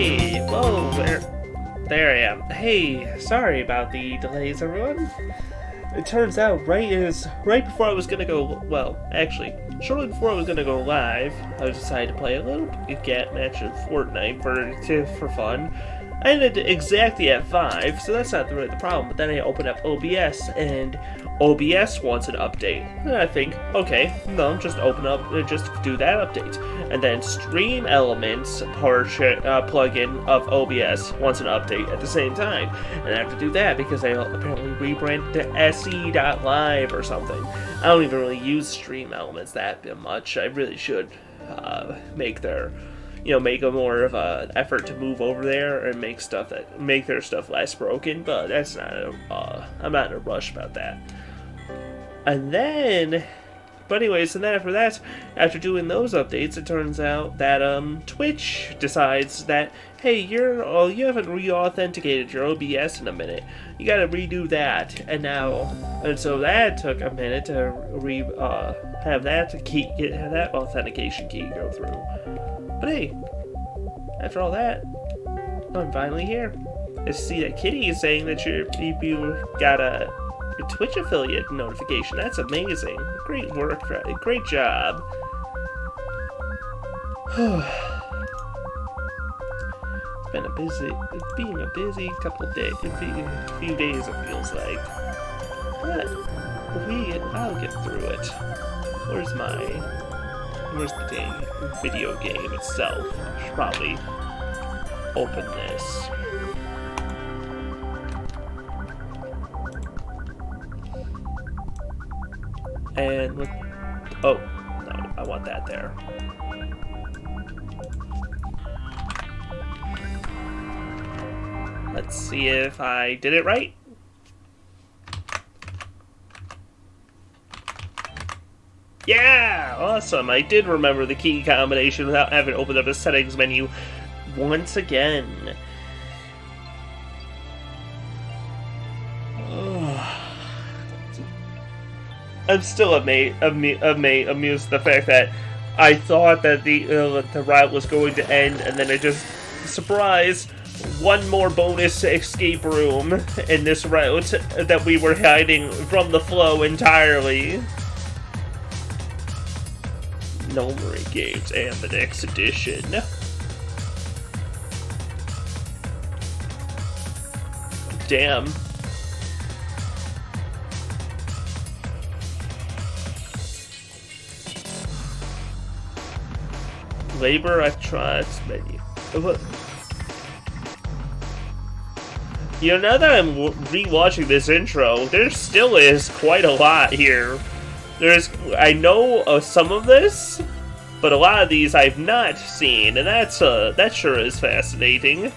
Hey, whoa, there I am. Hey, sorry about the delays, everyone. It turns out right before I was gonna go, well, actually, shortly before I was gonna go live, I decided to play a little GAT match of Fortnite for fun. I ended exactly at 5, so that's not really the problem, but then I opened up OBS, and OBS wants an update. And I think, okay, no, just do that update. And then Stream Elements plugin of OBS wants an update at the same time. And I have to do that because they apparently rebranded to se.live or something. I don't even really use Stream Elements that much. I really should make a more of an effort to move over there and make their stuff less broken, but that's not I'm not in a rush about that. And then after that, after doing those updates, it turns out that Twitch decides that, hey, you haven't re-authenticated your OBS in a minute. You gotta redo that. And so that took a minute to have that authentication key go through. But hey, after all that, I'm finally here. I see that Kitty is saying that you got a Twitch affiliate notification. That's amazing. Great work. Great job. It's been a busy couple days, a few days it feels like. But I'll get through it. Where's the dang video game itself? I should probably open this. And oh, no, I want that there. Let's see if I did it right. Yeah! Awesome! I did remember the key combination without having opened up the settings menu once again. I'm still amused at the fact that I thought that the route was going to end, and then it just, surprise, one more bonus escape room in this route that we were hiding from the flow entirely. No Worry Games and the next edition. Damn. Labor Electronics menu. You know, now that I'm rewatching this intro, there still is quite a lot here. I know some of this, but a lot of these I've not seen, and that sure is fascinating.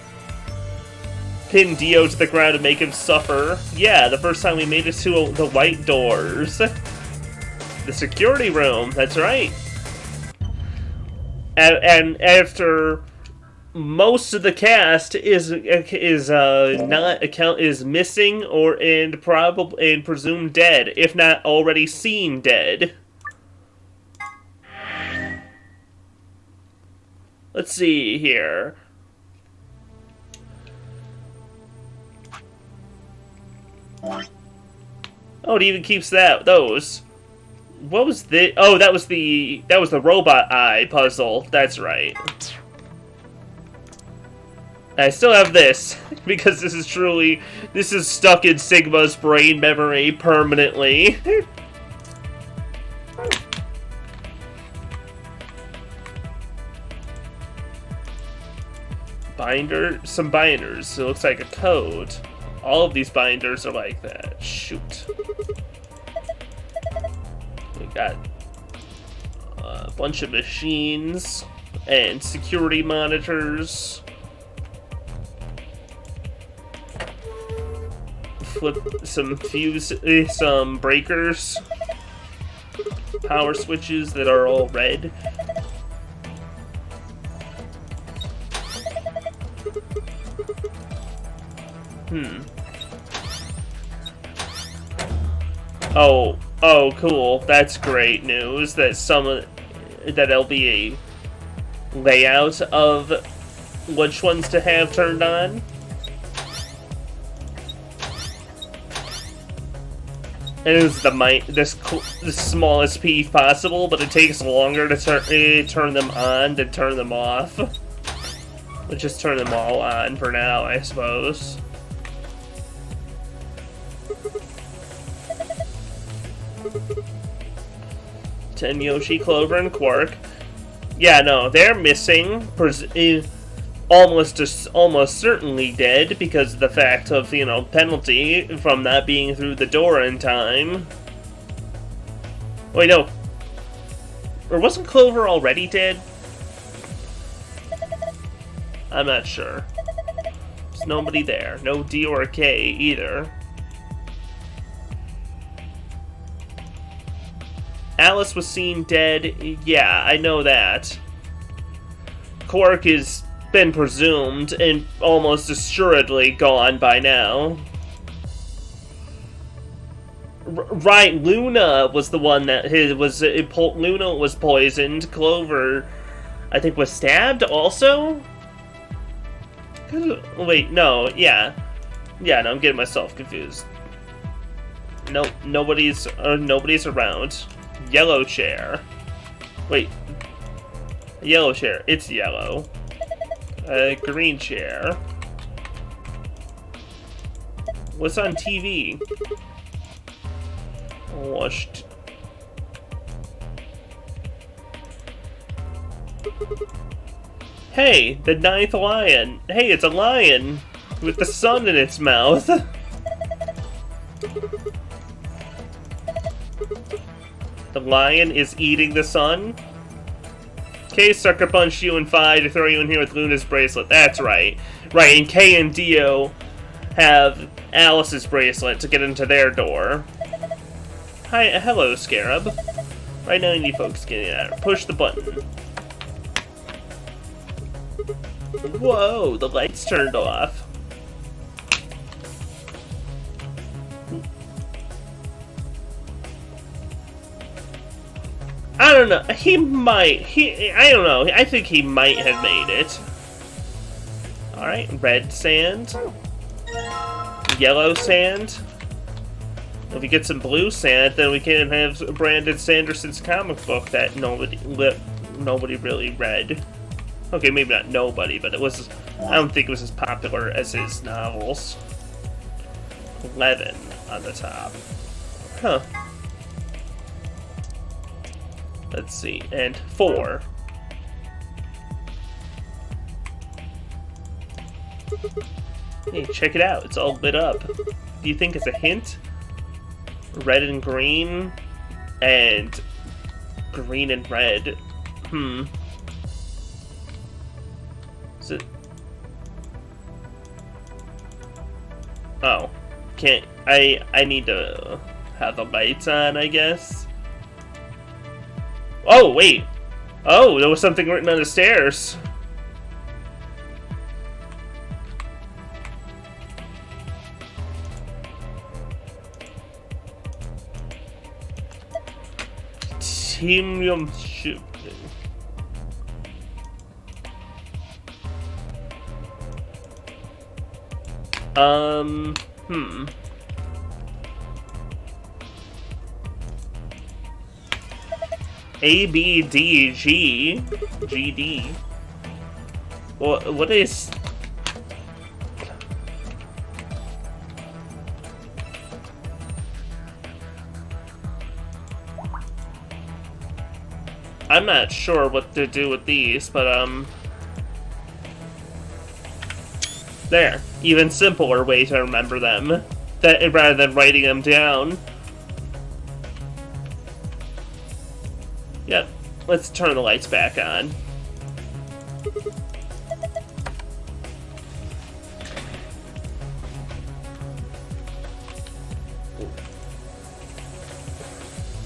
Pin Dio to the ground to make him suffer. Yeah, the first time we made it to the white doors. The security room, that's right. And after most of the cast is missing and presumed dead, if not already seen dead. Let's see here. Oh, it even keeps those. What was the? Oh, that was the robot eye puzzle. That's right. I still have this because this is stuck in Sigma's brain memory permanently. Some binders. It looks like a code. All of these binders are like that. Shoot. We got a bunch of machines and security monitors. Flip some breakers. Power switches that are all red. Oh, cool. That's great news. That there'll be a layout of which ones to have turned on. It is the smallest piece possible, but it takes longer to turn them on than turn them off. Let's just turn them all on for now, I suppose. Ten Yoshi, Clover, and Quark. Yeah, no, they're missing. Almost certainly dead because of the fact of, you know, penalty from not being through the door in time. Wait, no. Or wasn't Clover already dead? I'm not sure. There's nobody there. No D or K either. Alice was seen dead. Yeah, I know that. Quark is been presumed and almost assuredly gone by now. Right, Luna was the one that Luna was poisoned. Clover, I think, was stabbed also. Wait, no, yeah, no, I'm getting myself confused. Nope, nobody's around. Yellow chair. Wait, yellow chair. It's yellow. Green chair. What's on TV? Washed. Hey, the ninth lion. Hey, it's a lion with the sun in its mouth. The lion is eating the sun? K sucker punched you in 5 to throw you in here with Luna's bracelet. That's right. Right, and K and Dio have Alice's bracelet to get into their door. Hi, hello, Scarab. Right now you need focus getting out. Push the button. Whoa, the lights turned off. I don't know. I don't know. I think he might have made it. Alright, red sand. Yellow sand. If we get some blue sand, then we can have Brandon Sanderson's comic book that nobody really read. Okay, maybe not nobody, but it was. I don't think it was as popular as his novels. 11 on the top. Huh. Let's see, and 4. Hey, check it out. It's all lit up. Do you think it's a hint? Red and green, and green and red. Is it? Oh, can't. I need to have the lights on, I guess. Oh, wait. Oh, there was something written on the stairs. Team shoot. A, B, D, G, G, D. What is... I'm not sure what to do with these, but, there. Even simpler way to remember them, rather than writing them down. Yep. Let's turn the lights back on.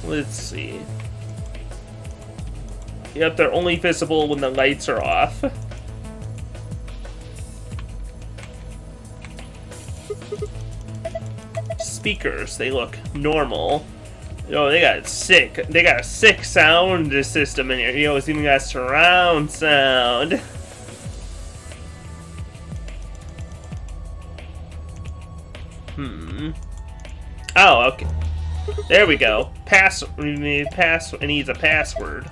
Let's see. Yep, they're only visible when the lights are off. Speakers, they look normal. You know, they got a sick sound system in here. You know, it's even got surround sound. Oh, okay. There we go. It needs a password.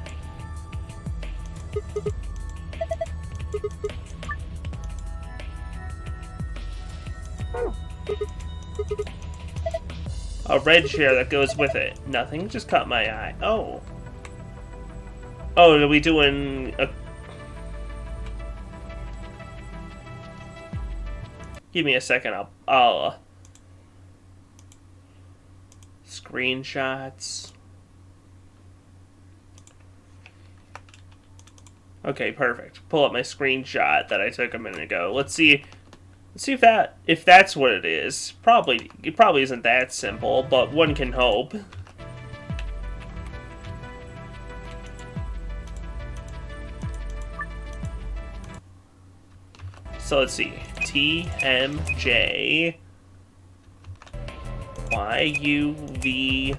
A red chair that goes with it. Nothing, just caught my eye. Oh. Oh, are we doing a... Give me a second, I'll screenshots. Okay, perfect. Pull up my screenshot that I took a minute ago. Let's see if that's what it is. It probably isn't that simple, but one can hope. So let's see. TMJ YUVGJ.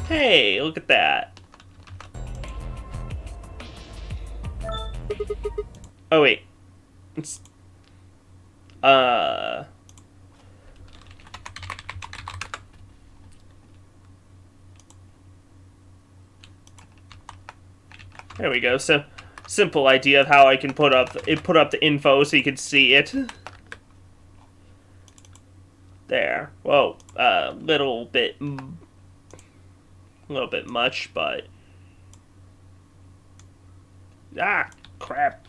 Hey, look at that. Oh wait. It's there we go. So simple idea of how I can put up the info so you can see it. There. Whoa. Little bit much, but crap.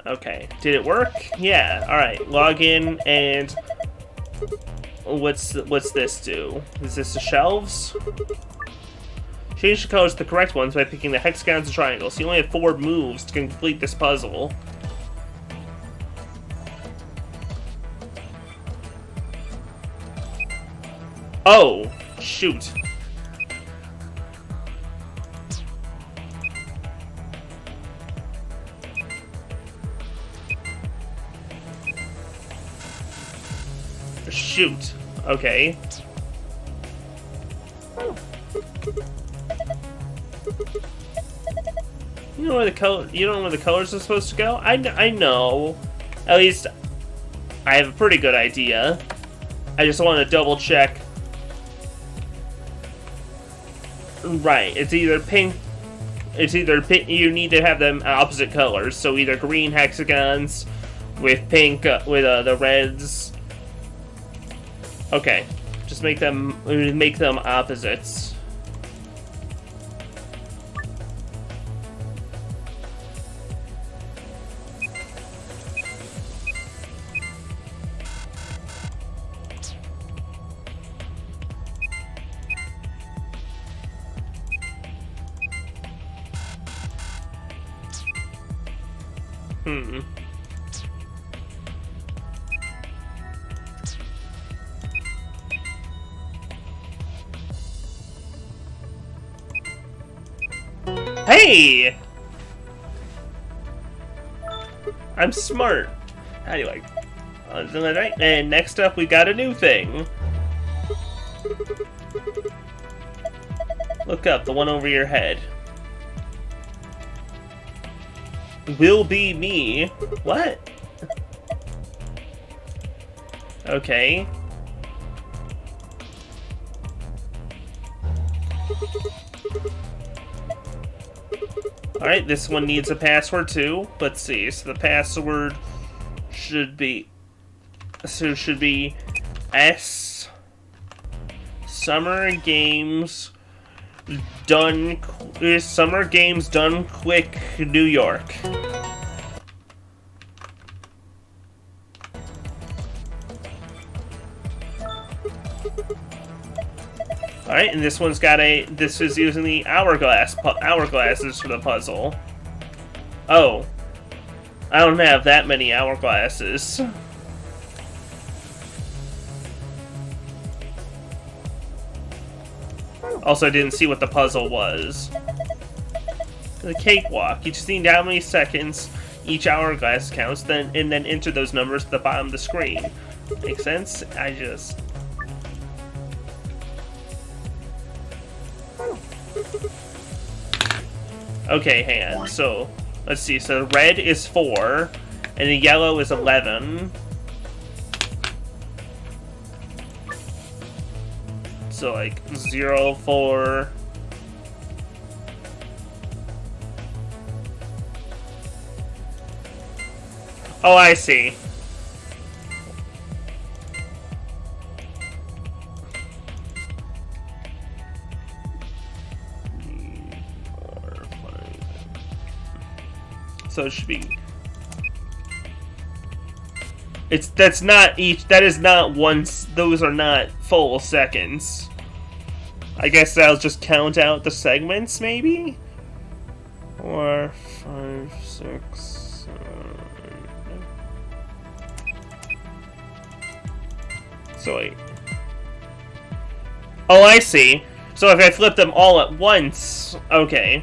Okay. Did it work? Yeah. All right. Log in and what's this do? Is this the shelves? Change the colors to the correct ones by picking the hexagons and triangles. You only have 4 moves to complete this puzzle. Oh, shoot. Shoot. Okay. You know where the colors are supposed to go? I know. At least I have a pretty good idea. I just want to double check. Right, it's either pink. You need to have them opposite colors. So either green hexagons with pink with the reds. Okay, just make them opposites. Hey! I'm smart. Anyway. And next up, we got a new thing. Look up, the one over your head. Will be me. What? Okay. Alright, this one needs a password too. Let's see. So the password should be S Summer Games Done Quick New York. Alright, and this one's got this is using the hourglasses for the puzzle. Oh. I don't have that many hourglasses. Also, I didn't see what the puzzle was. The cakewalk. You just need how many seconds each hourglass counts, and then enter those numbers at the bottom of the screen. Make sense? Okay, hang on. So, let's see. So, red is 4, and the yellow is 11. So, like, 0, 4... Oh, I see. So it should be... That's not each... That is not once... Those are not full seconds. I guess I'll just count out the segments, maybe? 4, 5, 6... 7... So wait. Oh, I see. So if I flip them all at once... Okay.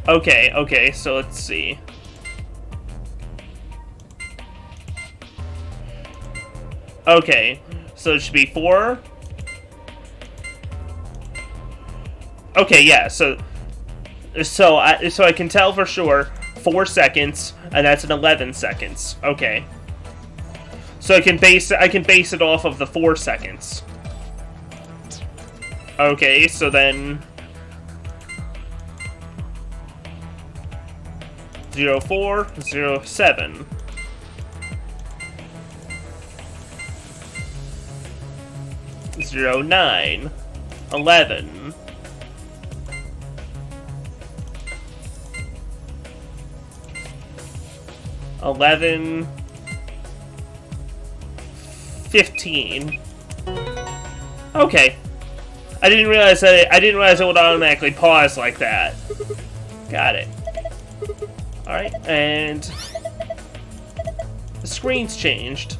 Okay, so let's see. Okay, so it should be 4. Okay, yeah, so I can tell for sure 4 seconds, and that's an 11 seconds. Okay. So I can base it off of the 4 seconds. Okay, so then 04, 07. Zero 09, 11. 11, 15. Okay. I didn't realize it would automatically pause like that. Got it. Alright, and the screen's changed.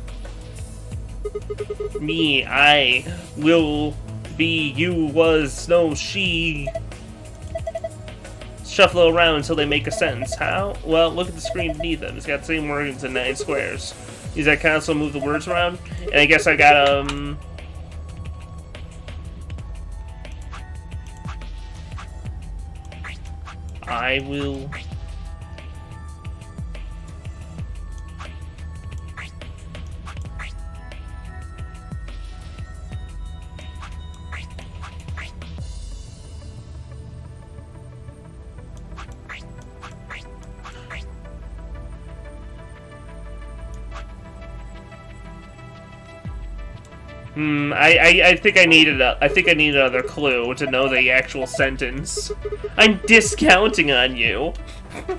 Me, I will be, you, was, no, she. Shuffle around until they make a sentence. How? Well, look at the screen beneath them. It's got the same words in 9 squares. Use that console to move the words around. And I guess I got, I will... I think I need another clue to know the actual sentence. I'm discounting on you.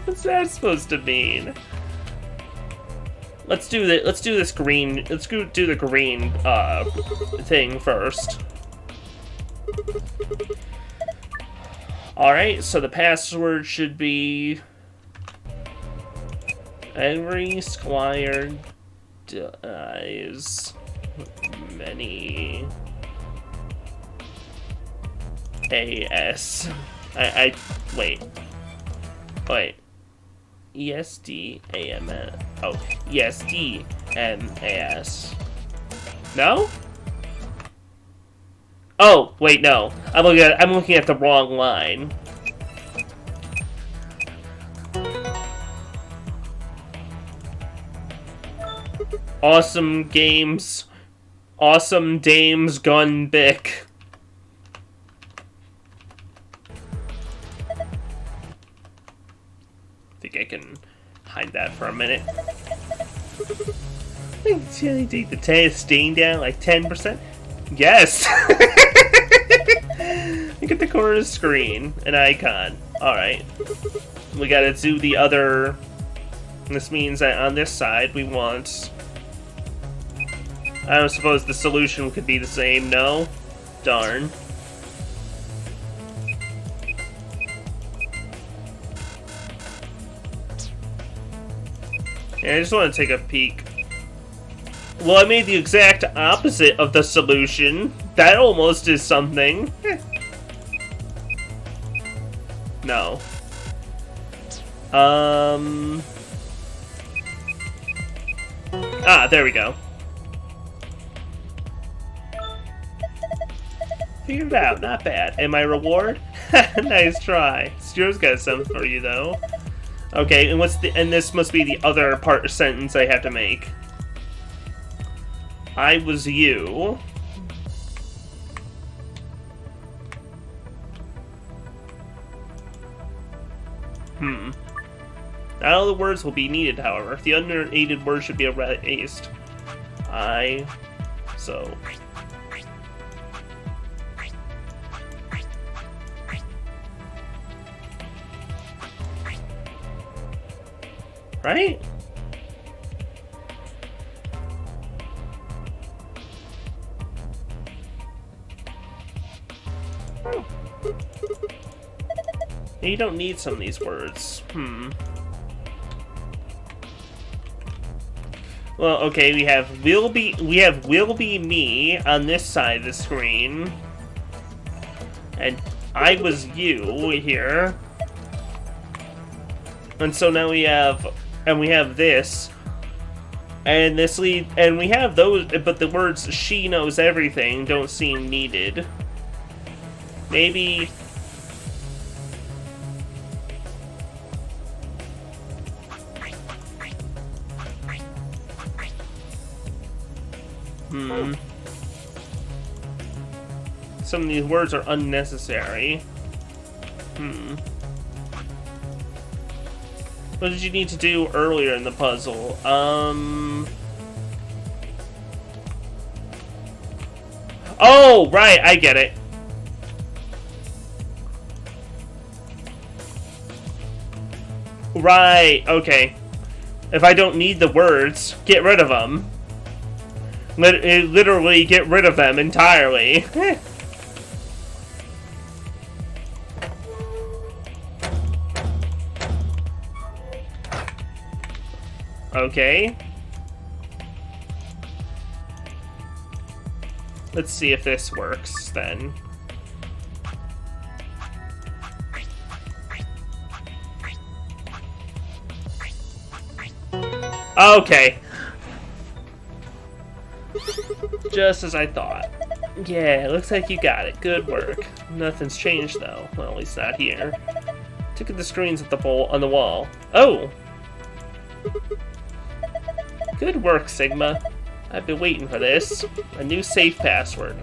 What's that supposed to mean? Let's do this green. Let's go do the green thing first. All right. So the password should be every squire dies. Many AS. Wait. ESDAMS. Oh, ESDMAS. No? Oh, wait, no. I'm looking at the wrong line. Awesome games. Awesome dames gone bick. Think I can hide that for a minute. Take the stain down like 10%. Yes. Look at the corner of the screen, an icon. All right, we gotta do the other. This means that on this side we want. I don't suppose the solution could be the same, no? Darn. Yeah, I just want to take a peek. Well, I made the exact opposite of the solution. That almost is something. No. Ah, there we go. Figured it out, not bad. And my reward? Nice try. Stuart's got some for you, though. Okay, and and this must be the other part sentence I have to make. I was you. Not all the words will be needed, however. The unneeded words should be erased. So. Right? You don't need some of these words. Well, okay, we have will be me on this side of the screen. And I was you here. And so now we have this. And we have those, but the words she knows everything don't seem needed. Maybe some of these words are unnecessary. What did you need to do earlier in the puzzle? Oh, right, I get it. Right, okay. If I don't need the words, get rid of them. Literally get rid of them entirely. Okay. Let's see if this works then. Okay. Just as I thought. Yeah, looks like you got it. Good work. Nothing's changed though. Well, at least not here. Look at the screens at the on the wall. Oh! Good work, Sigma. I've been waiting for this. A new safe password.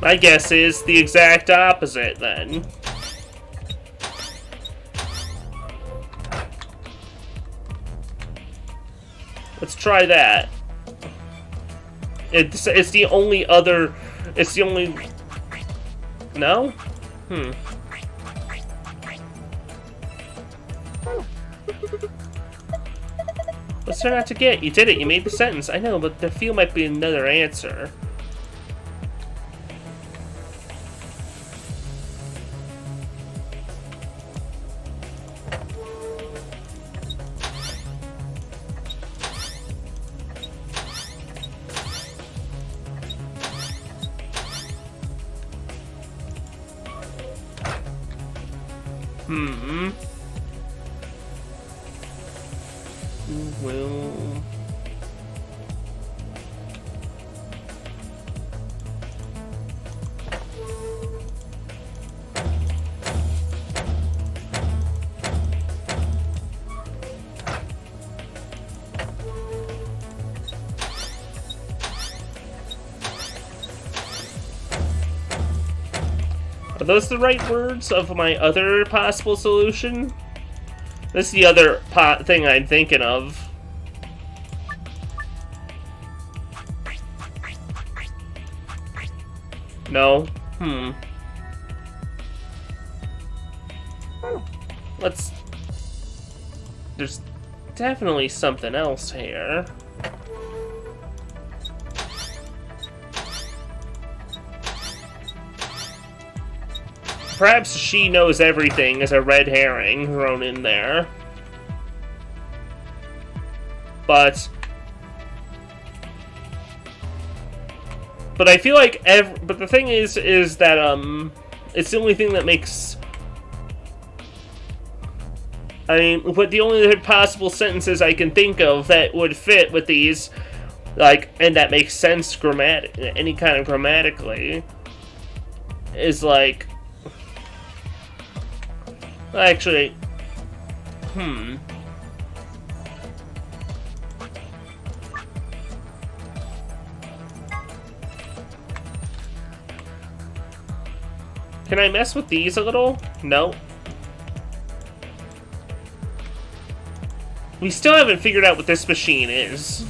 My guess is the exact opposite, then. Let's try that. It's the only other... It's the only... No? What's there not to get? You did it. You made the sentence. I know, but there feel might be another answer. Well... Are those the right words of my other possible solution? This is the other thing I'm thinking of. No? There's definitely something else here. Perhaps she knows everything as a red herring thrown in there. But I feel like but the thing is that it's the only thing that makes I mean, but the only possible sentences I can think of that would fit with these, like, and that makes sense any kind of grammatically, is like, actually, Can I mess with these a little? No. We still haven't figured out what this machine is.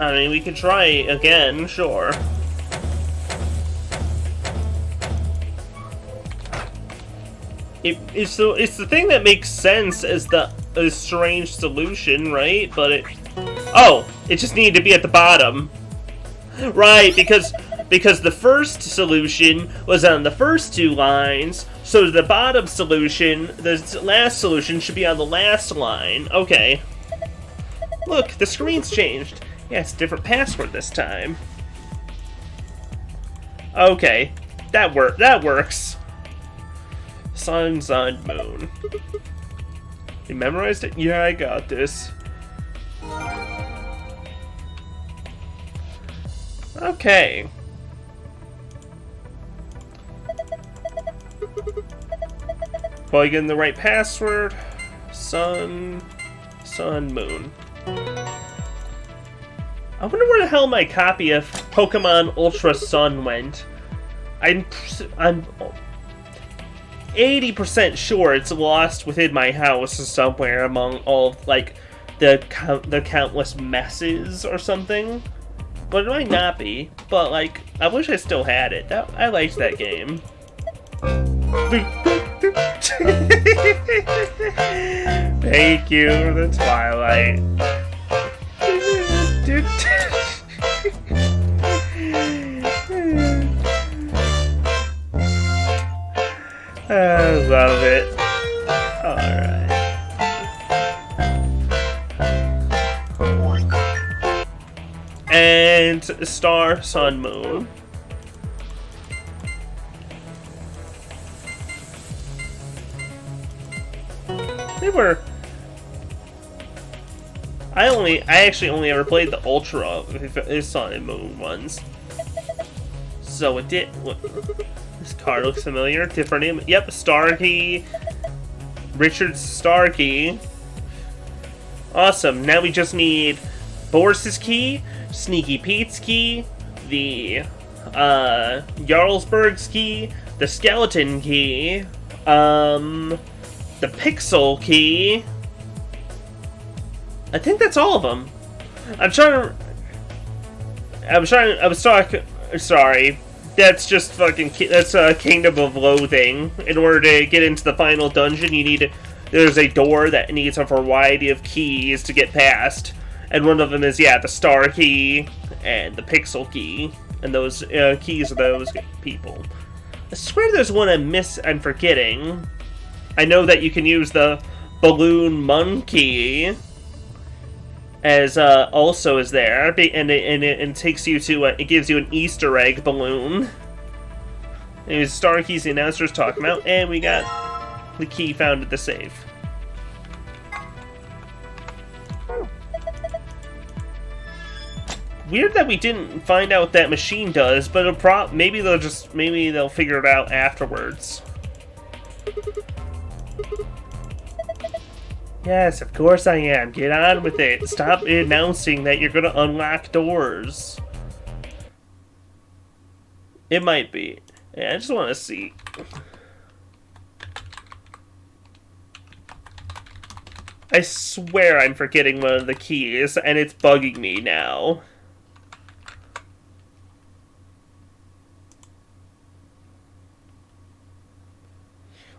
I mean, we could try again, sure. It's the thing that makes sense as a strange solution, right? But it just needed to be at the bottom, right? Because the first solution was on the first two lines, so the bottom solution, the last solution, should be on the last line. Okay. Look, the screen's changed. Yeah, it's a different password this time. Okay, that works. Sun, moon. You memorized it? Yeah, I got this. Okay. Plug in the right password. Sun, moon. I wonder where the hell my copy of Pokemon Ultra Sun went. I'm 80% sure it's lost within my house somewhere among all, like, the countless messes or something. But it might not be. But, like, I wish I still had it. I liked that game. Thank you for the Twilight. I love it. Alright. And star, sun, moon. They were... I actually only ever played the Ultra Sun and Moon ones. So it did... This card looks familiar. Different name. Yep, Starkey. Richard Starkey. Awesome. Now we just need Boris's key, Sneaky Pete's key, the Jarlsberg's key, the Skeleton key, the Pixel key. I think that's all of them. Sorry. That's just fucking... That's a Kingdom of Loathing. In order to get into the final dungeon, there's a door that needs a variety of keys to get past. And one of them is, yeah, the Star Key and the Pixel Key. And those keys are those people. I swear there's one I'm forgetting. I know that you can use the Balloon Monkey as also is there, and it takes you to it gives you an Easter egg balloon. And it's Star Keys the announcer's talking about, and we got the key found at the safe. Weird that we didn't find out what that machine does, but maybe they'll figure it out afterwards. Yes, of course I am. Get on with it. Stop announcing that you're gonna unlock doors. It might be. Yeah, I just want to see. I swear I'm forgetting one of the keys, and it's bugging me now.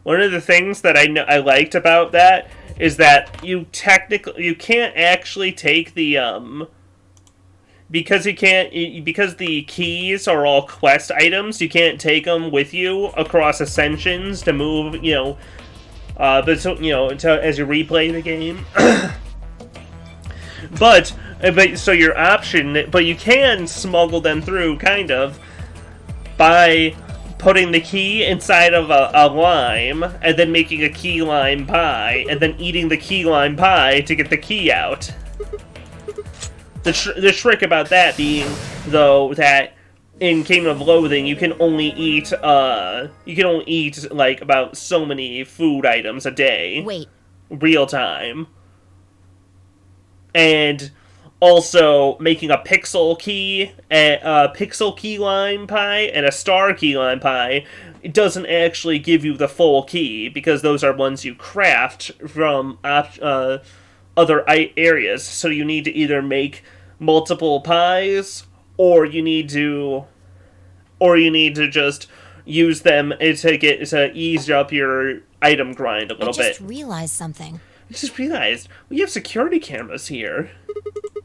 One of the things that I liked about that is that you can't actually take the because the keys are all quest items, you can't take them with you across ascensions to move, But so, you know, as you replay the game. but so your option, but you can smuggle them through, kind of, by putting the key inside of a lime, and then making a key lime pie, and then eating the key lime pie to get the key out. The trick about that being, though, that in Kingdom of Loathing, you can only eat like about so many food items a day. Wait. Real time. And also making a pixel key lime pie and a star key lime pie, it doesn't actually give you the full key, because those are ones you craft from other areas. So you need to either make multiple pies, or you need to just use them to ease up your item grind a little bit. I just realized something. I just realized we have security cameras here.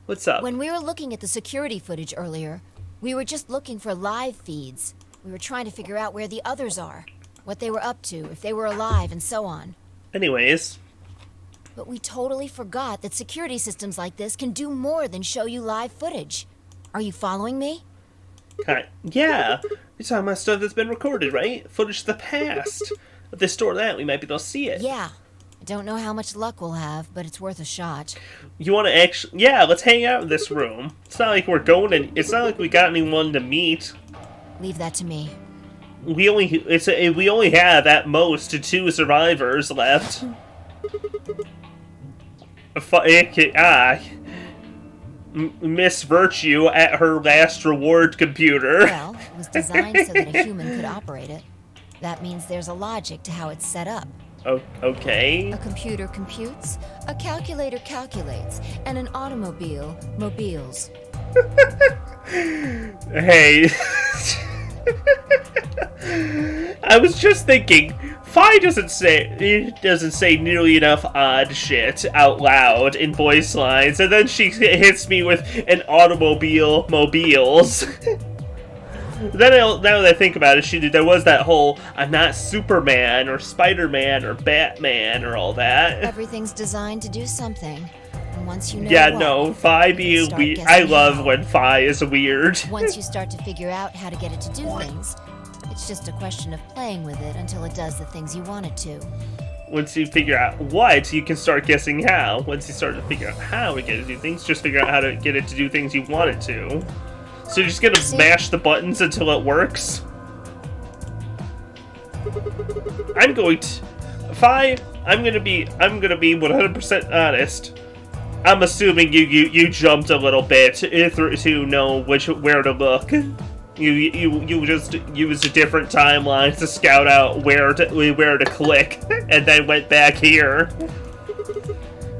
What's up? When we were looking at the security footage earlier, we were just looking for live feeds. We were trying to figure out where the others are, what they were up to, if they were alive, and so on. Anyways. But we totally forgot that security systems like this can do more than show you live footage. Are you following me? Yeah. You're talking about stuff that's been recorded, right? Footage of the past. If they store that, we might be able to see it. Yeah. I don't know how much luck we'll have, but it's worth a shot. You want to actually... Yeah, let's hang out in this room. It's not like we're going to... It's not like we got anyone to meet. Leave that to me. We only have, at most, 2 survivors left. Miss Virtue at her last reward computer. Well, it was designed so that a human could operate it. That means there's a logic to how it's set up. Oh, okay. A computer computes, a calculator calculates, and an automobile mobiles. Hey. I was just thinking, Fi doesn't say nearly enough odd shit out loud in voice lines, and then she hits me with an automobile mobiles. Then now that I think about it, there was that whole I'm not Superman or Spider-Man or Batman or all that. Everything's designed to do something. And once you know Fi being weird. I love when Fi is weird. Once you start to figure out how to get it to do things, it's just a question of playing with it until it does the things you want it to. Once you figure out what, you can start guessing how. Once you start to figure out how to get it to do things, just figure out how to get it to do things you want it to. So you're just gonna mash the buttons until it works? I'm gonna be 100% honest. I'm assuming you jumped a little bit to know where to look. You just used a different timeline to scout out where to click, and then went back here.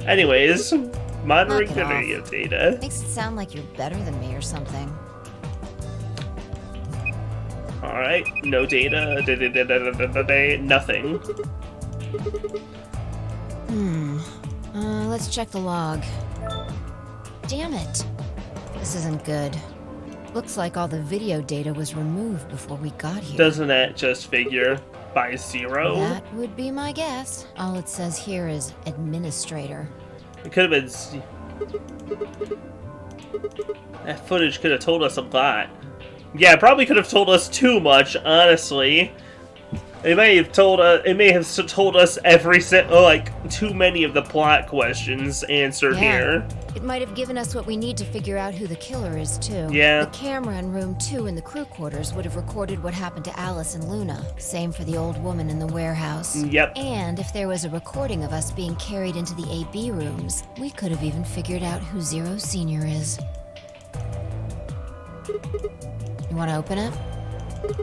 Anyways, monitoring the video data. Makes it sound like you're better than me or something. Alright, no data, nothing. Let's check the log. Damn it. This isn't good. Looks like all the video data was removed before we got here. Doesn't that just figure by 0? That would be my guess. All it says here is administrator. It could have been... That footage could have told us a lot. Yeah, it probably could have told us too much, honestly. It may have told us too many of the plot questions answered here. It might have given us what we need to figure out who the killer is, too. Yeah. The camera in room 2 in the crew quarters would have recorded what happened to Alice and Luna. Same for the old woman in the warehouse. Yep. And if there was a recording of us being carried into the AB rooms, we could have even figured out who Zero Senior is. You want to open it?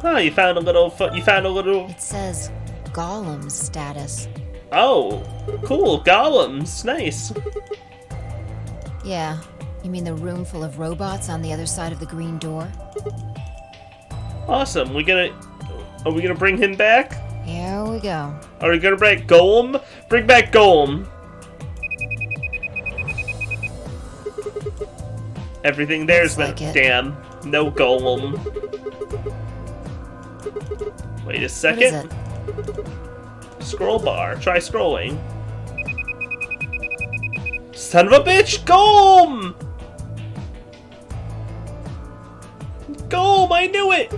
Oh, you found a little... It says Gollum's status. Oh, cool. Golems. Nice. Yeah. You mean the room full of robots on the other side of the green door? Awesome. Are we gonna bring him back? Here we go. Are we gonna bring Golem? Bring back Golem. Everything there's been... Damn. No Golem. Wait a second. What is it? Scroll bar. Try scrolling. Son of a bitch! Golem! Golem! I knew it!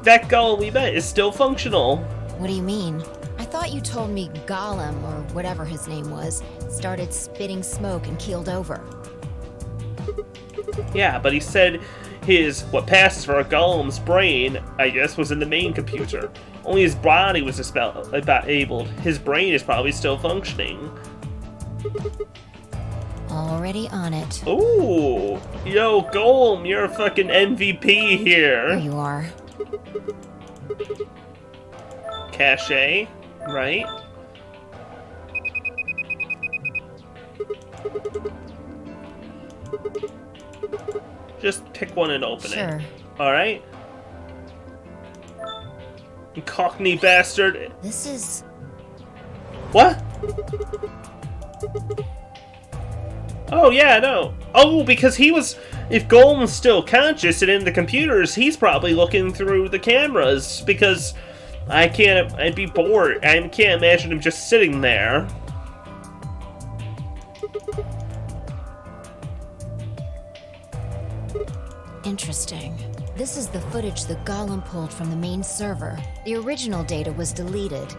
That golem we met is still functional. What do you mean? I thought you told me Gollum, or whatever his name was, started spitting smoke and keeled over. Yeah, but he said what passes for a golem's brain, I guess, was in the main computer. Only his body was disabled. His brain is probably still functioning. Already on it. Ooh! Yo, Golem, you're a fucking MVP here. There you are. Cache, right? Just pick one and open Sure. it. Alright? You cockney bastard. This is... What? Oh, yeah, no. Oh, because he was... If Golem's still conscious and in the computers, he's probably looking through the cameras, because I'd be bored. I can't imagine him just sitting there. Interesting. This is the footage the Golem pulled from the main server. The original data was deleted,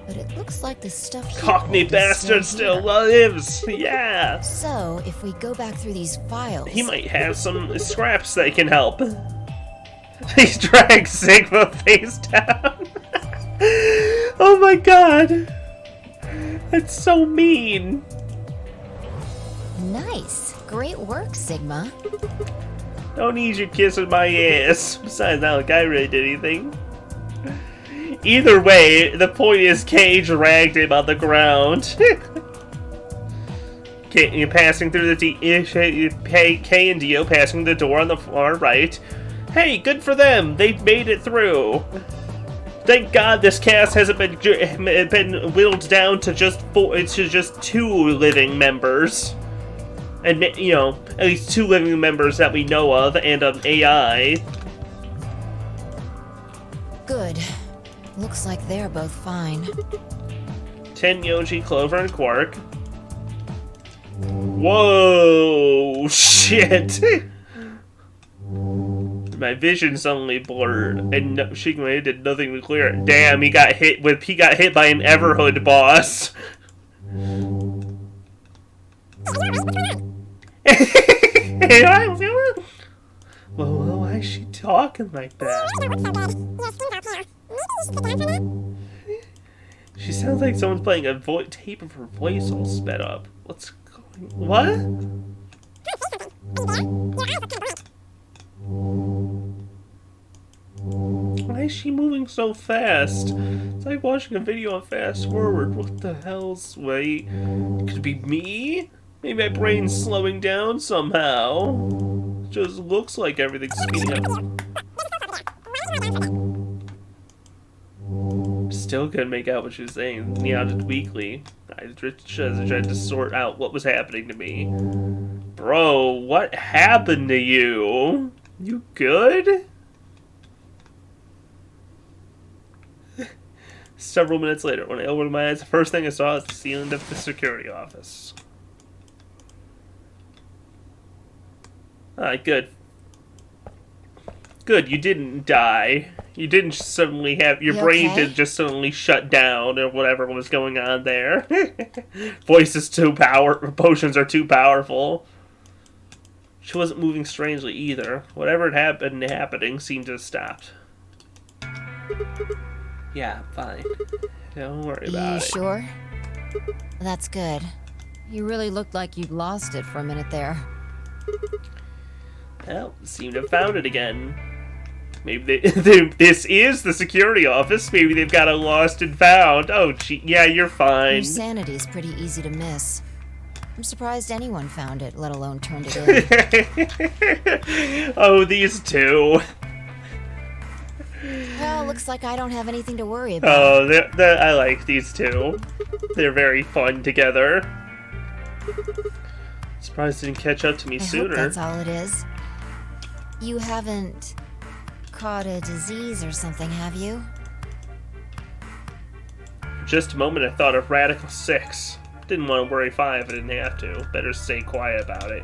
but it looks like the stuff he Cockney pulled is bastard still here. lives! Yeah! So, if we go back through these files... He might have some scraps that can help. He drags Sigma face down. Oh my god! That's so mean. Nice. Great work, Sigma. Don't need you kissing my ass. Besides, not like I really did anything. Either way, the point is Kay dragged him on the ground. Kay passing through the Kay and Dio passing the door on the far right. Hey, good for them. They made it through. Thank God this cast hasn't been whittled down to just 2 living members. And, you know, at least 2 living members that we know of, and an AI. Good. Looks like they're both fine. Ten Yoji, Clover, and Quark. Whoa! Shit! My vision suddenly blurred, and Shigma did nothing to clear it. Damn, he got hit by an Everhood boss. Whoa, why is she talking like that? She sounds like someone's playing a tape of her voice all sped up. What's going... What? Why is she moving so fast? It's like watching a video on fast forward. What the hell's... Wait... Could it be me? Maybe my brain's slowing down somehow. It just looks like everything's speeding up. Still couldn't make out what she was saying. Neoned weakly. I tried to sort out what was happening to me. Bro, what happened to you? You good? Several minutes later, when I opened my eyes, the first thing I saw was the ceiling of the security office. Alright, good. Good, you didn't die. You didn't suddenly have... Your brain okay? didn't just suddenly shut down or whatever was going on there. Voice is too potions are too powerful. She wasn't moving strangely either. Whatever had been happening seemed to have stopped. Yeah, fine. Don't worry about it. You sure? That's good. You really looked like you'd lost it for a minute there. Well, seem to have found it again. Maybe this is the security office. Maybe they've got a lost and found. Oh, gee, yeah, you're fine. Your sanity's pretty easy to miss. I'm surprised anyone found it, let alone turned it in. Oh, these two. Well, looks like I don't have anything to worry about. Oh, I like these two. They're very fun together. Surprised they didn't catch up to me I sooner. hope that's all it is. You haven't caught a disease or something, have you? Just a moment I thought of Radical 6. Didn't want to worry 5 I didn't have to. Better stay quiet about it.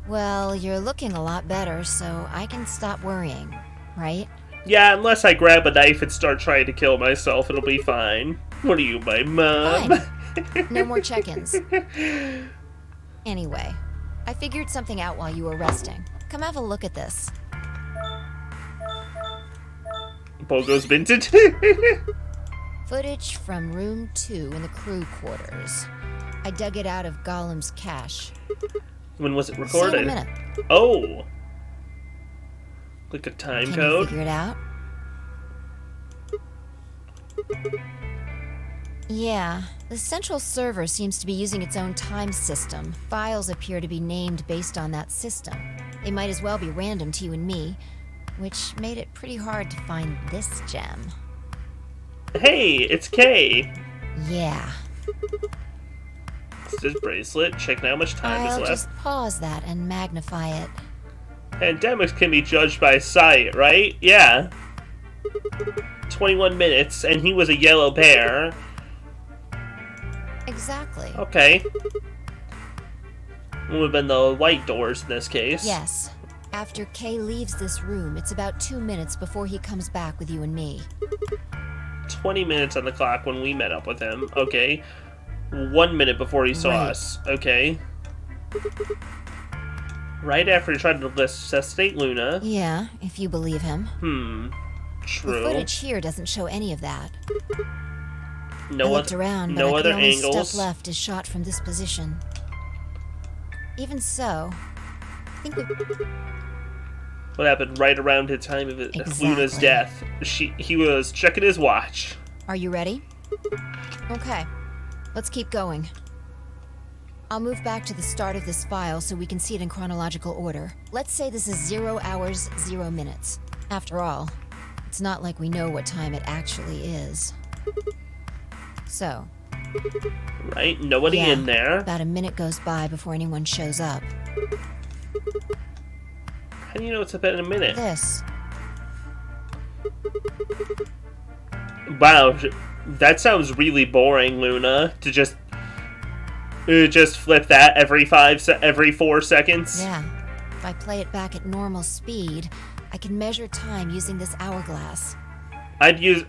Well, you're looking a lot better, so I can stop worrying, right? Yeah, unless I grab a knife and start trying to kill myself, it'll be fine. What are you, my mom? Fine. No more check-ins. Anyway, I figured something out while you were resting. Come have a look at this. Pogo's minted. Footage from room 2 in the crew quarters. I dug it out of Gollum's cache. When was it See recorded? you in a minute. Oh! Like a time Can code? you figure it out? Yeah, the central server seems to be using its own time system. Files appear to be named based on that system. They might as well be random to you and me, which made it pretty hard to find this gem. Hey, it's Kay! Yeah. It's this bracelet. Checking how much time is I'll left. just pause that and magnify it. Pandemics can be judged by sight, right? Yeah. 21 minutes, and he was a yellow bear. Exactly. Okay. Would have been the white doors in this case. Yes. After Kay leaves this room, it's about 2 minutes before he comes back with you and me. 20 minutes on the clock when we met up with him. Okay. 1 minute before he saw Right. us. Okay. Right after he tried to resuscitate Luna. Yeah, if you believe him. True. The footage here doesn't show any of that. I No looked around, but no the other only angles. stuff left is shot from this position. Even so, I think we... What happened right around the time of Exactly. Luna's death? He was checking his watch. Are you ready? Okay, let's keep going. I'll move back to the start of this file so we can see it in chronological order. Let's say this is 0 hours, 0 minutes. After all, it's not like we know what time it actually is. So, Right? Nobody yeah, in there. about a minute goes by before anyone shows up. How do you know it's been a minute? This. Wow, that sounds really boring, Luna. To just flip that every 4 seconds. Yeah. If I play it back at normal speed, I can measure time using this hourglass. I'd use the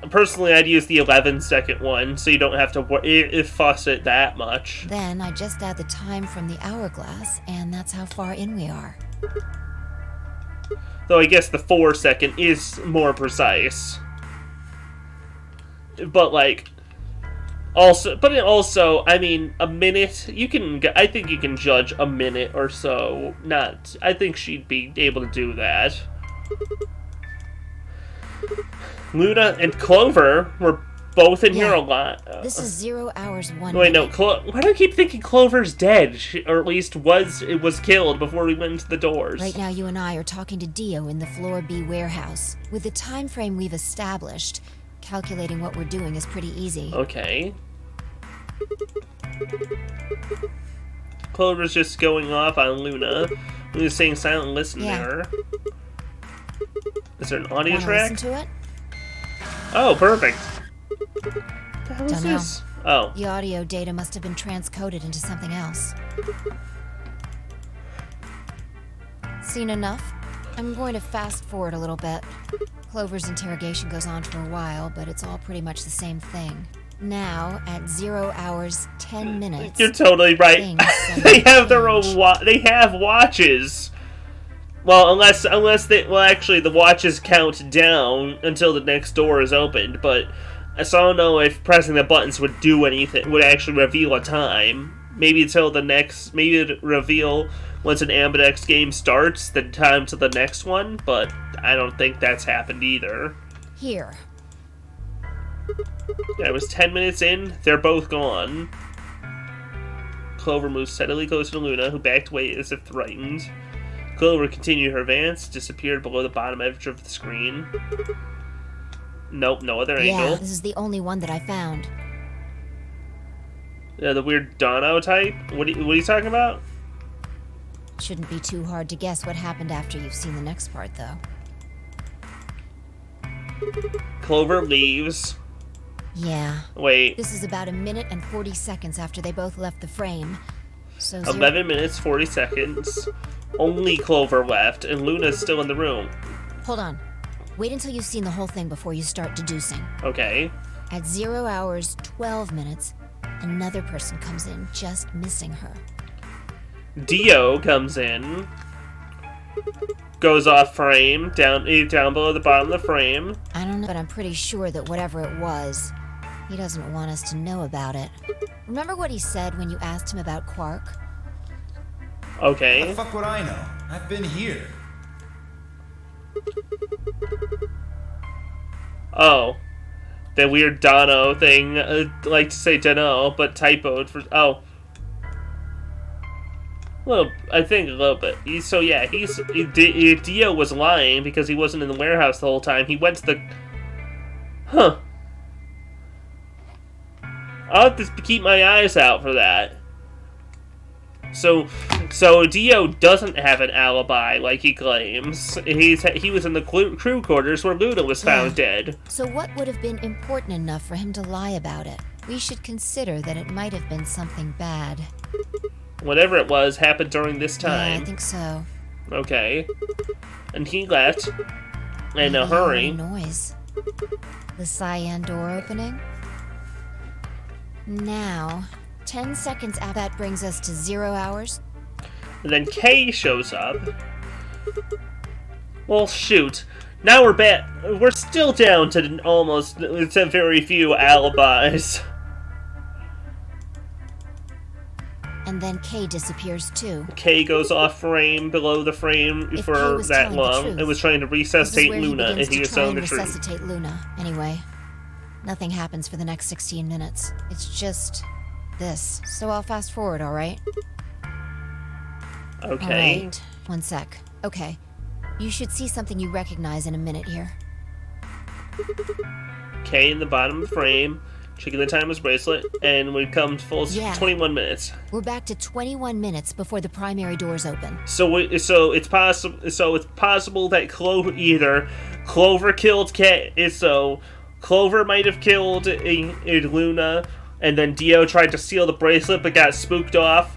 11-second one, so you don't have to fuss it that much. Then I just add the time from the hourglass, and that's how far in we are. Though I guess the 4-second is more precise. But also, I mean, a minute, I think you can judge a minute or so. I think she'd be able to do that. Luna and Clover were both in here a lot. This is 0 hours, 1 Wait, no, minute. why do I keep thinking Clover's dead? Or at least was killed before we went into the doors. Right now you and I are talking to Dio in the Floor B warehouse. With the time frame we've established, calculating what we're doing is pretty easy. Okay. Clover's just going off on Luna. Luna's staying silent and listening Yeah. to her. Is there an audio Wanna track? listen to it? Oh, perfect. What the hell is Dunno. this? Oh. The audio data must have been transcoded into something else. Seen enough? I'm going to fast forward a little bit. Clover's interrogation goes on for a while, but it's all pretty much the same thing. Now, at 0 hours, 10 minutes... You're totally right. things They have their own change. they have watches. Well, unless actually the watches count down until the next door is opened, but so I don't know if pressing the buttons would do anything, would actually reveal a time. Maybe it'd reveal once an Ambidex game starts, the time to the next one, but I don't think that's happened either. Here. Yeah, it was 10 minutes in, they're both gone. Clover moves steadily closer to Luna, who backed away as if frightened. Clover continued her advance, disappeared below the bottom edge of the screen. Nope, no other angle. Yeah, this is the only one that I found. The weird Dono type? What are you talking about? Shouldn't be too hard to guess what happened after you've seen the next part, though. Clover leaves. Yeah. Wait. This is about 1 minute and 40 seconds after they both left the frame. So 11 minutes, 40 seconds. Only Clover left, and Luna's still in the room. Hold on. Wait until you've seen the whole thing before you start deducing. Okay. At 0 hours, 12 minutes, another person comes in, just missing her. Dio comes in. Goes off frame, down below the bottom of the frame. I don't know, but I'm pretty sure that whatever it was, he doesn't want us to know about it. Remember what he said when you asked him about Quark? Okay. What the fuck would I know? I've been here. Oh. The weird Dono thing. I'd like to say Dono, but typoed for... Oh. Well, I think a little bit. So yeah, Dio was lying because he wasn't in the warehouse the whole time. He went to the... Huh. I'll have to keep my eyes out for that. So Dio doesn't have an alibi like he claims. He was in the crew quarters where Luna was found dead. So what would have been important enough for him to lie about it? We should consider that it might have been something bad. Whatever it was happened during this time. Yeah, I think so. Okay. And he left in a Maybe hurry. Noise. The cyan door opening. Now, 10 seconds after that brings us to 0 hours. And then Kay shows up. Well, shoot. Now we're back. We're still down to very few alibis. And then Kay disappears too. Kay goes off frame below the frame If Kay for was that telling the long. truth, It was trying to This is resuscitate where Luna, he and begins he to was try telling and the truth. resuscitate Luna. Anyway, nothing happens for the next 16 minutes. It's just this. So I'll fast forward, all right? Okay. All right. 1 sec. Okay. You should see something you recognize in a minute here. Kay in the bottom of the frame, checking the timer's bracelet, and we come to full Yeah. 21 minutes. We're back to 21 minutes before the primary doors open. So it's possible that Clover killed Kay. So Clover might have killed Luna, and then Dio tried to steal the bracelet but got spooked off.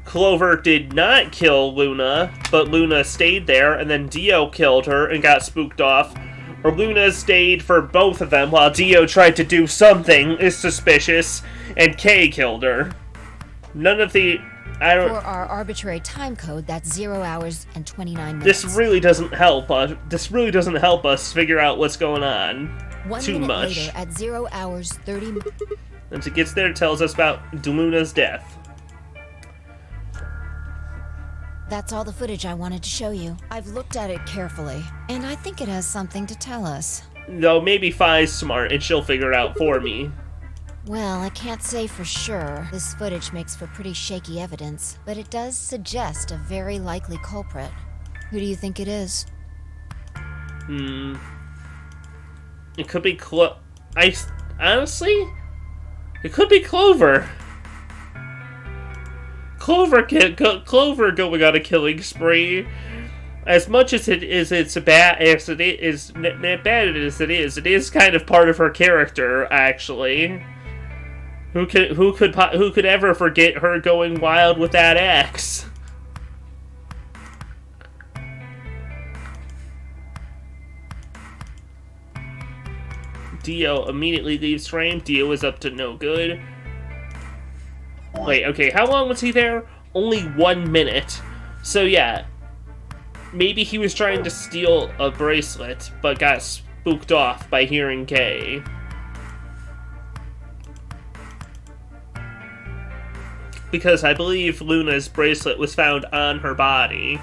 Clover did not kill Luna, but Luna stayed there, and then Dio killed her and got spooked off. Or Luna stayed for both of them while Dio tried to do something suspicious, and Kay killed her. None of the... For our arbitrary time code, that's 0 hours and 29 minutes. This really doesn't help us. This really doesn't help us figure out what's going on. 1 Too minute much. later, at 0 hours 30 minutes. Once it gets there, it tells us about Luna's death. That's all the footage I wanted to show you. I've looked at it carefully, and I think it has something to tell us. Though maybe Fi's smart and she'll figure it out for me. Well, I can't say for sure. This footage makes for pretty shaky evidence, but it does suggest a very likely culprit. Who do you think it is? It could be honestly, it could be Clover. Clover going on a killing spree. As much as it is bad as it is kind of part of her character. Actually, who could ever forget her going wild with that axe? Dio immediately leaves frame. Dio is up to no good. Wait, okay, how long was he there? Only 1 minute. So yeah, maybe he was trying to steal a bracelet, but got spooked off by hearing Kay. Because I believe Luna's bracelet was found on her body.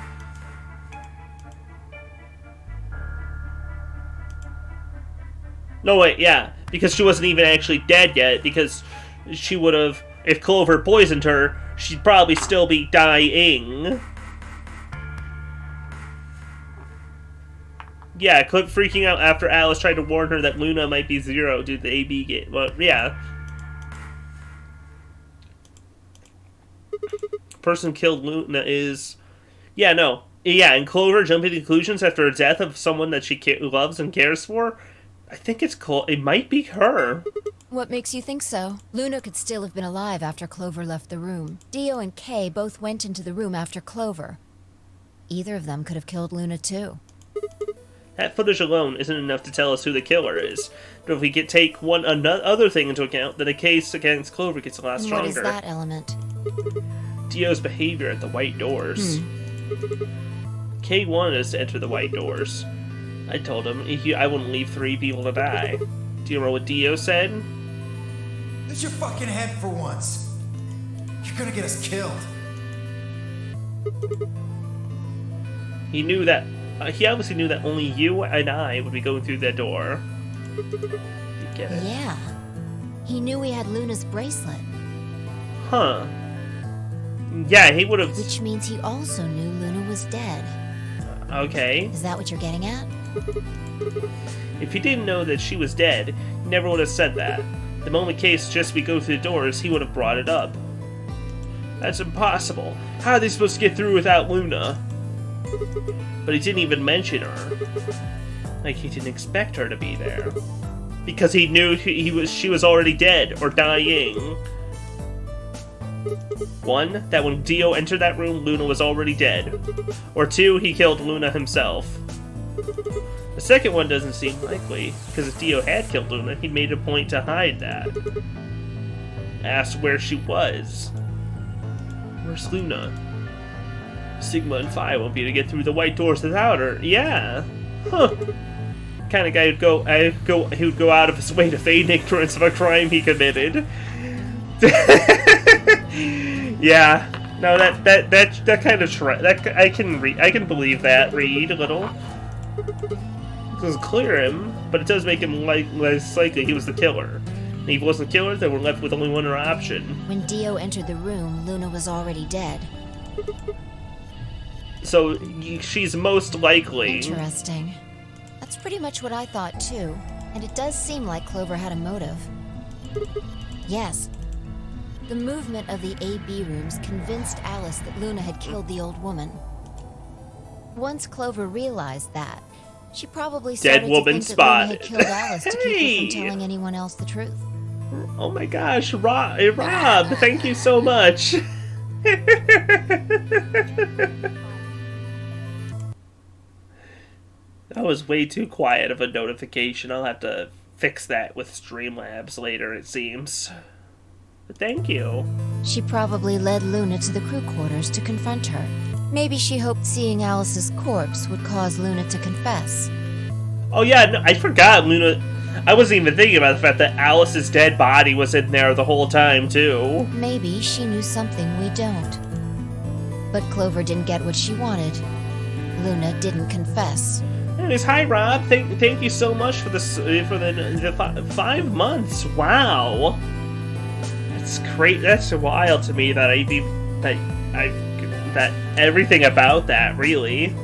No, wait, yeah, because she wasn't even actually dead yet, because she would have... If Clover poisoned her, she'd probably still be dying. Yeah, Clip freaking out after Alice tried to warn her that Luna might be zero due to the AB gate. Well, yeah. Person killed Luna is... Yeah, no. Yeah, and Clover jumping to conclusions after a death of someone that she loves and cares for? I think it's cool. It might be her. What makes you think so? Luna could still have been alive after Clover left the room. Dio and Kay both went into the room after Clover. Either of them could have killed Luna too. That footage alone isn't enough to tell us who the killer is. But if we could take another thing into account, then a case against Clover gets a lot stronger. What is that element? Dio's behavior at the White Doors. Kay wanted us to enter the White Doors. I told him I wouldn't leave 3 people to die. Do you remember what Dio said? Use your fucking head for once. You're gonna get us killed. He knew that. He obviously knew that only you and I would be going through that door. You get it? Yeah. He knew we had Luna's bracelet. Huh. Yeah, he would have. Which means he also knew Luna was dead. Okay. Is that what you're getting at? If he didn't know that she was dead, he never would have said that. The moment Case suggested we go through the doors, he would have brought it up. That's impossible. How are they supposed to get through without Luna? But he didn't even mention her. Like he didn't expect her to be there. Because he knew she was already dead or dying. 1, that when Dio entered that room, Luna was already dead. Or 2, he killed Luna himself. The second one doesn't seem likely, because if Dio had killed Luna, he'd made a point to hide that. Asked where she was. Where's Luna? Sigma and Phi won't be able to get through the White Doors without her. Yeah. Huh. Kind of guy who would go out of his way to feign ignorance of a crime he committed. Yeah. No, that kind of I can believe that. Read a little. It doesn't clear him, but it does make him less likely he was the killer. And if he wasn't the killer, then we're left with only one other option. When Dio entered the room, Luna was already dead. So she's most likely. Interesting. That's pretty much what I thought too. And it does seem like Clover had a motive. Yes. The movement of the A-B rooms convinced Alice that Luna had killed the old woman. Once Clover realized that, she probably started to think that Luna had killed Alice to keep her from telling anyone else the truth. Oh my gosh, Rob, thank you so much. That was way too quiet of a notification. I'll have to fix that with Streamlabs later, it seems. But thank you. She probably led Luna to the crew quarters to confront her. Maybe she hoped seeing Alice's corpse would cause Luna to confess. Oh yeah, no, I forgot Luna. I wasn't even thinking about the fact that Alice's dead body was in there the whole time, too. Maybe she knew something we don't. But Clover didn't get what she wanted. Luna didn't confess. Anyways, hi Rob. Thank you so much for this for the 5 months. Wow, that's great. That's wild to me that that everything about that really.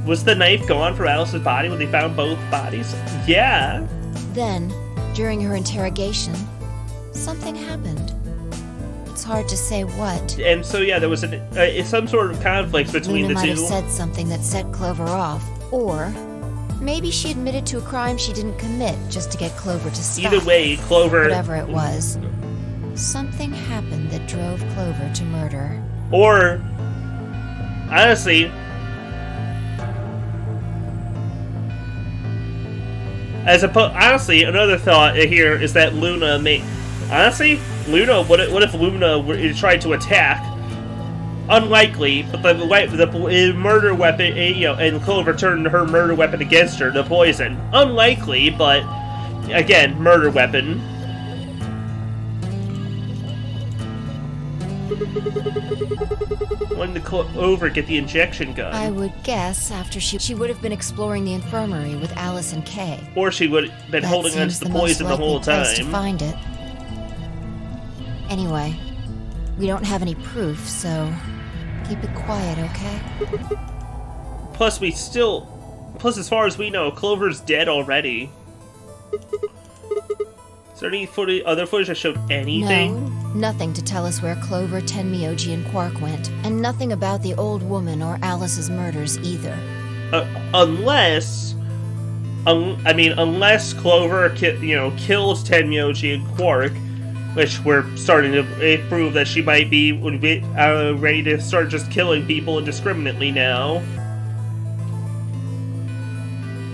Was the knife gone from Alice's body when they found both bodies? Yeah. Then, during her interrogation, something happened. It's hard to say what. And so, yeah, there was some sort of conflict between Luna the two. might have said something that set Clover off, or maybe she admitted to a crime she didn't commit just to get Clover to stop. Either way, Clover... Whatever it was, something happened that drove Clover to murder. Or, honestly... honestly, another thought here is that Luna may... Honestly, Luna, what if Luna tried to attack? Unlikely, but the murder weapon, and Clover turned her murder weapon against her, the poison. Unlikely, but, again, murder weapon. When did Clover get the injection gun? I would guess after she would have been exploring the infirmary with Alice and Kay. Or she would have been holding onto the poison the whole time. Place to find it. Anyway, we don't have any proof, so keep it quiet, okay? Plus, as far as we know, Clover's dead already. Is there any other footage that showed anything? No, nothing to tell us where Clover, Tenmyoji, and Quark went, and nothing about the old woman or Alice's murders either. Unless Clover, kills Tenmyoji and Quark, which we're starting to prove that she might be ready to start just killing people indiscriminately now.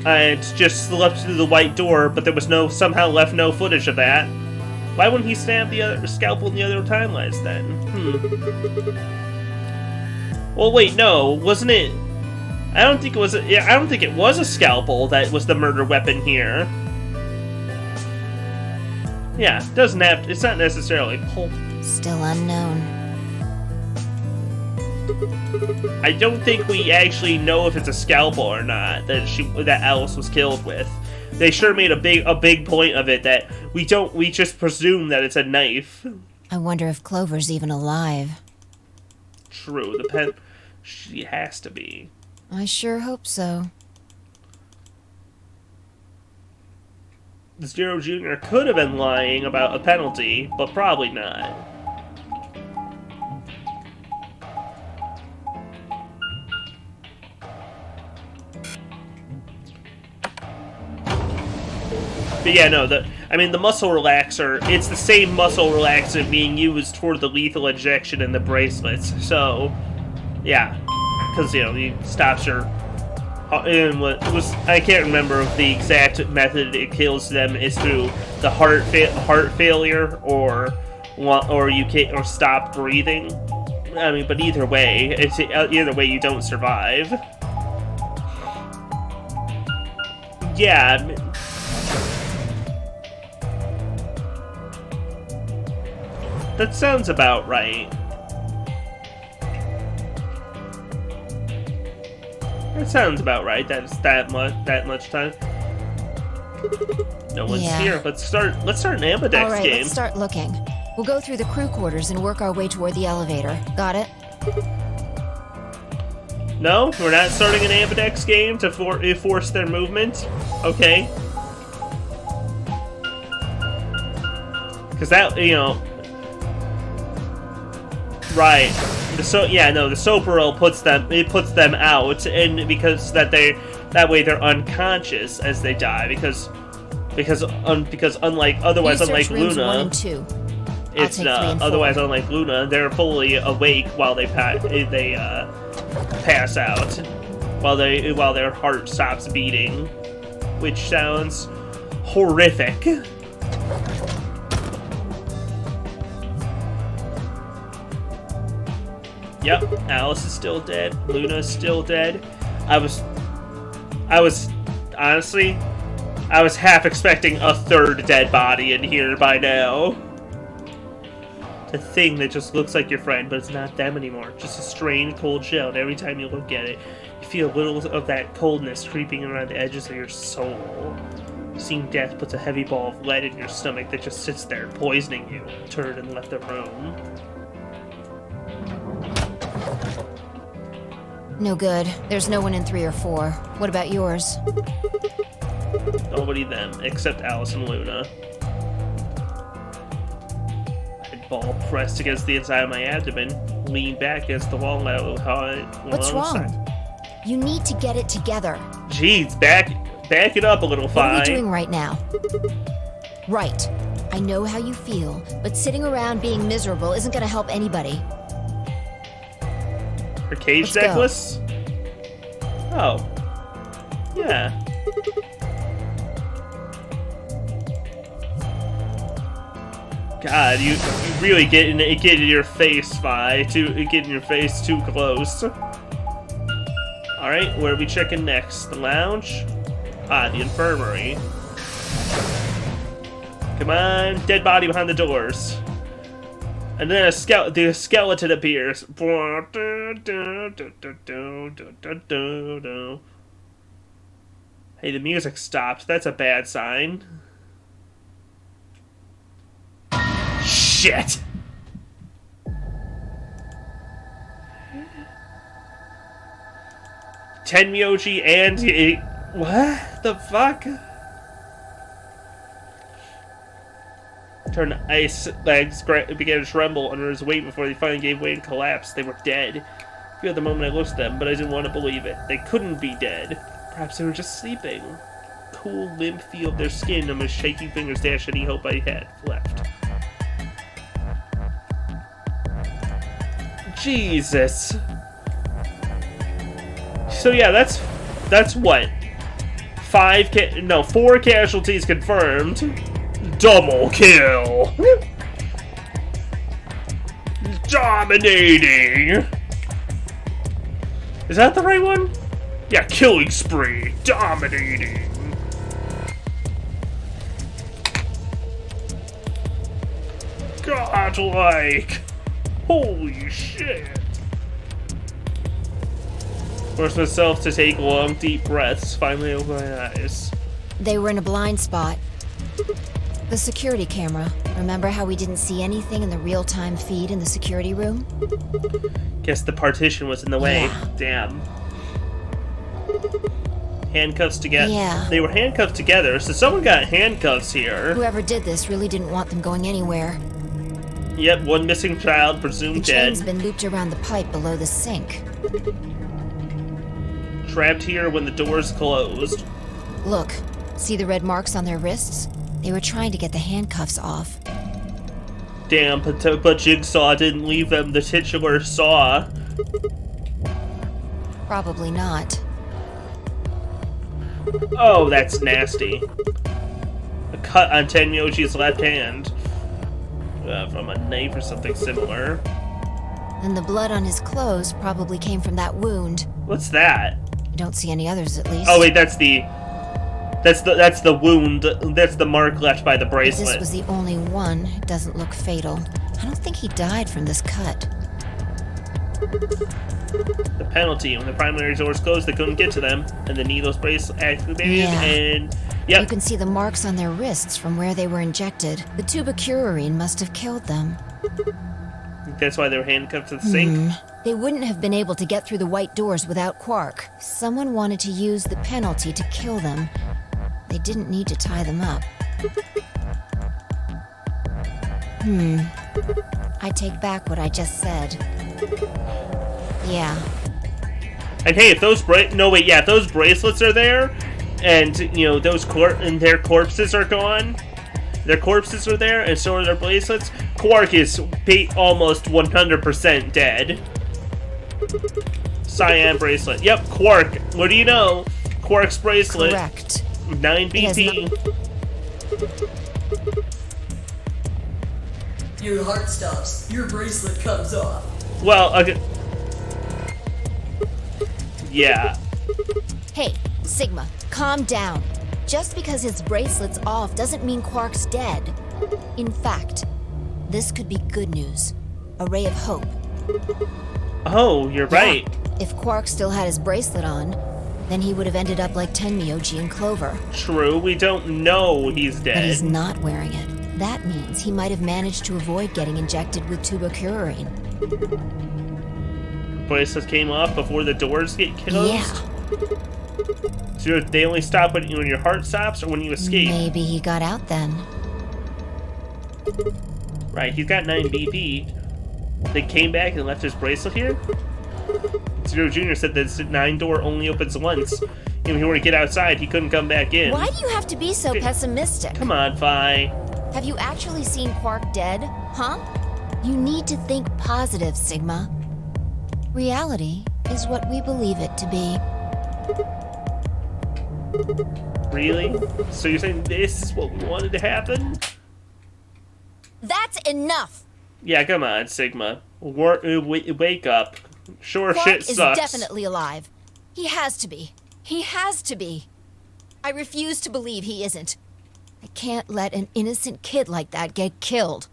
And just left through the white door, but there was somehow left no footage of that. Why wouldn't he stab the other scalpel in the other timelines then? Well, wait, no, wasn't it? I don't think it was. I don't think it was a scalpel that was the murder weapon here. Yeah, it doesn't have. It's not necessarily pulp. Still unknown. I don't think we actually know if it's a scalpel or not that Alice was killed with. They sure made a big point of it that we just presume that it's a knife. I wonder if Clover's even alive. True, she has to be. I sure hope so. Zero Jr. could have been lying about a penalty, but probably not. But yeah, no, the muscle relaxer, it's the same muscle relaxer being used for the lethal injection in the bracelets. So, yeah, because, he stops your... And what was, I can't remember if the exact method it kills them is through the heart failure or you can't, or stop breathing. But either way, you don't survive. Yeah. That sounds about right. That sounds about right. That's that much time. No one's here. Let's start an ambidex All right, game. let's start looking. We'll go through the crew quarters and work our way toward the elevator. Got it? No, we're not starting an ambidex game to force their movement. Okay. Because that, right. The Soparil puts them out, and because that way they're unconscious as they die, because unlike Research rooms Luna, 1 and 2. it's not. Otherwise, unlike Luna, they're fully awake while they pass out, while their heart stops beating, which sounds horrific. Yep, Alice is still dead. Luna is still dead. I was honestly, I was half expecting a third dead body in here by now. The thing that just looks like your friend, but it's not them anymore. Just a strange cold shell, and every time you look at it, you feel a little of that coldness creeping around the edges of your soul. Seeing death puts a heavy ball of lead in your stomach that just sits there, poisoning you. Turned and left the room. No good. There's no one in 3 or 4. What about yours? Nobody them, except Alice and Luna. Ball pressed against the inside of my abdomen, lean back against the wall. What's wrong? You need to get it together. Jeez, back it up a little, Fi. What are we doing right now? Right. I know how you feel, but sitting around being miserable isn't going to help anybody. Her cage necklace? Oh. Yeah. God, you really get in your face, Fi. Get in your face too close. Alright, where are we checking next? The lounge? Ah, the infirmary. Come on, dead body behind the doors. And then the skeleton appears. Hey, the music stopped. That's a bad sign. Shit! Tenmyoji and... What the fuck? Turned ice legs began to tremble under his weight before they finally gave way and collapsed. They were dead. fear the moment I looked at them, but I didn't want to believe it. They couldn't be dead. Perhaps they were just sleeping. Cool, limp feel of their skin and my shaking fingers dashed any hope I had left. Jesus. So yeah, that's what? 4 casualties confirmed. Double kill. Dominating. Is that the right one? Yeah, killing spree. Dominating. Godlike. Holy shit. Forced myself to take long, deep breaths. Finally opened my eyes. They were in a blind spot. The security camera. Remember how we didn't see anything in the real-time feed in the security room? Guess the partition was in the way. Yeah. Damn. Handcuffs together. Yeah. They were handcuffed together, so someone got handcuffs here. Whoever did this really didn't want them going anywhere. Yep, one missing child, The presumed dead. chain's been looped around the pipe below the sink. Trapped here when the doors closed. Look, see the red marks on their wrists? They were trying to get the handcuffs off. Damn, but Jigsaw didn't leave them the titular saw. Probably not. Oh, that's nasty. A cut on Tenmyoji's left hand. From a knife or something similar. And the blood on his clothes probably came from that wound. What's that? I don't see any others, at least. Oh wait, that's the wound. That's the mark left by the If bracelet. this was the only one, it doesn't look fatal. I don't think he died from this cut. The penalty: when the primary doors closed, they couldn't get to them, and the needles bracelet activated, Yeah. and You yep. can see the marks on their wrists from where they were injected. The tubocurarine must have killed them. That's why they were handcuffed to the sink. They wouldn't have been able to get through the white doors without Quark. Someone wanted to use the penalty to kill them. They didn't need to tie them up. I take back what I just said. Yeah. And hey, if those if those bracelets are there, and those their corpses are gone, their corpses are there, and so are their bracelets. Quark is almost 100% dead. Cyan bracelet. Yep, Quark. What do you know? Quark's bracelet. Correct. 9 BP. Your heart stops. Your bracelet comes off. Well, okay. Yeah. Hey, Sigma, calm down. Just because his bracelet's off doesn't mean Quark's dead. In fact, this could be good news. A ray of hope. Oh, you're right. Yeah, if Quark still had his bracelet on, then he would have ended up like Tenmyoji and Clover. True, we don't know he's dead. But he's not wearing it. That means he might have managed to avoid getting injected with tubocurarine. Bracelets came off before the doors get closed? Yeah. So they only stop when your heart stops or when you escape? Maybe he got out then. Right, he's got 9 BP. They came back and left his bracelet here? Zero Jr. said that 9 door only opens once. If he were to get outside, he couldn't come back in. Why do you have to be so pessimistic? Come on, Vi. Have you actually seen Quark dead? Huh? You need to think positive, Sigma. Reality is what we believe it to be. Really? So you're saying this is what we wanted to happen? That's enough! Yeah, come on, Sigma. Wake up. Sure, Quark shit is sucks. definitely alive. He has to be. He has to be. I refuse to believe he isn't. I can't let an innocent kid like that get killed.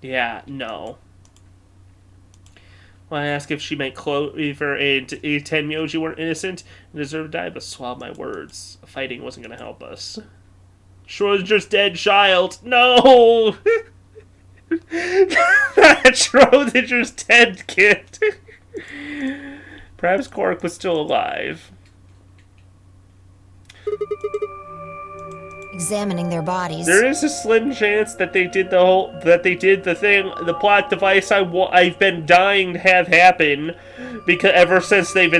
Yeah, no. When I asked if she meant Clover and Tenmyoji weren't innocent and deserved to die, but swallowed my words. Fighting wasn't going to help us. Schrodinger's dead child. No! Not Schrodinger's dead kid. Perhaps Quark was still alive. examining their bodies. There is a slim chance that they did the plot device I've been dying to have happen, because ever since the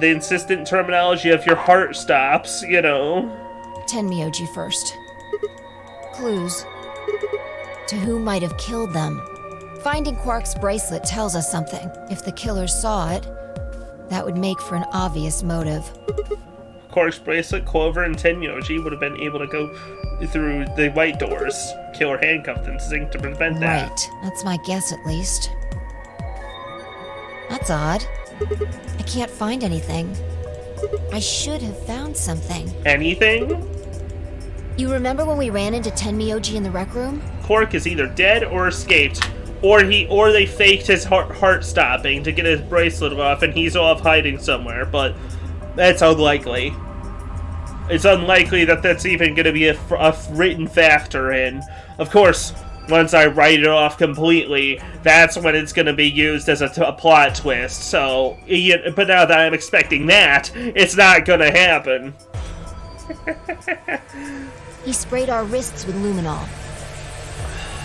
insistent terminology of your heart stops, you know. Tenmyoji first. Clues. To who might have killed them? Finding Quark's bracelet tells us something. If the killer saw it, that would make for an obvious motive. Quark's bracelet, Clover, and Tenmyoji would have been able to go through the white doors. Killer handcuffed and Zinc to prevent that. Right. That's my guess, at least. That's odd. I can't find anything. I should have found something. Anything? You remember when we ran into Tenmyoji in the rec room? Quark is either dead or escaped, or they faked his heart stopping to get his bracelet off, and he's off hiding somewhere. But that's unlikely. It's unlikely that that's even going to be a written factor in. Of course, once I write it off completely, that's when it's going to be used as a plot twist. So, but now that I'm expecting that, it's not going to happen. He sprayed our wrists with luminol.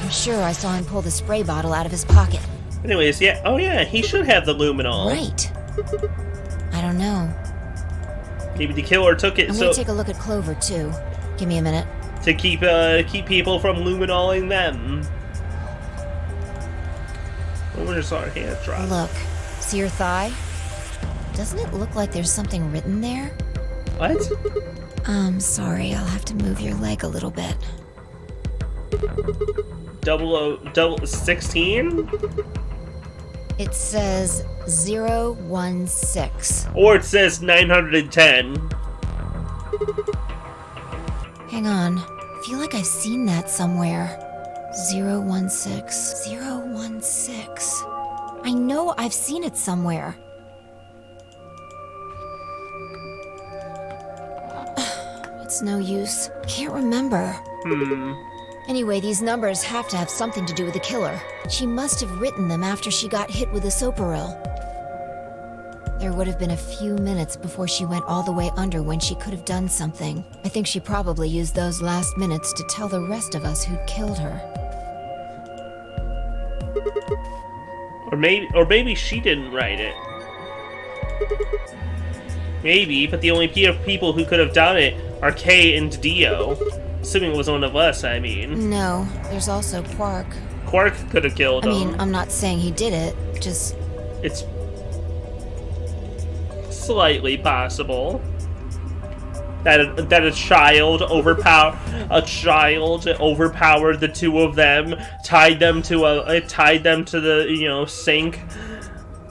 I'm sure I saw him pull the spray bottle out of his pocket. Anyways, yeah. Oh yeah, he should have the luminol. Right. I don't know. Maybe the killer took it. I'm gonna take a look at Clover too. Give me a minute. To keep people from luminoling them. We just saw her hand drop. Look, see your thigh? Doesn't it look like there's something written there? What? Sorry, I'll have to move your leg a little bit. 16? It says 016. Or it says 910. Hang on. I feel like I've seen that somewhere. 016. 016. I know I've seen it somewhere. It's no use. Can't remember. Anyway, these numbers have to have something to do with the killer. She must have written them after she got hit with a soparil. There would have been a few minutes before she went all the way under when she could have done something. I think she probably used those last minutes to tell the rest of us who'd killed her. Or maybe she didn't write it. Maybe, but the only people who could have done it are Kay and Dio. Assuming it was one of us, I mean. No, there's also Quark. Quark could have killed him. I mean, I'm not saying he did it, just... It's slightly possible that a child overpowered the two of them, tied them to the sink,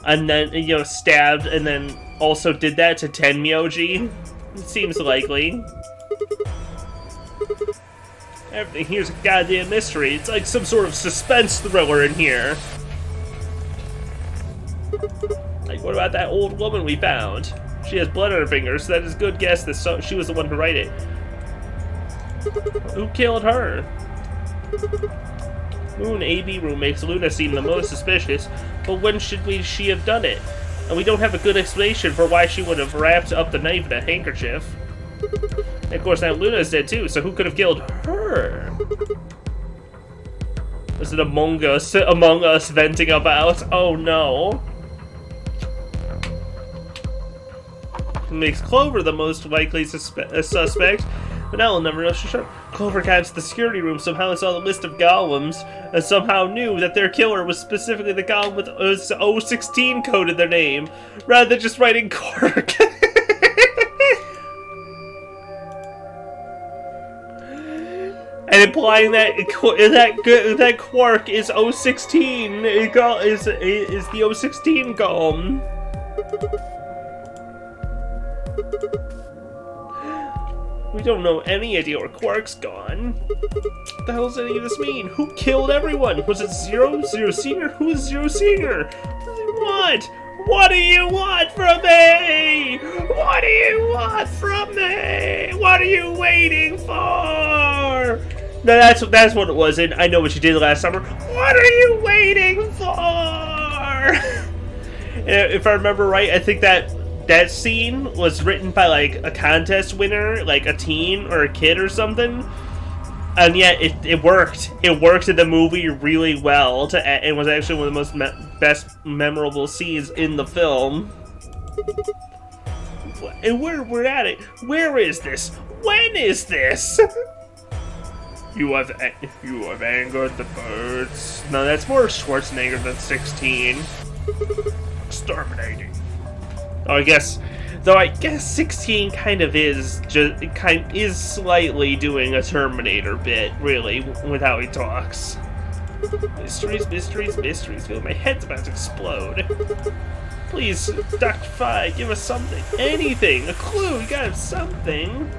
and then stabbed, and then also did that to Tenmyoji. It seems likely. Everything here's a goddamn mystery. It's like some sort of suspense thriller in here. Like, what about that old woman we found? She has blood on her fingers, so that is a good guess that she was the one who wrote it. Who killed her? Moon AB room makes Luna seem the most suspicious, but when should she have done it? And we don't have a good explanation for why she would have wrapped up the knife in a handkerchief. And of course, now Luna's dead too, so who could have killed her? Is it Among Us venting about? Oh no. Makes Clover the most likely suspect, but now we'll never know for sure. Clover got into the security room somehow and saw the list of golems, and somehow knew that their killer was specifically the golem with 016 code in their name, rather than just writing Quark. And implying that Quark is 016 is the 016 golem. We don't know any idea where Quark's gone. What the hell does any of this mean? Who killed everyone? Was it Zero Senior? Who is Zero Senior? What do you want? What do you want from me? What do you want from me? What are you waiting for? No, that's what it was, and I know what you did last summer. What are you waiting for? And if I remember right, I think that that scene was written by like a contest winner, like a teen or a kid or something, and yet it worked. It worked in the movie really well. It was actually one of the most best memorable scenes in the film. And we're at it. Where is this? When is this? You have angered the birds. No, that's more Schwarzenegger than 16. Exterminating. Oh, I guess 16 kind of is slightly doing a Terminator bit, really, with how he talks. Mysteries, mysteries, mysteries. My head's about to explode. Please, Dr. Phi, give us something. Anything. A clue. You gotta have something.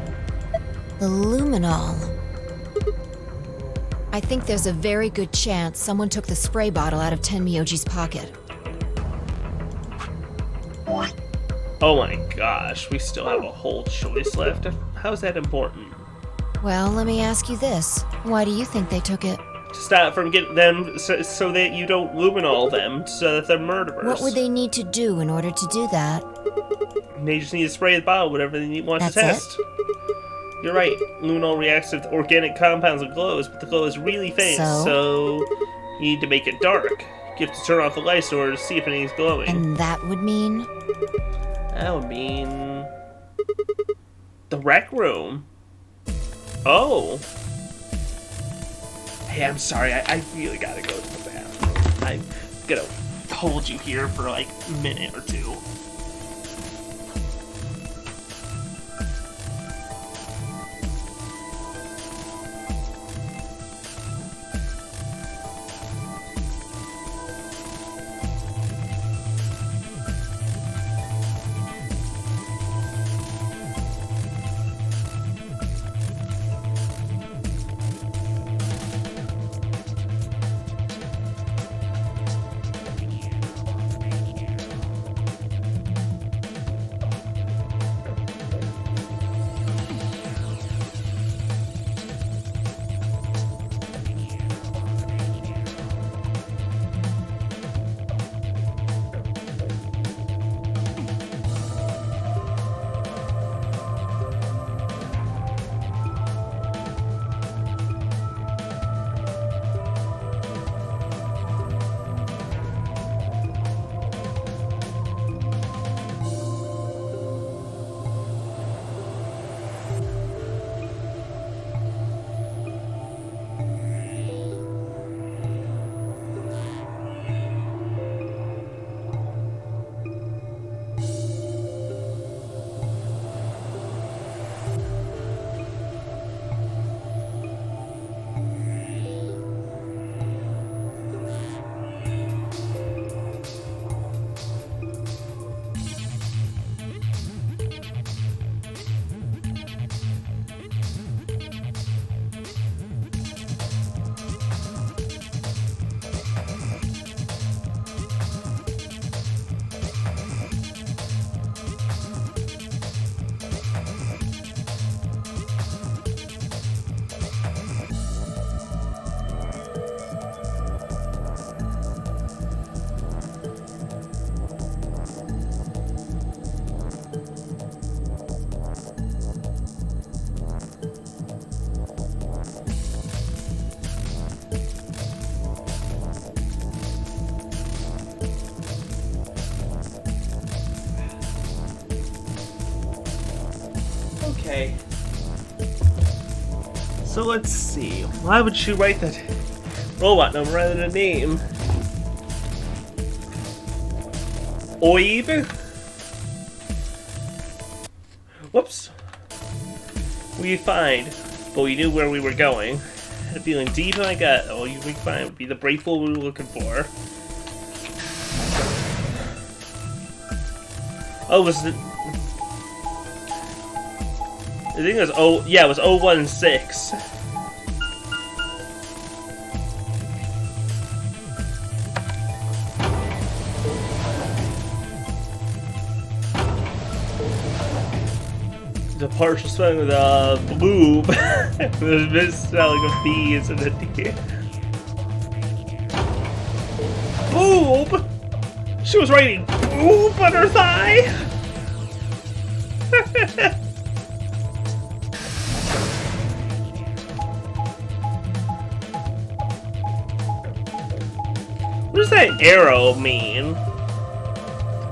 The luminol. I think there's a very good chance someone took the spray bottle out of Tenmyoji's pocket. Oh my gosh, we still have a whole choice left. How's that important? Well, let me ask you this. Why do you think they took it? To stop from getting them so that you don't luminol them, so that they're murderers. What would they need to do in order to do that? They just need to spray the bottle, whatever they want to test. You're right. Luminol reacts with organic compounds and glows, but the glow is really faint, so you need to make it dark. You have to turn off the lights in order to see if anything's glowing. And that would mean? That would mean... the rec room. Oh. Hey, I'm sorry. I really gotta go to the bathroom. I'm gonna hold you here for like a minute or two. Okay. So let's see. Why would she write that robot number rather than a name? Oib? Whoops. We find, but we knew where we were going. Had a feeling deep in my gut that all we find would be the breakthrough we were looking for. Oh, was it? I think it was it was 016. The partial spelling with a boob. There's misspelling of B's and a D. Boob! She was writing boob on her thigh! What does that arrow mean?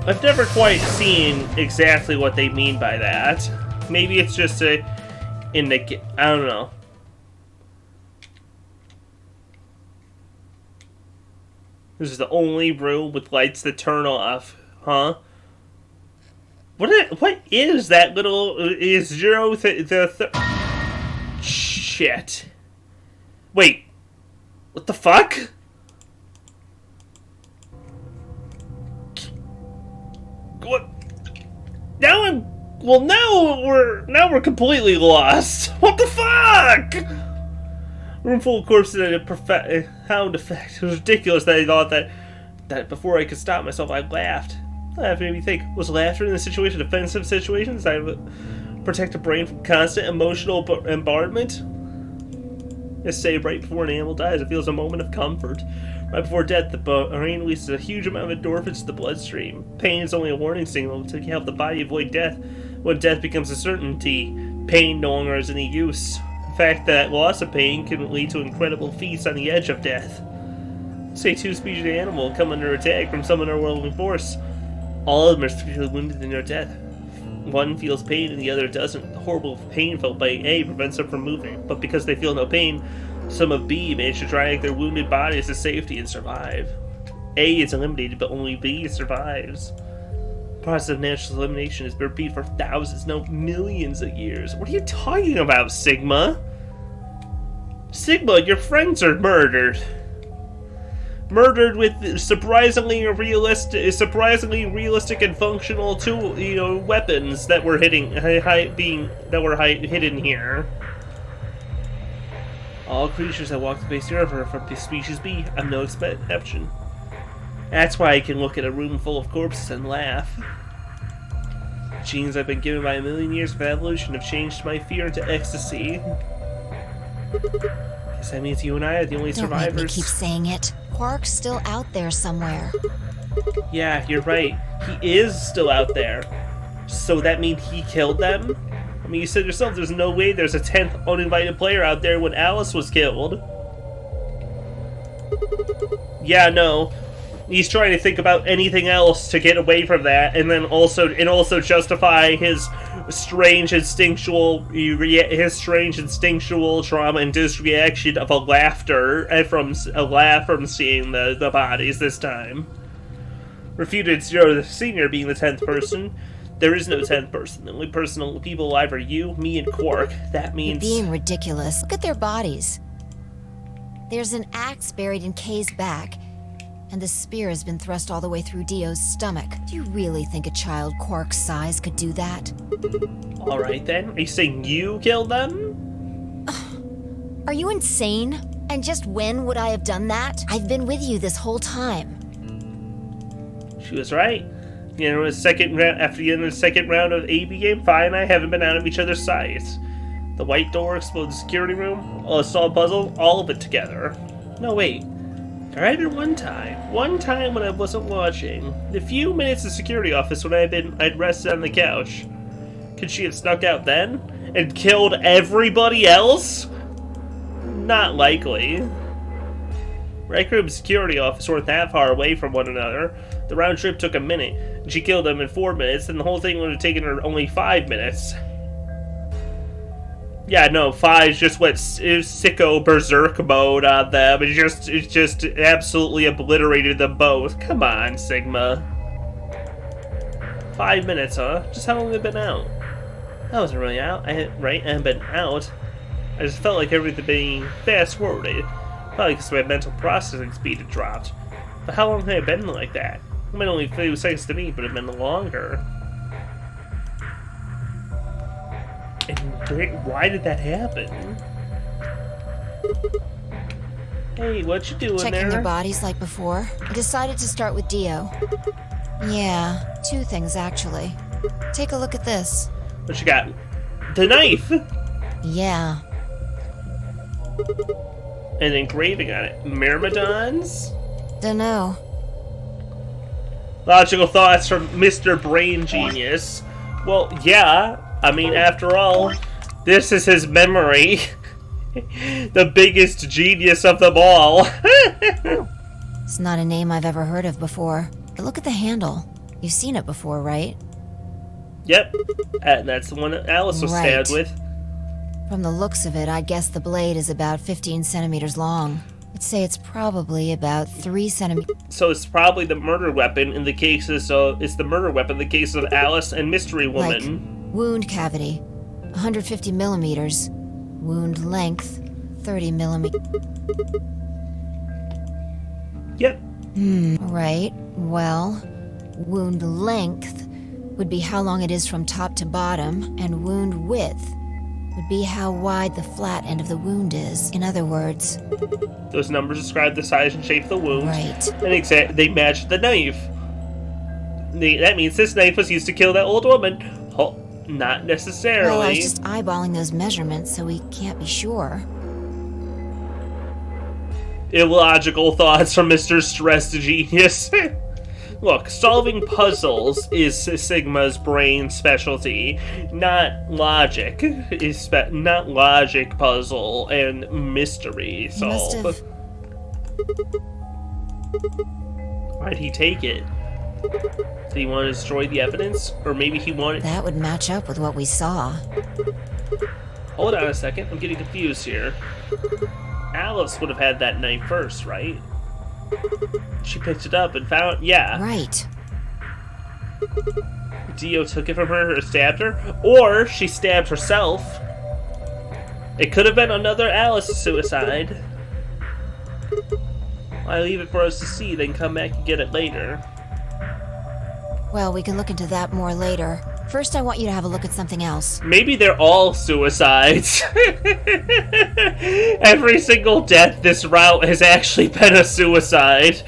I've never quite seen exactly what they mean by that. Maybe it's just a indicate. I don't know. This is the only room with lights that turn off, huh? What is that little? Is zero shit? Wait, what the fuck? What? Now we're completely lost. What the fuck? Room full of corpses and a profound effect. It was ridiculous that I thought that before I could stop myself, I laughed. That made me think, was laughter in this situation defensive situations? I would protect the brain from constant emotional bombardment? They say right before an animal dies, it feels a moment of comfort. Right before death, the brain releases a huge amount of endorphins to the bloodstream. Pain is only a warning signal to help the body avoid death. When death becomes a certainty, pain no longer has any use. In fact, that loss of pain can lead to incredible feats on the edge of death. Say two species of animal come under attack from some otherworldly force. All of them are severely wounded in their death. One feels pain and the other doesn't. The horrible pain felt by A prevents them from moving, but because they feel no pain, some of B manage to drag their wounded bodies to safety and survive. A is eliminated, but only B survives. The process of natural elimination has been repeated for thousands, no millions of years. What are you talking about, Sigma? Sigma, your friends are murdered. Murdered with surprisingly realistic and functional weapons that were hidden here. All creatures that walk the face of the earth are from species B. I'm no exception. That's why I can look at a room full of corpses and laugh. The genes I've been given by a million years of evolution have changed my fear into ecstasy. Guess that means you and I are the only survivors. Don't make me keep saying it. Quark's still out there somewhere. Yeah, you're right. He is still out there. So that means he killed them? I mean, you said yourself there's no way there's a 10th uninvited player out there when Alice was killed. Yeah, no. He's trying to think about anything else to get away from that, and then also justify his strange instinctual trauma-induced reaction of a laugh from seeing the bodies this time. Refuted Zero the Senior being the 10th person. There is no 10th person. The only people alive are you, me, and Quark. That means... You're being ridiculous. Look at their bodies. There's an axe buried in Kay's back, and the spear has been thrust all the way through Dio's stomach. Do you really think a child Quark's size could do that? Alright then. Are you saying you killed them? Are you insane? And just when would I have done that? I've been with you this whole time. She was right. After the end of the second round of AB game, Fi and I haven't been out of each other's sights. The white door, exploded security room, a solved puzzle, all of it together. No, wait. There had been one time when I wasn't watching. The few minutes in the security office when I'd rested on the couch. Could she have snuck out then? And killed everybody else? Not likely. Rec Room and security office weren't that far away from one another. The round trip took a minute, and she killed them in 4 minutes, and the whole thing would have taken her only 5 minutes. Yeah, no, Fi just went sicko berserk mode on them. It just absolutely obliterated them both. Come on, Sigma. 5 minutes, huh? Just how long have they been out? I wasn't really out, right? I haven't been out. I just felt like everything being fast-forwarded. Probably because my mental processing speed had dropped. But how long had it been like that? It might only a few seconds to me, but it had been longer. And why did that happen? Hey, what you doing there? Checking their bodies like before. I decided to start with Dio. Yeah, 2 things actually. Take a look at this. What you got? The knife! Yeah. An engraving on it. Myrmidons? Dunno. Logical thoughts from Mr. Brain Genius. Well, yeah. I mean, after all, this is his memory. The biggest genius of them all. It's not a name I've ever heard of before. But look at the handle. You've seen it before, right? Yep. And that's the one that Alice was stabbed with. From the looks of it, I guess the blade is about 15 centimeters long. I'd say it's probably about 3 centimeters. So it's probably the murder weapon in the cases of... It's the murder weapon in the case of Alice and Mystery Woman. Like, wound cavity, 150 millimeters. Wound length, 30 millimeters. Yep. Right. Well, wound length would be how long it is from top to bottom, and wound width would be how wide the flat end of the wound is. In other words... Those numbers describe the size and shape of the wound. Right. And they match the knife. That means this knife was used to kill that old woman. Oh, not necessarily. Well, I was just eyeballing those measurements, so we can't be sure. Illogical thoughts from Mr. Stressed Genius. Look, solving puzzles is Sigma's brain specialty, not logic. Not logic puzzle and mystery solve. Why'd he take it? Did he want to destroy the evidence? Or maybe he wanted... That would match up with what we saw. Hold on a second, I'm getting confused here. Alice would have had that knife first, right? She picked it up and found... Yeah. Right. Dio took it from her or stabbed her. Or she stabbed herself. It could have been another Alice suicide. I leave it for us to see, then come back and get it later. Well, we can look into that more later. First, I want you to have a look at something else. Maybe they're all suicides. Every single death this route has actually been a suicide.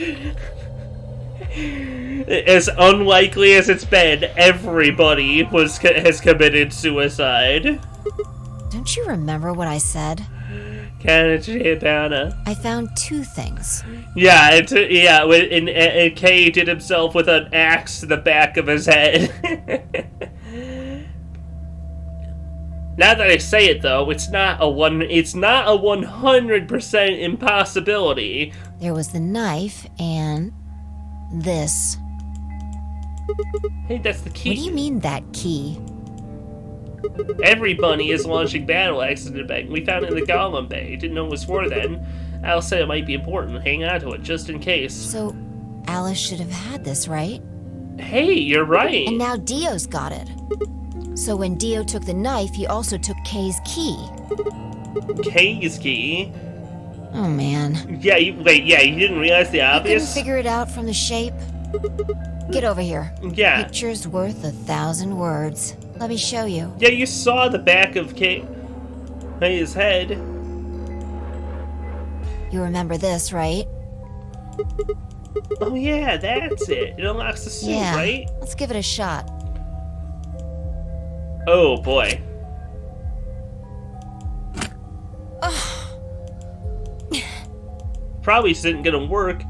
As unlikely as it's been, everybody has committed suicide. Don't you remember what I said? I found 2 things. Yeah, and Kay did himself with an axe to the back of his head. Now that I say it, though, it's not a 100% impossibility. There was the knife and this. Hey, that's the key. What do you mean, that key? Every bunny is launching battle axes in the bank. We found it in the Golem Bay. Didn't know it was for then. Alice said it might be important. Hang on to it, just in case. So, Alice should have had this, right? Hey, you're right. And now Dio's got it. So when Dio took the knife, he also took Kay's key. Kay's key? Oh, man. Yeah, you didn't realize the obvious? You couldn't figure it out from the shape? Get over here. Yeah. Picture's worth 1,000 words. Let me show you. Yeah, you saw the back of Kay's head. You remember this, right? Oh yeah, that's it. It unlocks the suit, Yeah. right? Let's give it a shot. Oh boy. Probably isn't gonna work.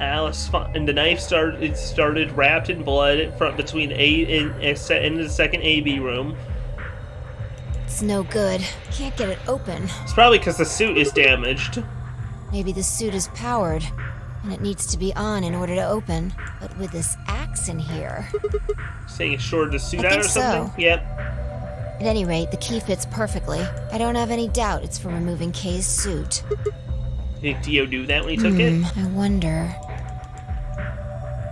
Alice and the knife started wrapped in blood from between in the second AB room. It's no good. Can't get it open. It's probably because the suit is damaged. Maybe the suit is powered, and it needs to be on in order to open. But with this axe in here... Saying it shorted the suit I out think or something? so. Yep. At any rate, the key fits perfectly. I don't have any doubt it's for removing Kay's suit. Think Dio knew that when he took it? I wonder...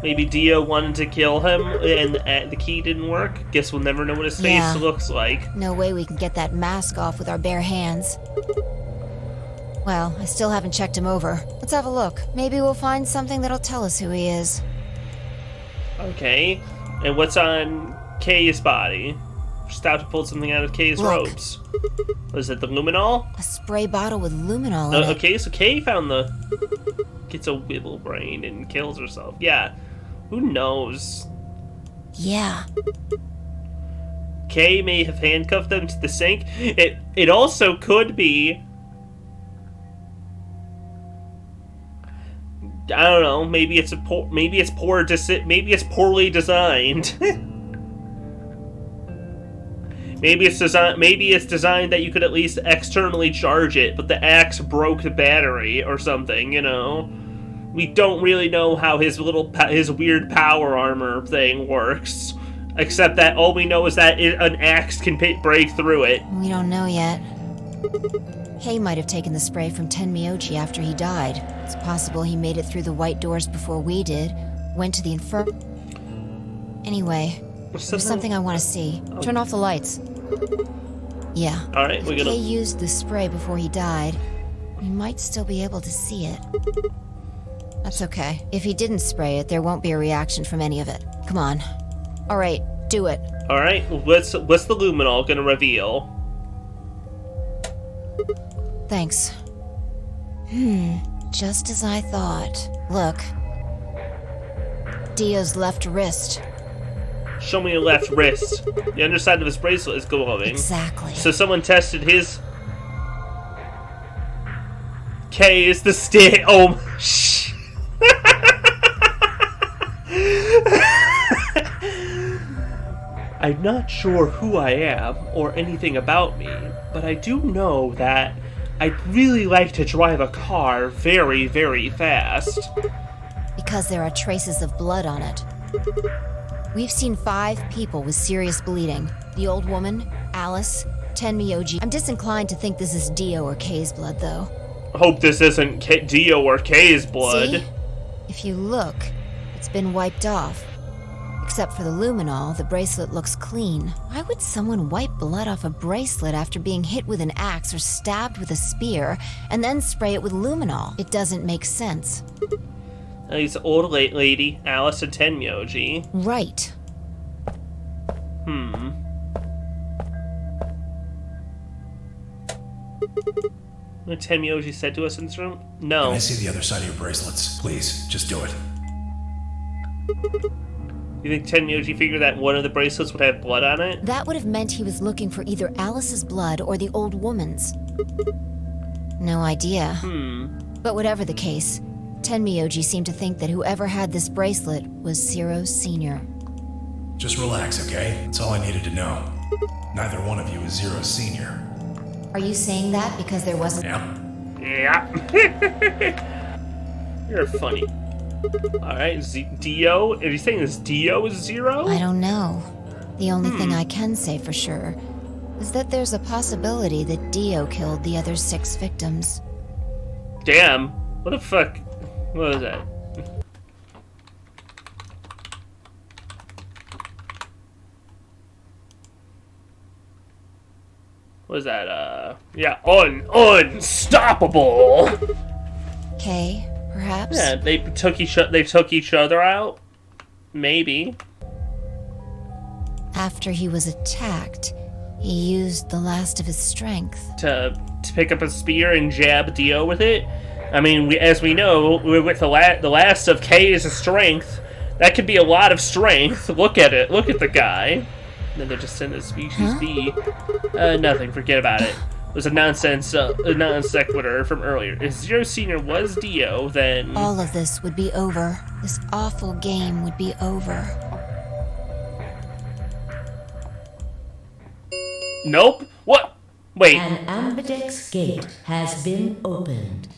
Maybe Dio wanted to kill him and the key didn't work? Guess we'll never know what his face looks like. No way we can get that mask off with our bare hands. Well, I still haven't checked him over. Let's have a look. Maybe we'll find something that'll tell us who he is. Okay. And what's on Kay's body? Stopped to pull something out of Kay's robes. Was it the luminol? A spray bottle with luminol in it. Okay, so Kay found gets a wibble brain and kills herself. Yeah. Who knows? Yeah. Kay may have handcuffed them to the sink. It also could be... I don't know. Maybe it's poorly designed. Maybe it's designed that you could at least externally charge it, but the axe broke the battery or something, you know? We don't really know how his weird power armor thing works. Except that all we know is that an axe can break through it. We don't know yet. Kay might have taken the spray from Tenmyoji after he died. It's possible he made it through the white doors before we did, went to the inferno. Anyway, there's something I want to see. Turn off the lights. Yeah. Alright, we're gonna... Kay used the spray before he died. We might still be able to see it. That's okay. If he didn't spray it, there won't be a reaction from any of it. Come on. Alright, do it. Alright, what's the luminol gonna reveal? Thanks. Just as I thought. Look. Dio's left wrist. Show me your left wrist. The underside of his bracelet is glowing. Exactly. So someone tested his... K is the stick. Oh, shh. I'm not sure who I am or anything about me, but I do know that I'd really like to drive a car very, very fast. Because there are traces of blood on it. We've seen 5 people with serious bleeding. The old woman, Alice, Tenmyoji. I'm disinclined to think this is Dio or Kay's blood, though. I hope this isn't Dio or Kay's blood. See? If you look, it's been wiped off. Except for the luminol, the bracelet looks clean. Why would someone wipe blood off a bracelet after being hit with an axe or stabbed with a spear, and then spray it with luminol? It doesn't make sense. He's an old lady, Alice and Tenmyoji. Right. What Tenmyoji said to us in this room? No. Can I see the other side of your bracelets? Please, just do it. You think Tenmyoji figured that one of the bracelets would have blood on it? That would have meant he was looking for either Alice's blood or the old woman's. No idea. But whatever the case, Tenmyoji seemed to think that whoever had this bracelet was Zero Sr. Just relax, okay? That's all I needed to know. Neither one of you is Zero Senior. Are you saying that because there wasn't... Yeah. Yeah. You're funny. Alright, Dio? Are you saying this Dio is Zero? I don't know. The only thing I can say for sure is that there's a possibility that Dio killed the other 6 victims. Damn. What the fuck? What was that? What was that? Yeah, unstoppable! Kay, perhaps? Yeah, they took each other out? Maybe. After he was attacked, he used the last of his strength. To pick up a spear and jab Dio with it? I mean, as we know, with the last of Kay's strength, that could be a lot of strength. Look at it. Look at the guy. And then they're just sending a species B. Nothing. Forget about it. It was a non sequitur from earlier. If Zero Senior was Dio, then... All of this would be over. This awful game would be over. Nope. What? Wait. An ambidex gate has been opened.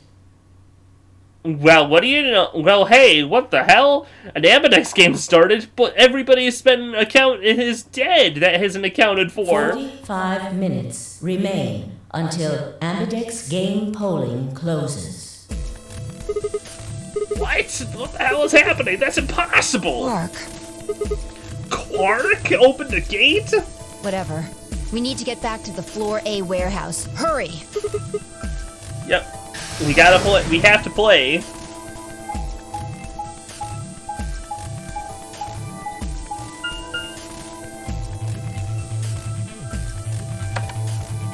Well, what do you know? Well, hey, what the hell? An Ambidex game started, but everybody's been is dead that isn't accounted for. 45 minutes remain until ambidex game polling closes. What? What the hell is happening? That's impossible! Clark opened the gate? Whatever. We need to get back to the Floor A warehouse. Hurry! Yep. We gotta play. We have to play.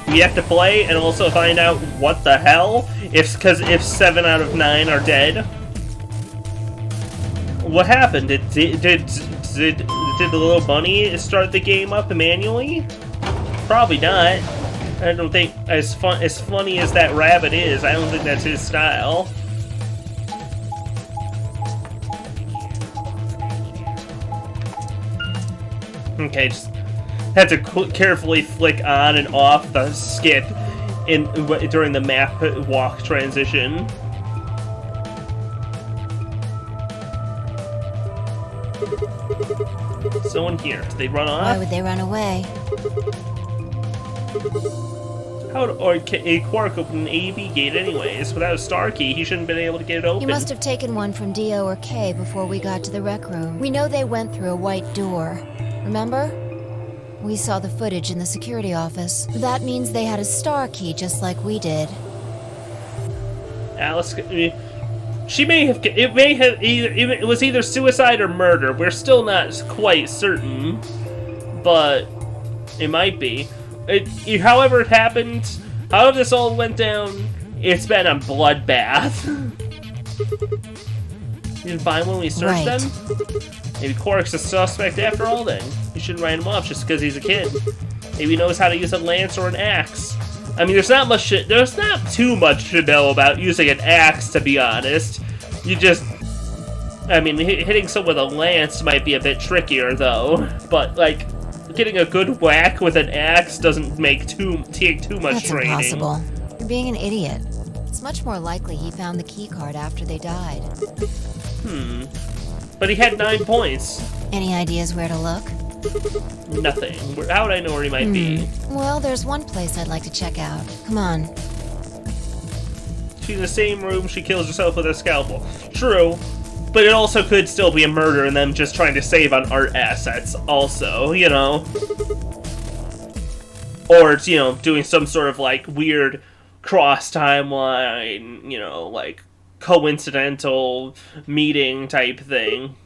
We have to play and also find out what the hell. If 7 out of 9 are dead. What happened? Did the little bunny start the game up manually? Probably not. I don't think, as funny as that rabbit is, I don't think that's his style. Okay, just had to carefully flick on and off the skip during the map walk transition. Someone here. Did they run off? Why would they run away? How would a Quark open an AV gate anyways? Without a star key, he shouldn't have been able to get it open. He must have taken one from Dio or K before we got to the rec room. We know they went through a white door. Remember? We saw the footage in the security office. That means they had a star key just like we did. Alice, she may have. It was either suicide or murder. We're still not quite certain, but it might be. However it happened, however this all went down, it's been a bloodbath. You didn't find when we searched them? Maybe Quark's a suspect after all then. You shouldn't write him off just because he's a kid. Maybe he knows how to use a lance or an axe. I mean, there's not too much to know about using an axe, to be honest. I mean, hitting someone with a lance might be a bit trickier, though. But, like, getting a good whack with an axe doesn't take too much training. That's impossible. You're being an idiot. It's much more likely he found the key card after they died. But he had 9 points. Any ideas where to look? Nothing. How would I know where he might be? Well, there's one place I'd like to check out. Come on. She's in the same room she kills herself with a scalpel. True. But it also could still be a murder and them just trying to save on art assets also, you know? Or it's, doing some sort of, like, weird cross-timeline, like, coincidental meeting type thing.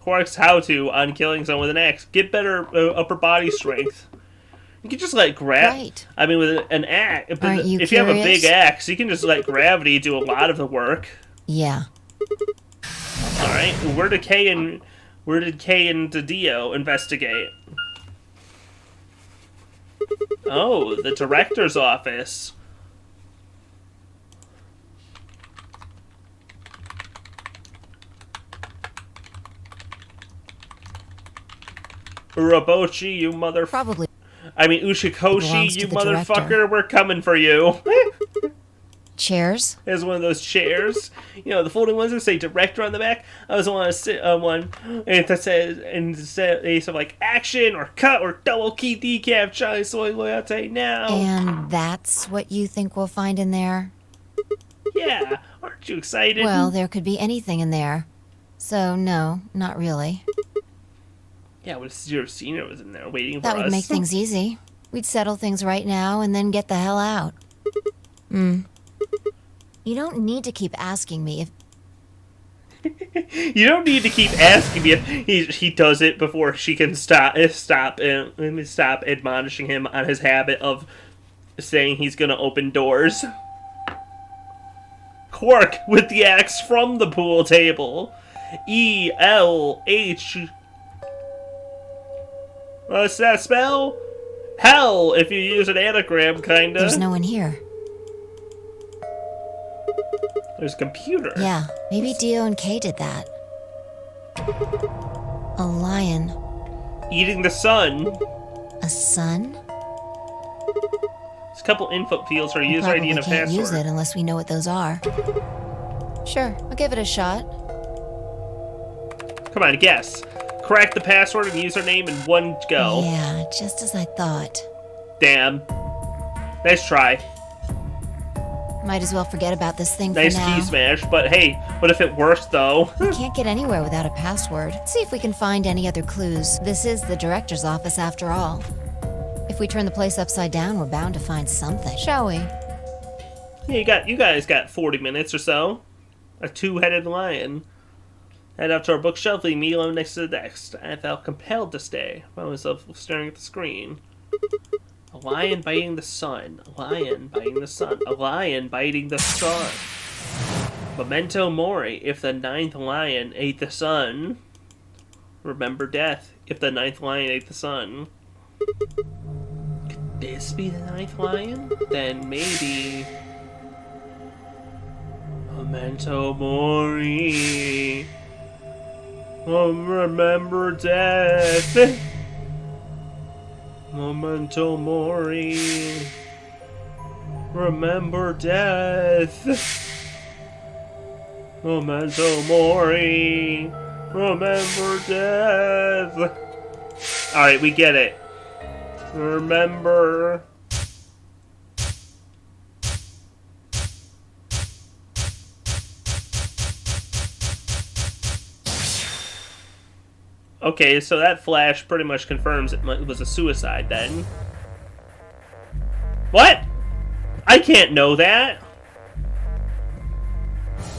Quark's how-to on killing someone with an axe. Get better upper body strength. You can just let Right. I mean, with an axe, if you have a big axe, you can just let gravity do a lot of the work. Yeah. All right, where did Kay and Dio investigate? Oh, the director's office. Urabochi, you Probably. I mean, Ushikoshi, Belongs you to the motherfucker, director. we're coming for you. Chairs? There's one of those chairs, the folding ones that say director on the back. I was want to sit on one, and that says, they say like action or cut or double key decaf chai soy latte now. And that's what you think we'll find in there? Yeah, aren't you excited? Well, there could be anything in there. So, no, not really. Yeah, what if Zero Senior was in there waiting for us? That would make things easy. We'd settle things right now and then get the hell out. You don't need to keep asking me if... You don't need to keep asking me if he does it before she can stop admonishing him on his habit of saying he's gonna open doors. Quark with the axe from the pool table. E-L-H... What's that spell? Hell, if you use an anagram, kinda. There's no one here. There's a computer. Yeah, maybe Dio and Kay did that. A lion. Eating the sun. A sun? There's a couple input fields for a We user ID probably and a can't password. use it unless we know what those are. Sure, I'll give it a shot. Come on, guess. Crack the password and username in one go. Yeah, just as I thought. Damn. Nice try. Might as well forget about this thing Nice for now. key smash, but hey, what if it works though? We can't get anywhere without a password. Let's see if we can find any other clues. This is the director's office after all. If we turn the place upside down, we're bound to find something. Shall we? Yeah, you guys got 40 minutes or so. A two-headed lion. Head up to our bookshelf, leave me alone next to the desk. I felt compelled to stay. I found myself staring at the screen. A lion biting the sun. A lion biting the sun. A lion biting the sun. Memento mori. If the ninth lion ate the sun. Remember death. If the ninth lion ate the sun. Could this be the ninth lion? Then maybe... Memento mori. Remember death. Memento mori. Remember death. Memento mori. Remember death. Alright, we get it. Remember. Okay, so that flash pretty much confirms it was a suicide then. What? I can't know that.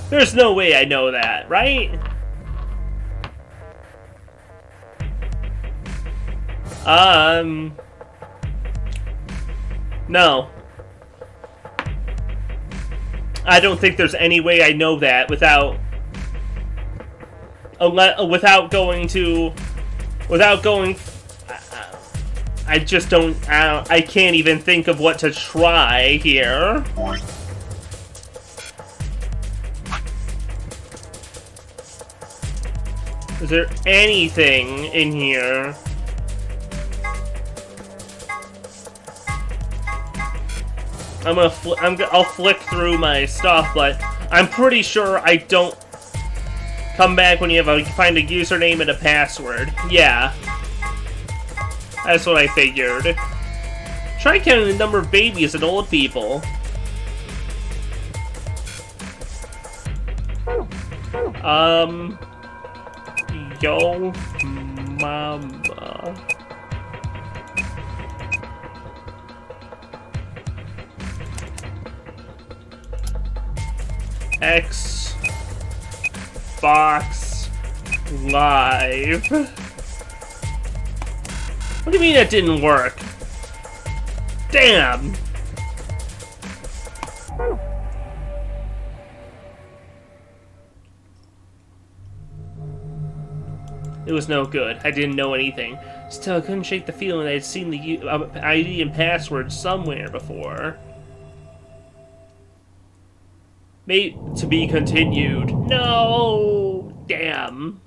There's no way I know that, right? No. I don't think there's any way I know that without going. I just don't. I can't even think of what to try here. Is there anything in here? I'll flick through my stuff, but I'm pretty sure I don't come back when you find a username and a password. Yeah. That's what I figured. Try counting the number of babies and old people. Yo mama. Xbox Live. What do you mean that didn't work? Damn! It was no good. I didn't know anything. Still, I couldn't shake the feeling that I'd seen the ID and password somewhere before. To be continued. No! Damn.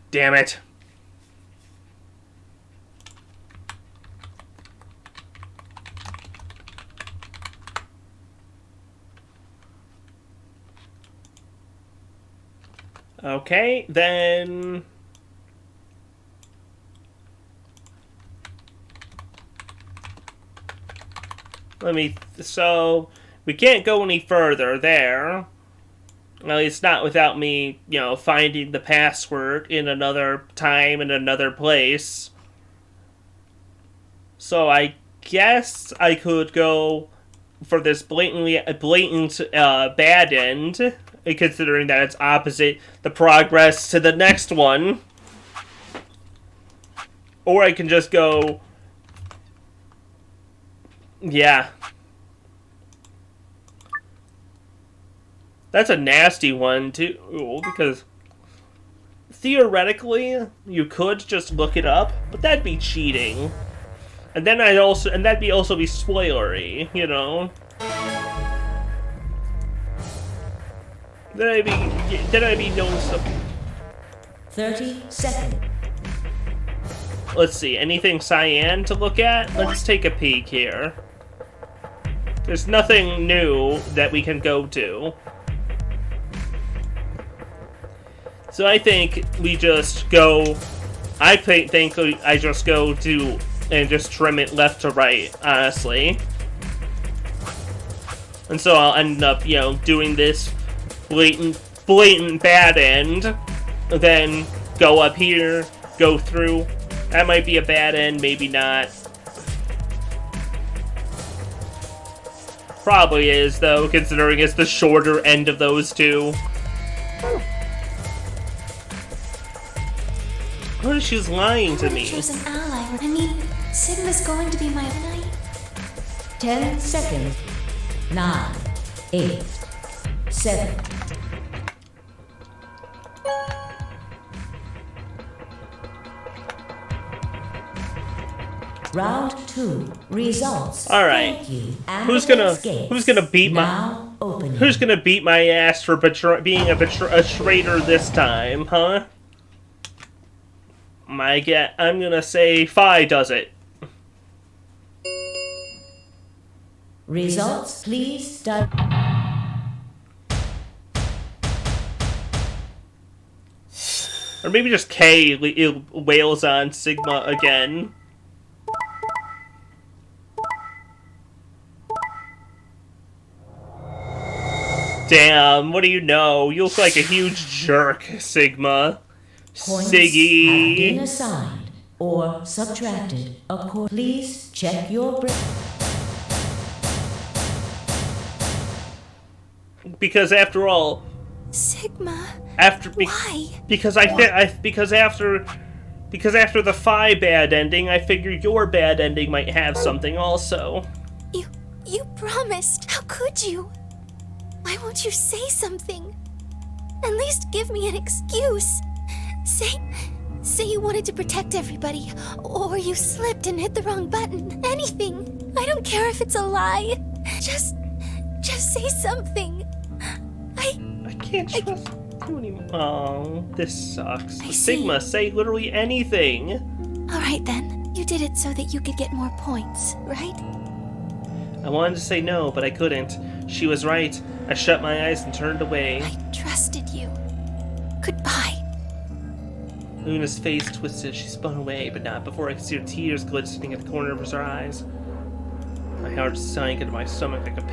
Damn it. Okay, then... So, we can't go any further there. At least not without me, finding the password in another time and another place. So I guess I could go for this blatant bad end, considering that it's opposite the progress to the next one. Or I can just go... Yeah. That's a nasty one, too, because theoretically, you could just look it up, but that'd be cheating. And then that'd be also be spoilery, Then I'd be knowing something. 30 seconds. Let's see, anything cyan to look at? Let's take a peek here. There's nothing new that we can go to. So I think we just go... I think I just go to... and just trim it left to right, honestly. And so I'll end up, doing this blatant bad end. Then go up here, go through. That might be a bad end, maybe not. Probably is, though, considering it's the shorter end of those two. What if she's lying to me? Choose an ally. I mean, Sigma's going to be my knight. 10 seconds. 9, 8, 7. Round 2. Results. All right. Thank you. Who's gonna beat Now opening. Who's gonna beat my ass for being a traitor this time, huh? I'm gonna say Fi does it. Results, please start. Or maybe just K wails on Sigma again. Damn, what do you know? You look like a huge jerk, Sigma. Points Siggy. have been assigned or subtracted. Please check your brain. Because after all, Sigma. why? Because after the Phi bad ending, I figured your bad ending might have something also. You promised. How could you? Why won't you say something? At least give me an excuse. Say you wanted to protect everybody, or you slipped and hit the wrong button. Anything. I don't care if it's a lie. Just say something. I can't trust you anymore. Oh, this sucks. I see. Sigma, say literally anything. All right then. You did it so that you could get more points, right? I wanted to say no, but I couldn't. She was right. I shut my eyes and turned away. I trusted you. Goodbye. Luna's face twisted. She spun away, but not before I could see her tears glistening at the corner of her eyes. My heart sank into my stomach like a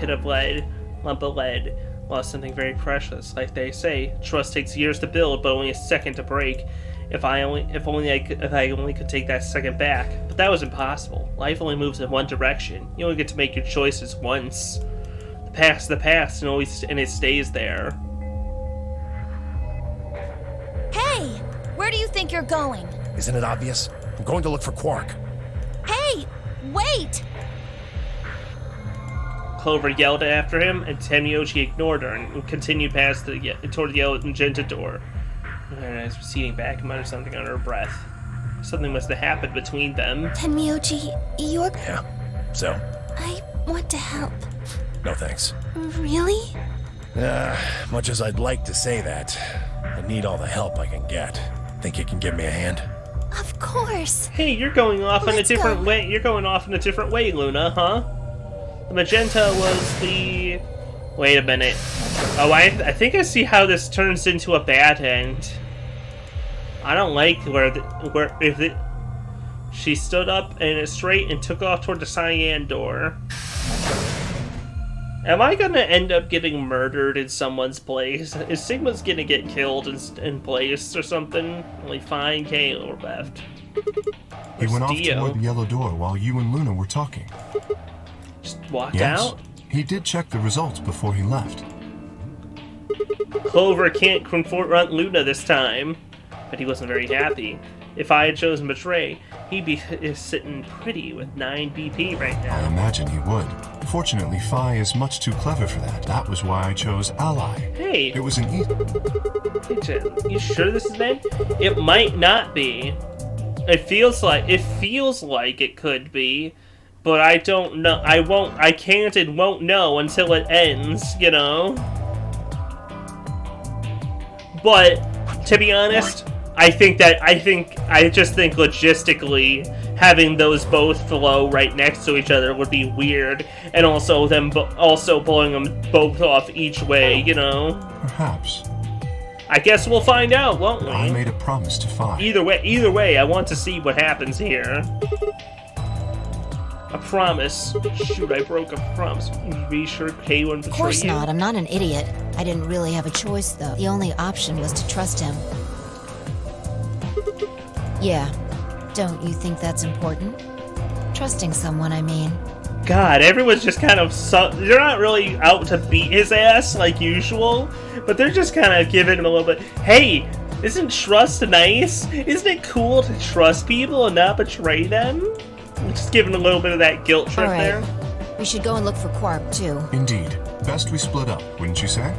lump of lead. Lost something very precious. Like they say, trust takes years to build, but only a second to break. If I only could take that second back. But that was impossible. Life only moves in one direction. You only get to make your choices once. The past, and it stays there. Hey! Where do you think you're going? Isn't it obvious? I'm going to look for Quark. Hey! Wait! Clover yelled after him, and Tenmyoji ignored her and continued past toward the yellow magenta door. Her eyes receding back and muttered something under her breath. Something must have happened between them. Tenmyoji, you're... Yeah, so? I want to help. No thanks. Really? Much as I'd like to say that, I need all the help I can get. Think you can give me a hand? Of course. Hey, you're going off in a different way. You're going off in a different way, Luna, huh? The magenta was the... Wait a minute. Oh, I think I see how this turns into a bad end. I don't like she stood up in a straight and took off toward the cyan door. Am I gonna end up getting murdered in someone's place? Is Sigma's gonna get killed in place or something? Only fine Kale left. He went off toward the yellow door while you and Luna were talking. Just walked out? He did check the results before he left. Clover can't confront Luna this time, but he wasn't very happy. If I had chosen Betray, he'd be sitting pretty with 9 BP right I now. imagine he would. Fortunately, Phi is much too clever for that. That was why I chose Ally. Hey, It was an easy... hey Jen, you sure this is meant? It might not be. It feels like it could be, but I don't know. I can't and won't know until it ends, you know? But, to be honest, I just think logistically having those both flow right next to each other would be weird, and also them also pulling them both off each way, you know? Perhaps. I guess we'll find out, won't we? I made a promise to Phi. Either way, I want to see what happens here. A promise. Shoot, I broke a promise. Be sure Kay wouldn't betray you. Of course not. I'm not an idiot. I didn't really have a choice, though. The only option was to trust him. Yeah. Don't you think that's important? Trusting someone, I mean. God, everyone's just kind of... they're not really out to beat his ass like usual, but they're just kind of giving him a little bit... Hey, isn't trust nice? Isn't it cool to trust people and not betray them? Just giving a little bit of that guilt trip there. We should go and look for Quark, too. Indeed. Best we split up, wouldn't you say?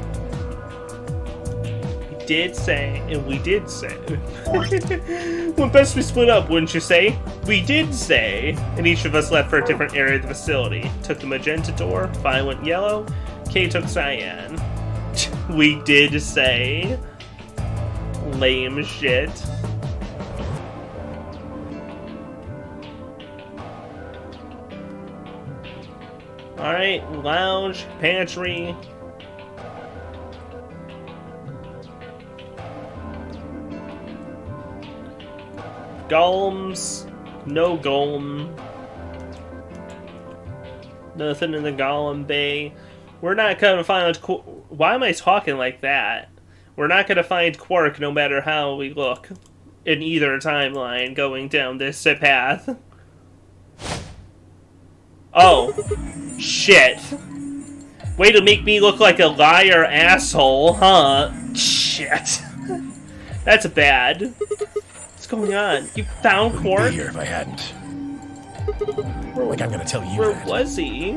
He did say, and we did say. Well, best we split up, wouldn't you say? We did say. And each of us left for a different area of the facility. Took the magenta door, Vi went yellow, Kay took cyan. We did say. Lame shit. Alright, lounge, pantry. Golems. No golem. Nothing in the golem bay. We're not gonna find... Why am I talking like that? We're not gonna find Quark no matter how we look. In either timeline going down this path. Oh. Shit. Way to make me look like a liar asshole, huh? Shit. That's bad. What's going on? You found Quark? Wouldn't be here if I hadn't. Like I'm gonna tell you Where that. was he?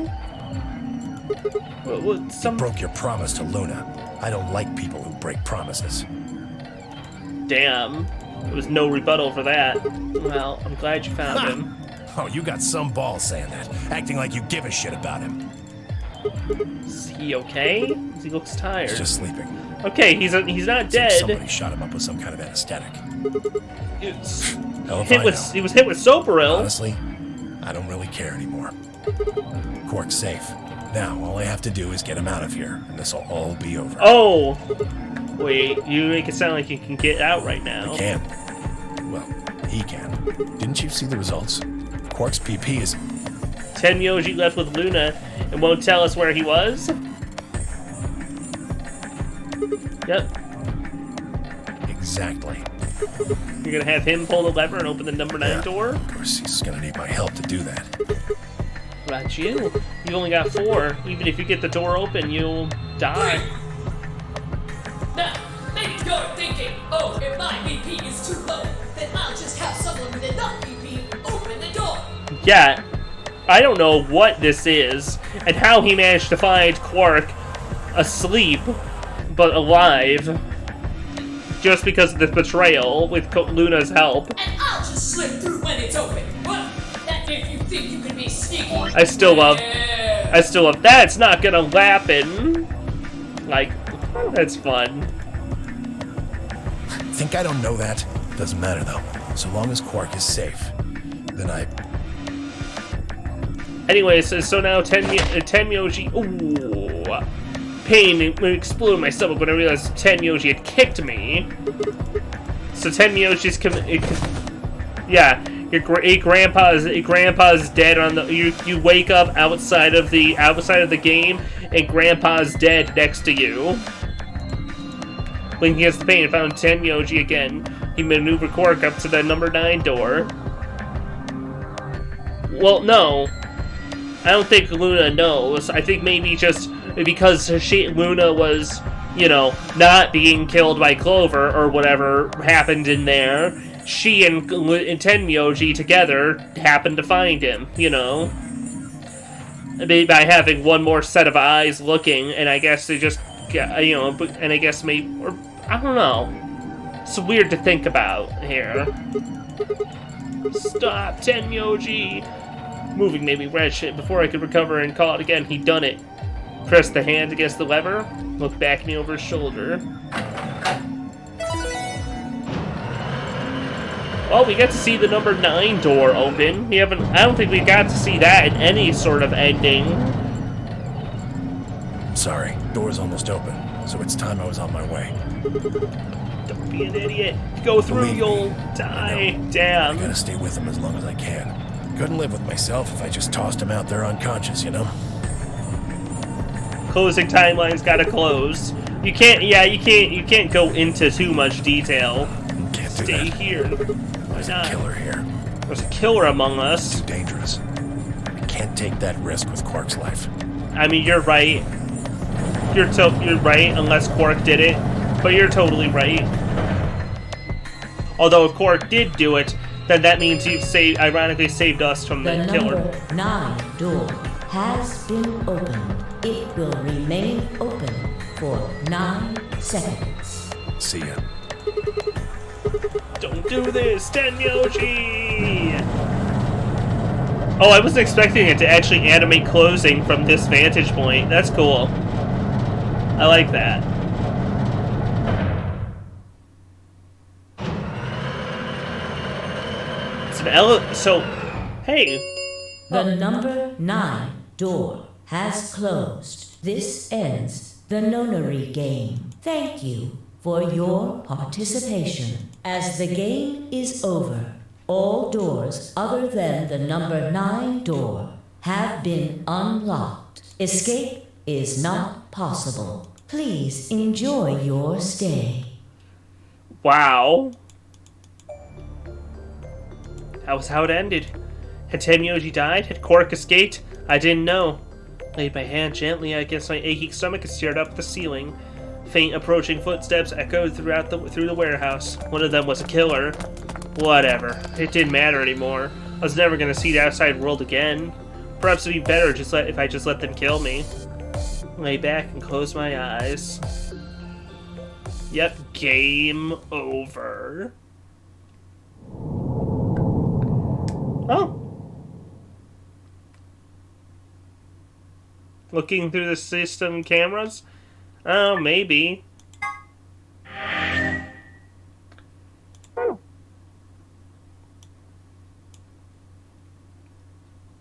What, You broke your promise to Luna. I don't like people who break promises. Damn. There was no rebuttal for that. Well, I'm glad you found him. Oh, you got some balls saying that, acting like you give a shit about him. Is he okay? He looks tired. He's just sleeping. Okay, he's not It's like dead. somebody shot him up with some kind of anesthetic. Hell if He I was know. hit with Soparil. Honestly, I don't really care anymore. Quark's safe. Now, all I have to do is get him out of here, and this'll all be over. Oh! Wait, you make it sound like you can get out right now. I can. Well, he can. Didn't you see the results? Quark's PP is... Tenmyoji left with Luna and won't tell us where he was? Yep. Exactly. You're gonna have him pull the lever and open the number 9 door? Of course, he's gonna need my help to do that. Right, you. You only got 4. Even if you get the door open, you'll die. Now, maybe you're thinking, oh, if my BP is too low, then I'll just have someone with enough BP open the door. Yeah, I don't know what this is, and how he managed to find Quark asleep, but alive. Just because of the betrayal with Luna's help. And I'll just slip through when it's open. What? And if you think you can be sneaky... I still love that's not gonna happen. Like, that's fun. Think I don't know that? Doesn't matter, though. So long as Quark is safe, then I... Anyways, so now Tenmyoji... Ooh. Pain exploded in my stomach when I realized Tenmyoji had kicked me. So Tenmyoji's... Yeah, your grandpa's dead on the... You wake up outside of the game, and Grandpa's dead next to you. Blinking against the pain and found Tenmyoji again. He maneuvered Quark up to the number 9 door. Well, no. I don't think Luna knows. I think maybe just because Luna was, you know, not being killed by Clover or whatever happened in there, she and Tenmyoji together happened to find him, you know? Maybe by having one more set of eyes looking, and I guess they just, you know, and I guess maybe, or, I don't know. It's weird to think about here. Stop, Tenmyoji! Moving made me red shit. Before I could recover and call it again, he'd done it. Pressed the hand against the lever, looked back at me over his shoulder. Oh, we got to see the number 9 door open. I don't think we got to see that in any sort of ending. Sorry, door's almost open, so it's time I was on my way. Don't be an idiot. Go through, Believe me, you'll die. Damn. I gotta stay with him as long as I can. Couldn't live with myself if I just tossed him out there unconscious, you know? Closing timeline's gotta close. You can't go into too much detail. Can't do Stay that. here. Why There's a not? killer here. There's a killer among us. Too dangerous. I can't take that risk with Quark's life. I mean, you're right. You're right, unless Quark did it. But you're totally right. Although if Quark did do it, then that means you've ironically saved us from the The killer. number 9 door has been opened. It will remain open for 9 seconds. See ya. Don't do this, Tenmyoji! Oh, I wasn't expecting it to actually animate closing from this vantage point. That's cool. I like that. It's an so, hey. The number 9 door has closed. This ends the nonary game. Thank you for your participation. As the game is over, all doors other than the number 9 door have been unlocked. Escape is not possible. Please enjoy your stay. Wow. That was how it ended. Had Tenmyoji died? Had Korok escaped? I didn't know. Laid my hand gently against my aching stomach and stared up at the ceiling. Faint approaching footsteps echoed through the warehouse. One of them was a killer. Whatever. It didn't matter anymore. I was never gonna see the outside world again. Perhaps it'd be better if I just let them kill me. Lay back and close my eyes. Yep, game over. Oh. Looking through the system cameras? Oh, maybe.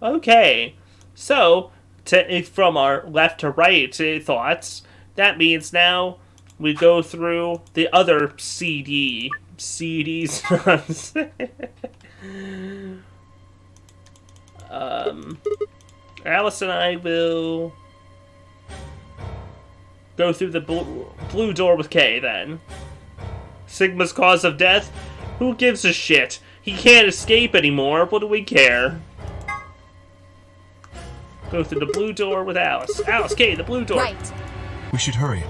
Okay. So, from our left to right thoughts, that means now we go through the other CDs. Alice and I will go through the blue door with Kay, then. Sigma's cause of death? Who gives a shit? He can't escape anymore. What do we care? Go through the blue door with Alice. Alice, Kay, the blue door. Right. We should hurry.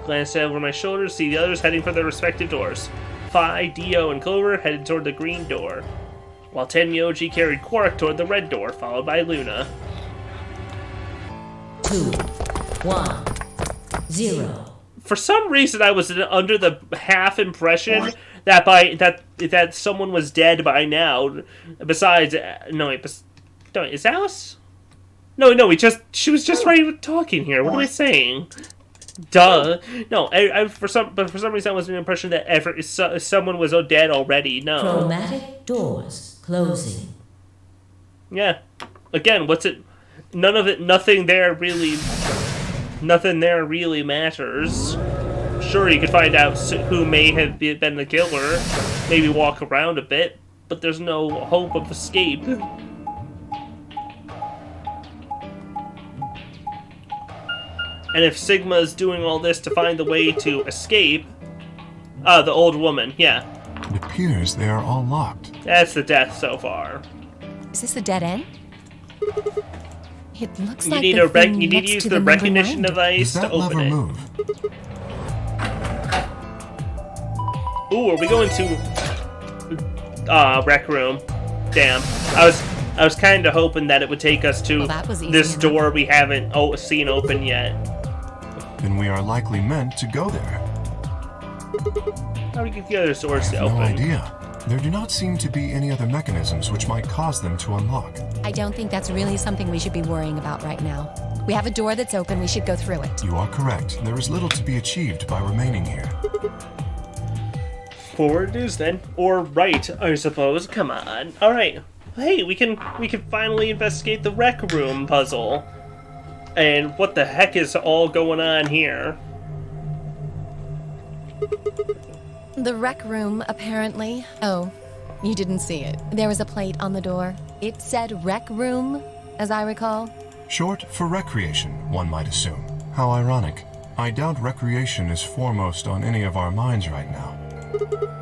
Glance over my shoulder, see the others heading for their respective doors. Phi, Dio, and Clover headed toward the green door, while Tenmyoji carried Korok toward the red door, followed by Luna. 2, 1, 0. For some reason, I was under the half impression that someone was dead by now. Besides, is Alice? No, she was just right talking here. What am I saying? Duh. No, for some reason I was under the impression that someone was dead already. No. Chromatic doors closing. Yeah. Again, what's it? Nothing there really matters. Sure, you could find out who may have been the killer, maybe walk around a bit, but there's no hope of escape. And if Sigma's doing all this to find the way to escape... the old woman, yeah. It appears they are all locked. That's the death so far. Is this a dead end? It looks You like need the thing you need next to use to the number recognition 9. device Does to that open lever it. move? Ooh, are we going to rec room? Damn. I was kind of hoping that it would take us to Well, that was easy this enough. door we haven't seen open yet. Then we are likely meant to go there. How do we get the other doors to No open? idea. There do not seem to be any other mechanisms which might cause them to unlock. I don't think that's really something we should be worrying about right now. We have a door that's open, we should go through it. You are correct. There is little to be achieved by remaining here. Forward it is then, or right, I suppose. Come on. All right. Hey, we can finally investigate the rec room puzzle. And what the heck is all going on here? The rec room, apparently. Oh, you didn't see it. There was a plate on the door. It said rec room, as I recall. Short for recreation, one might assume. How ironic. I doubt recreation is foremost on any of our minds right now.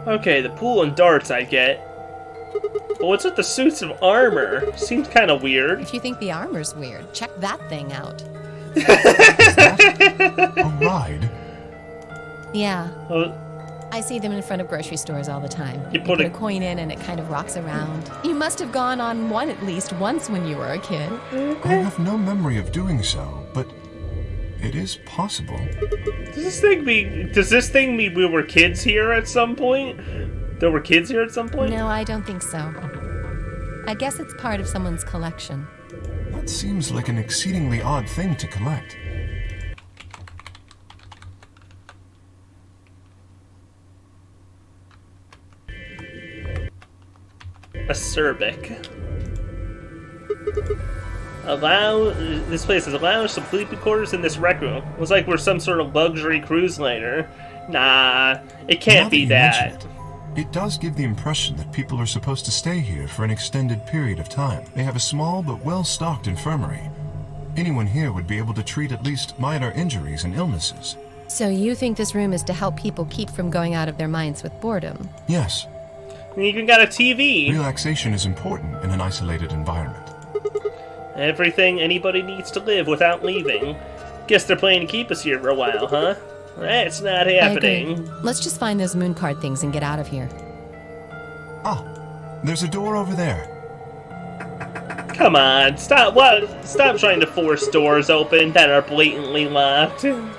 Okay, the pool and darts I get. But what's with the suits of armor? Seems kind of weird. If you think the armor's weird, check that thing out. A ride? Yeah. Oh, I see them in front of grocery stores all the time. You put put a- a coin in and it kind of rocks around. You must have gone on one at least once when you were a kid. I have no memory of doing so, but it is possible. Does this thing mean we were kids here at some point? There were kids here at some point? No, I don't think so. I guess it's part of someone's collection. That seems like an exceedingly odd thing to collect. Acerbic. This place is lounge, some sleeping quarters in this rec room. It was like we're some sort of luxury cruise liner. Nah, it can't be that. It does give the impression that people are supposed to stay here for an extended period of time. They have a small but well-stocked infirmary. Anyone here would be able to treat at least minor injuries and illnesses. So you think this room is to help people keep from going out of their minds with boredom? Yes. You even got a TV. Relaxation is important in an isolated environment. Everything anybody needs to live without leaving. Guess they're planning to keep us here for a while, huh? That's not happening. I agree. Let's just find those moon card things and get out of here. Ah, there's a door over there. Come on, stop trying to force doors open that are blatantly locked. In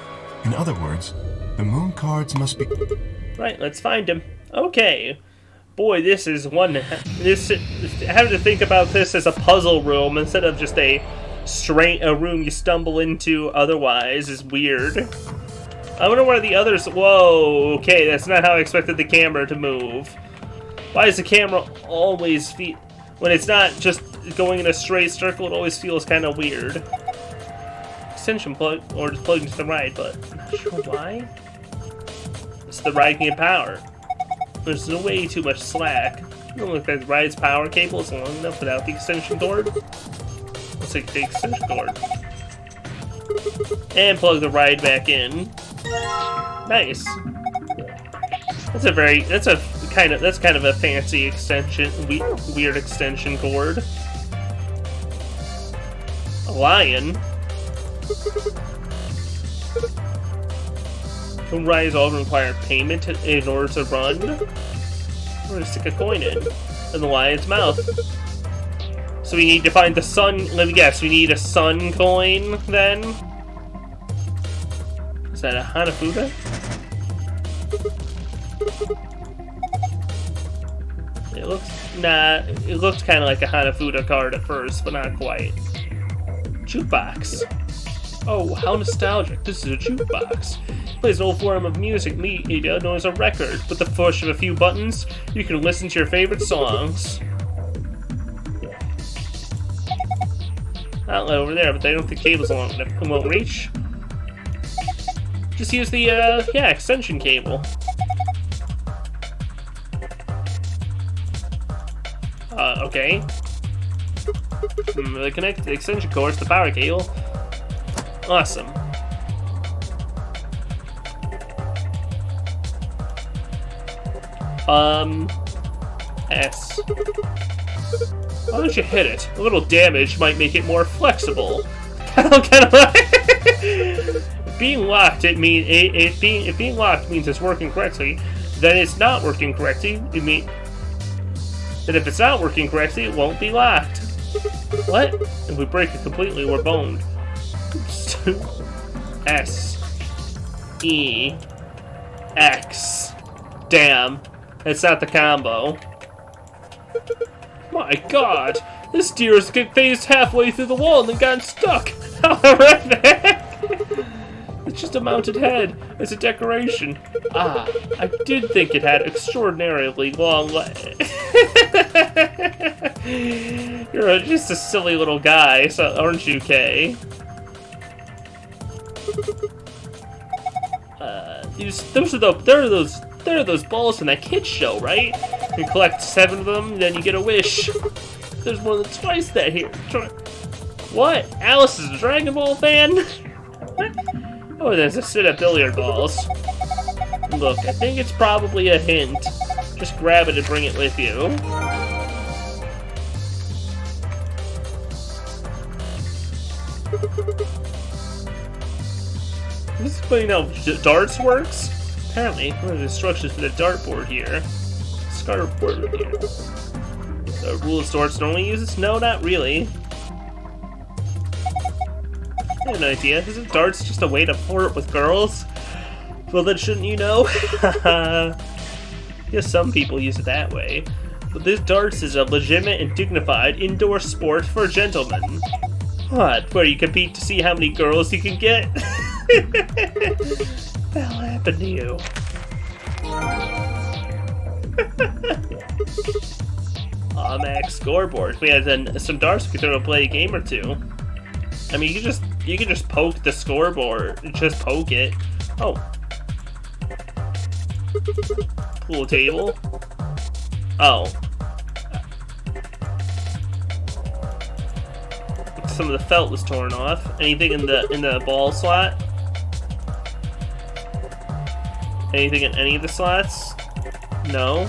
other words, the moon cards must be... Right, let's find him. Okay. Boy, this is having to think about this as a puzzle room instead of just a room you stumble into otherwise is weird. I wonder where the others... Whoa, okay, that's not how I expected the camera to move. Why does the camera always feel... When it's not just going in a straight circle, it always feels kind of weird. Extension plug, or just plugged into the ride, but I'm not sure why. It's the ride can get power. There's way too much slack. I don't look like the ride's power cable is long enough without the extension cord. Let's take the extension cord. And plug the ride back in. Nice. That's kind of a fancy extension, weird extension cord. A lion. Some rides all require payment in order to run. We're gonna stick a coin in the lion's mouth. So we need to find the sun. Let me guess. We need a sun coin then. Is that a Hanafuda? It looks kind of like a Hanafuda card at first, but not quite. Jukebox. Oh, how nostalgic. This is a jukebox. It plays an old form of music media known as a record. With the push of a few buttons, you can listen to your favorite songs. Outlet over there, but I don't think cables long enough. It won't reach. Just use the, extension cable. Okay. Connect the extension cord to the power cable. Awesome. S. Why don't you hit it? A little damage might make it more flexible. Being locked, if being locked means it's working correctly, then it's not working correctly. That if it's not working correctly, it won't be locked. What? If we break it completely, we're boned. S. E. X. Damn. That's not the combo. My god! This deer has phased halfway through the wall and then gotten stuck! It's just a mounted head. It's a decoration. Ah, I did think it had extraordinarily long legs. You're just a silly little guy, aren't you, Kay? There are those balls from that kids show, right? You collect 7 of them, then you get a wish. There's more than twice that here. What? Alice is a Dragon Ball fan? Oh, there's a set of billiard balls. Look, I think it's probably a hint. Just grab it and bring it with you. This is funny how darts works. Apparently, one of the instructions for the dartboard here. Scarboard here. The rule of darts normally uses? No, not really. I have an idea. Isn't darts just a way to flirt with girls? Well, then shouldn't you know? Yes, some people use it that way. But this darts is a legitimate and dignified indoor sport for gentlemen. What? Where you compete to see how many girls you can get? That'll happen to you. Max scoreboard. We had some darts we could throw to play a game or two. I mean, you can just poke the scoreboard. Just poke it. Oh. Pool table. Oh. Some of the felt was torn off. Anything in the ball slot? Anything in any of the slots? No.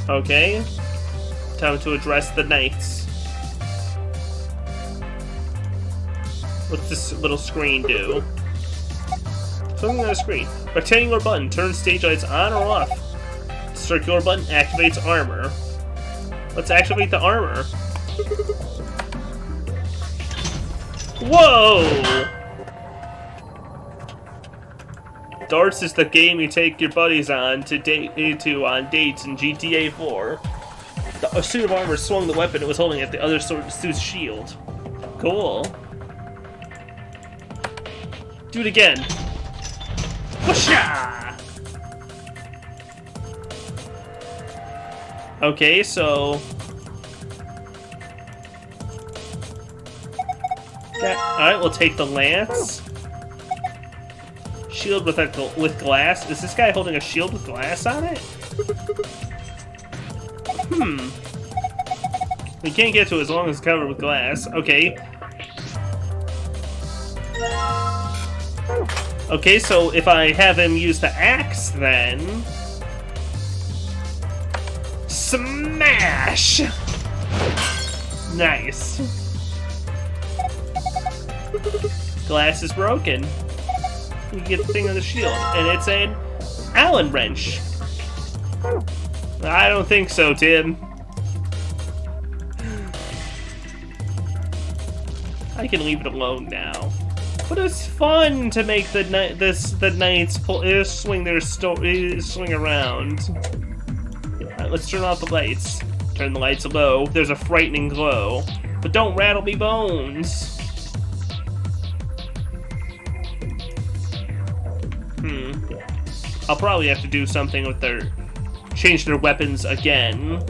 Okay. Time to address the knights. What's this little screen do? Something on the screen. Rectangular button turns stage lights on or off. Circular button activates armor. Let's activate the armor. Whoa! Darts is the game you take your buddies on on dates in GTA 4. The suit of armor swung the weapon it was holding at the other suit's shield. Cool. Do it again. Whoosha! Okay, so alright, we'll take the lance. Shield with glass. Is this guy holding a shield with glass on it? We can't get to it as long as it's covered with glass. Okay. Okay, so if I have him use the axe, then smash! Nice. Glass is broken. You get the thing on the shield, and it's an Allen wrench. I don't think so, Tim. I can leave it alone now. But it's fun to make the knights swing around. Alright, let's turn off the lights. Turn the lights low. There's a frightening glow, but don't rattle me bones. I'll probably have to do something with change their weapons again.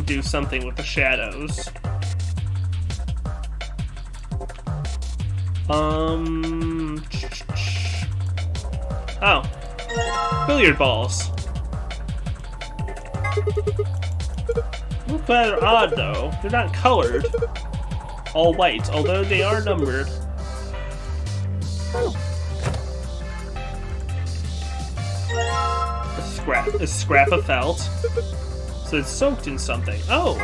Do something with the shadows. Oh. Billiard balls. Look rather odd though. They're not colored. All white, although they are numbered. A scrap of felt. So it's soaked in something. Oh!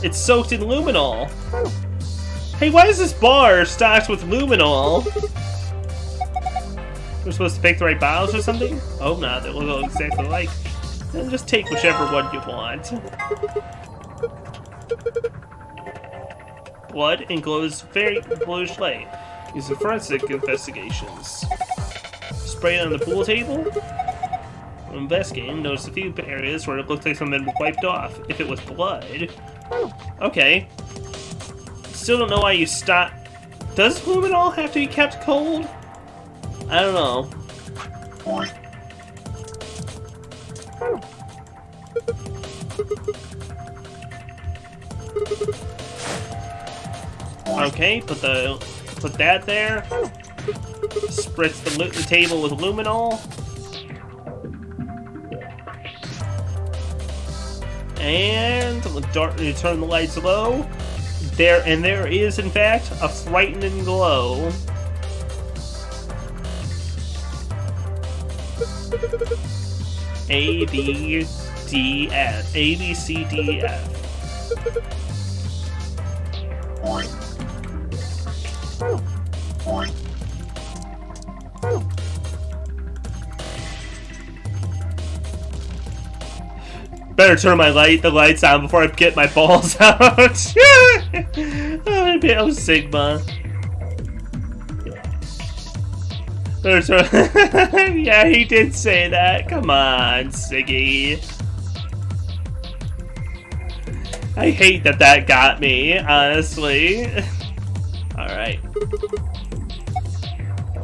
It's soaked in luminol. Hey, why is this bar stocked with luminol? We're supposed to pick the right bottles or something? Oh, no, they look exactly alike. Then just take whichever one you want. Blood and glows very bluish light. Use forensic investigations. Spray it on the pool table. When investigating, notice a few areas where it looked like something had been wiped off. If it was blood. Okay. Still don't know why you stop. Does luminol have to be kept cold? I don't know. Okay, put that there. Spritz the table with luminol. And you turn the lights low. There is in fact a frightening glow. A, B, D, F. A, B, C, D, F. Better turn the lights on before I get my balls out. Oh, Sigma. Better turn. Yeah, he did say that. Come on, Siggy. I hate that got me, honestly. Alright.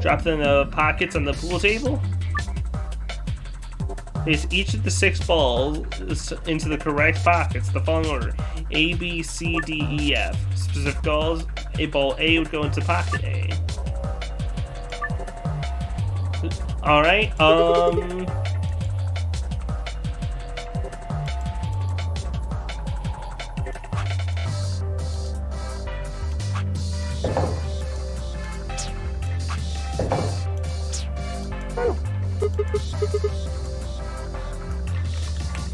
Drop it in the pockets on the pool table. Place each of the 6 balls into the correct pockets, the following order: A, B, C, D, E, F. Specific balls, ball A would go into pocket A. Alright,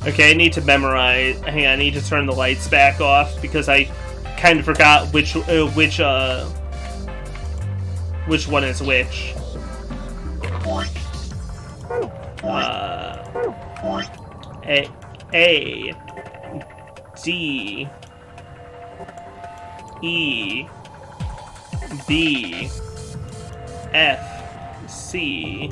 okay, I need to memorize. Hang on, I need to turn the lights back off because I kind of forgot which one is which. A, D, E, B, F, C.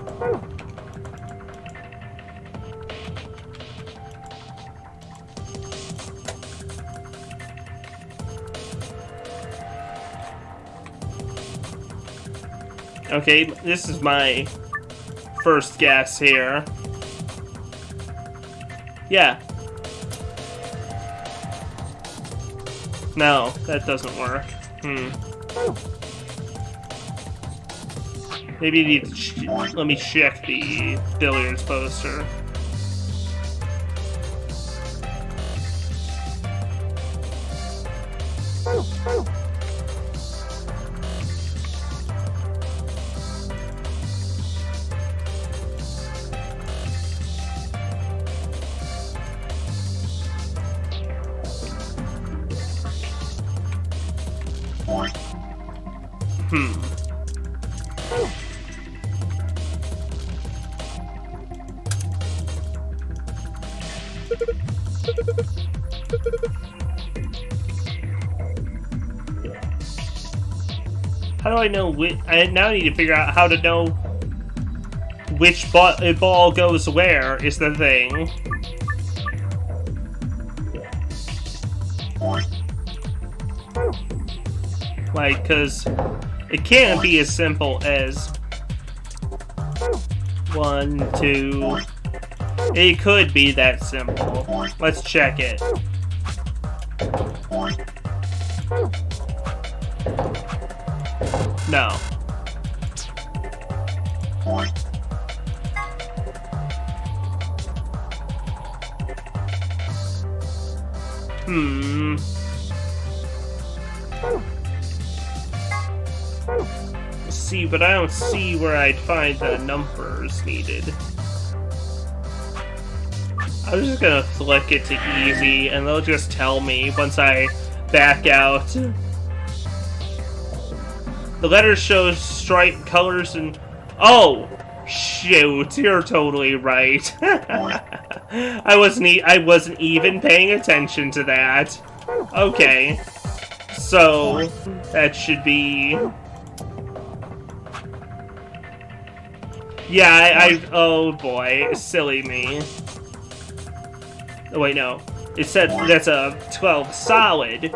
Okay, this is my first guess here. Yeah. No, that doesn't work. Maybe you need to let me check the billiards poster. How do I know which? I now need to figure out how to know which ball goes where is the thing. Like, cause it can't be as simple as 1, 2. It could be that simple. Let's check it. No. See, but I don't see where I'd find the numbers needed. I'm just gonna flick it to easy, and they'll just tell me once I back out. The letters show stripe colors and... Oh! Shoot, you're totally right. I wasn't even paying attention to that. Okay. So, that should be... Yeah, oh boy, silly me. Oh wait, no. It said that's a 12 solid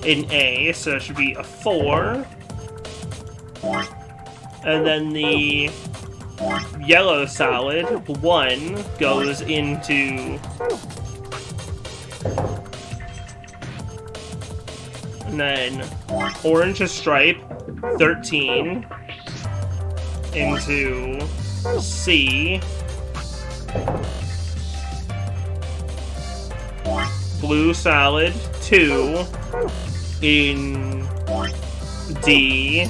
in A, so it should be a 4. And then the yellow solid, 1, goes into... And then orange stripe, 13, into C. Blue solid, 2, in D.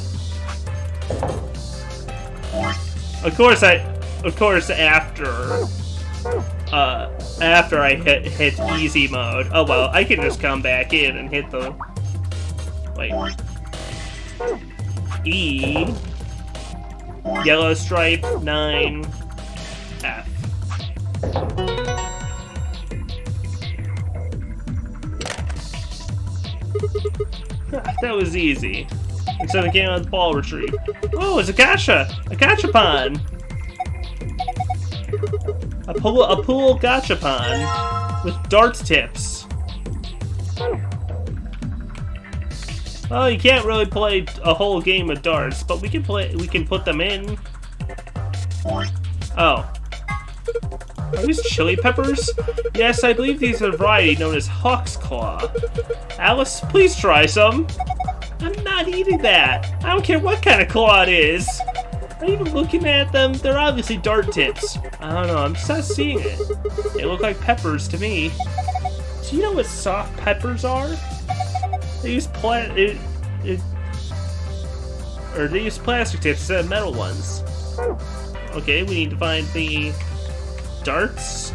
Of course, after I hit easy mode. Oh well, I can just come back in and hit the... Wait. E. Yellow stripe, 9, F. That was easy. Instead of getting on the ball retrieve. Oh, it's a gacha! A gachapon! A pool gachapon with darts tips. Well, you can't really play a whole game of darts, but we can put them in. Oh. Are these chili peppers? Yes, I believe these are a variety known as Hawk's Claw. Alice, please try some. I'm not eating that. I don't care what kind of claw it is. Are you even looking at them? They're obviously dart tips. I don't know, I'm just not seeing it. They look like peppers to me. Do you know what soft peppers are? They use plastic tips instead of metal ones. Okay, we need to find the darts.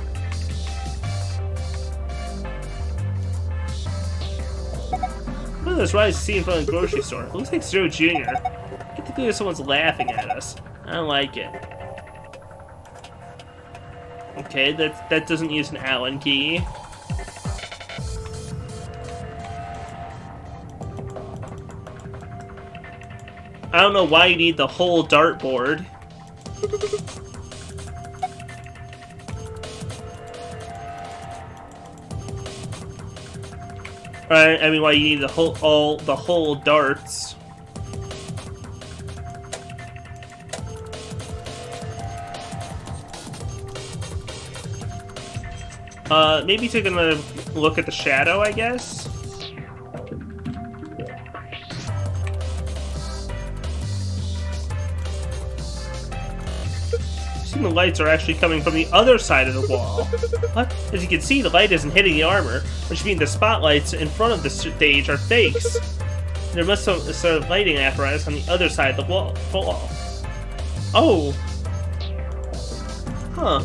One of those rides seen in front of the grocery store. It looks like Zero Jr. I get the feeling someone's laughing at us. I don't like it. Okay, that doesn't use an Allen key. I don't know why you need the whole dartboard. I mean, why you need the whole darts? Maybe take another look at the shadow, I guess. The lights are actually coming from the other side of the wall. What? As you can see, the light isn't hitting the armor, which means the spotlights in front of the stage are fakes. There must be some sort of lighting apparatus on the other side of the wall. Oh. Huh.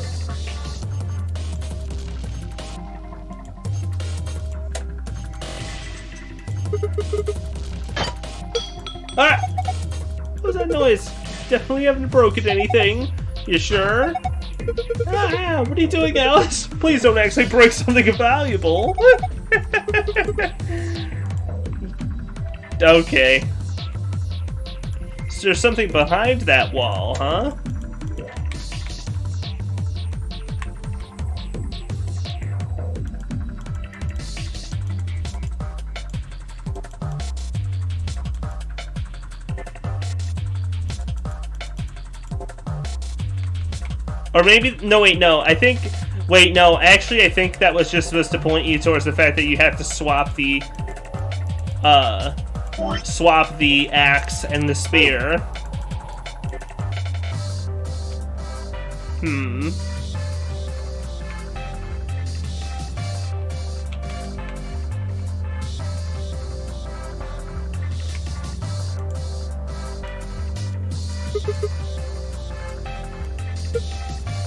Ah! What was that noise? Definitely haven't broken anything. You sure? Ah, what are you doing, Alice? Please don't actually break something valuable. Okay. So there's something behind that wall, huh? Or maybe, no wait, no, I think, wait, no, actually I think that was just supposed to point you towards the fact that you have to swap the axe and the spear.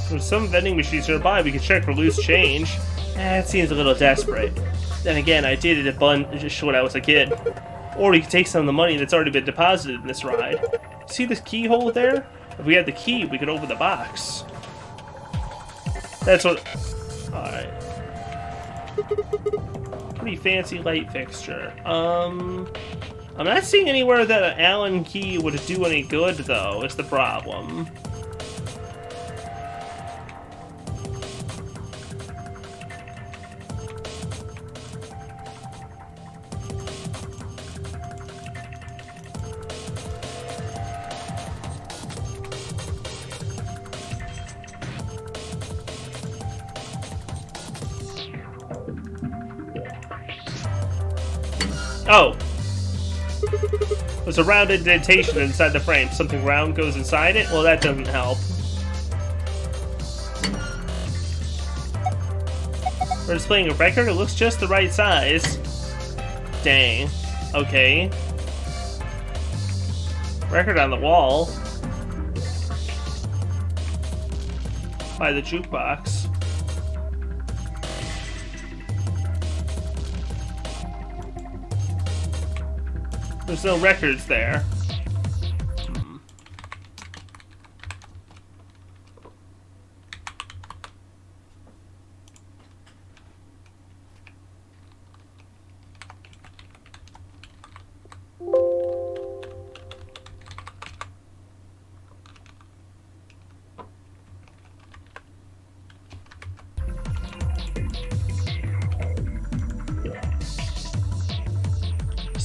There's some vending machines nearby. We could check for loose change. That seems a little desperate. Then again, I did it a bunch when I was a kid. Or we could take some of the money that's already been deposited in this ride. See this keyhole there? If we had the key, we could open the box. That's what... Alright. Pretty fancy light fixture. I'm not seeing anywhere that an Allen key would do any good, though, is the problem. Oh! There's a round indentation inside the frame. Something round goes inside it? Well, that doesn't help. We're displaying a record? It looks just the right size. Dang. Okay. Record on the wall. By the jukebox. There's no records there.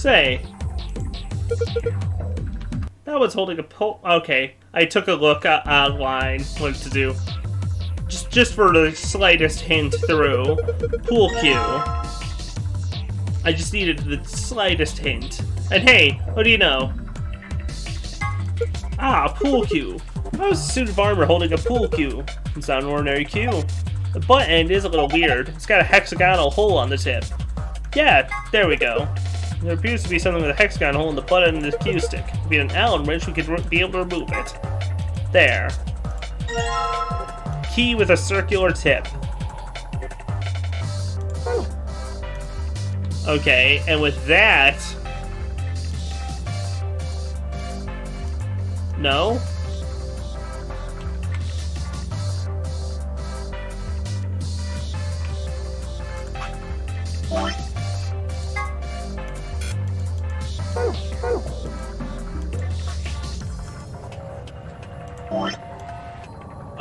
Say. That one's holding a pole. Okay, I took a look online what to do. Just for the slightest hint through. Pool cue. I just needed the slightest hint. And hey, what do you know? Ah, pool cue. I was a suit of armor holding a pool cue. It's not an ordinary cue. The butt end is a little weird. It's got a hexagonal hole on the tip. Yeah, there we go. There appears to be something with a hexagon hole in the butt end of the cue stick. If we had an Allen wrench, we could be able to remove it. There. Key with a circular tip. Okay, and with that... No?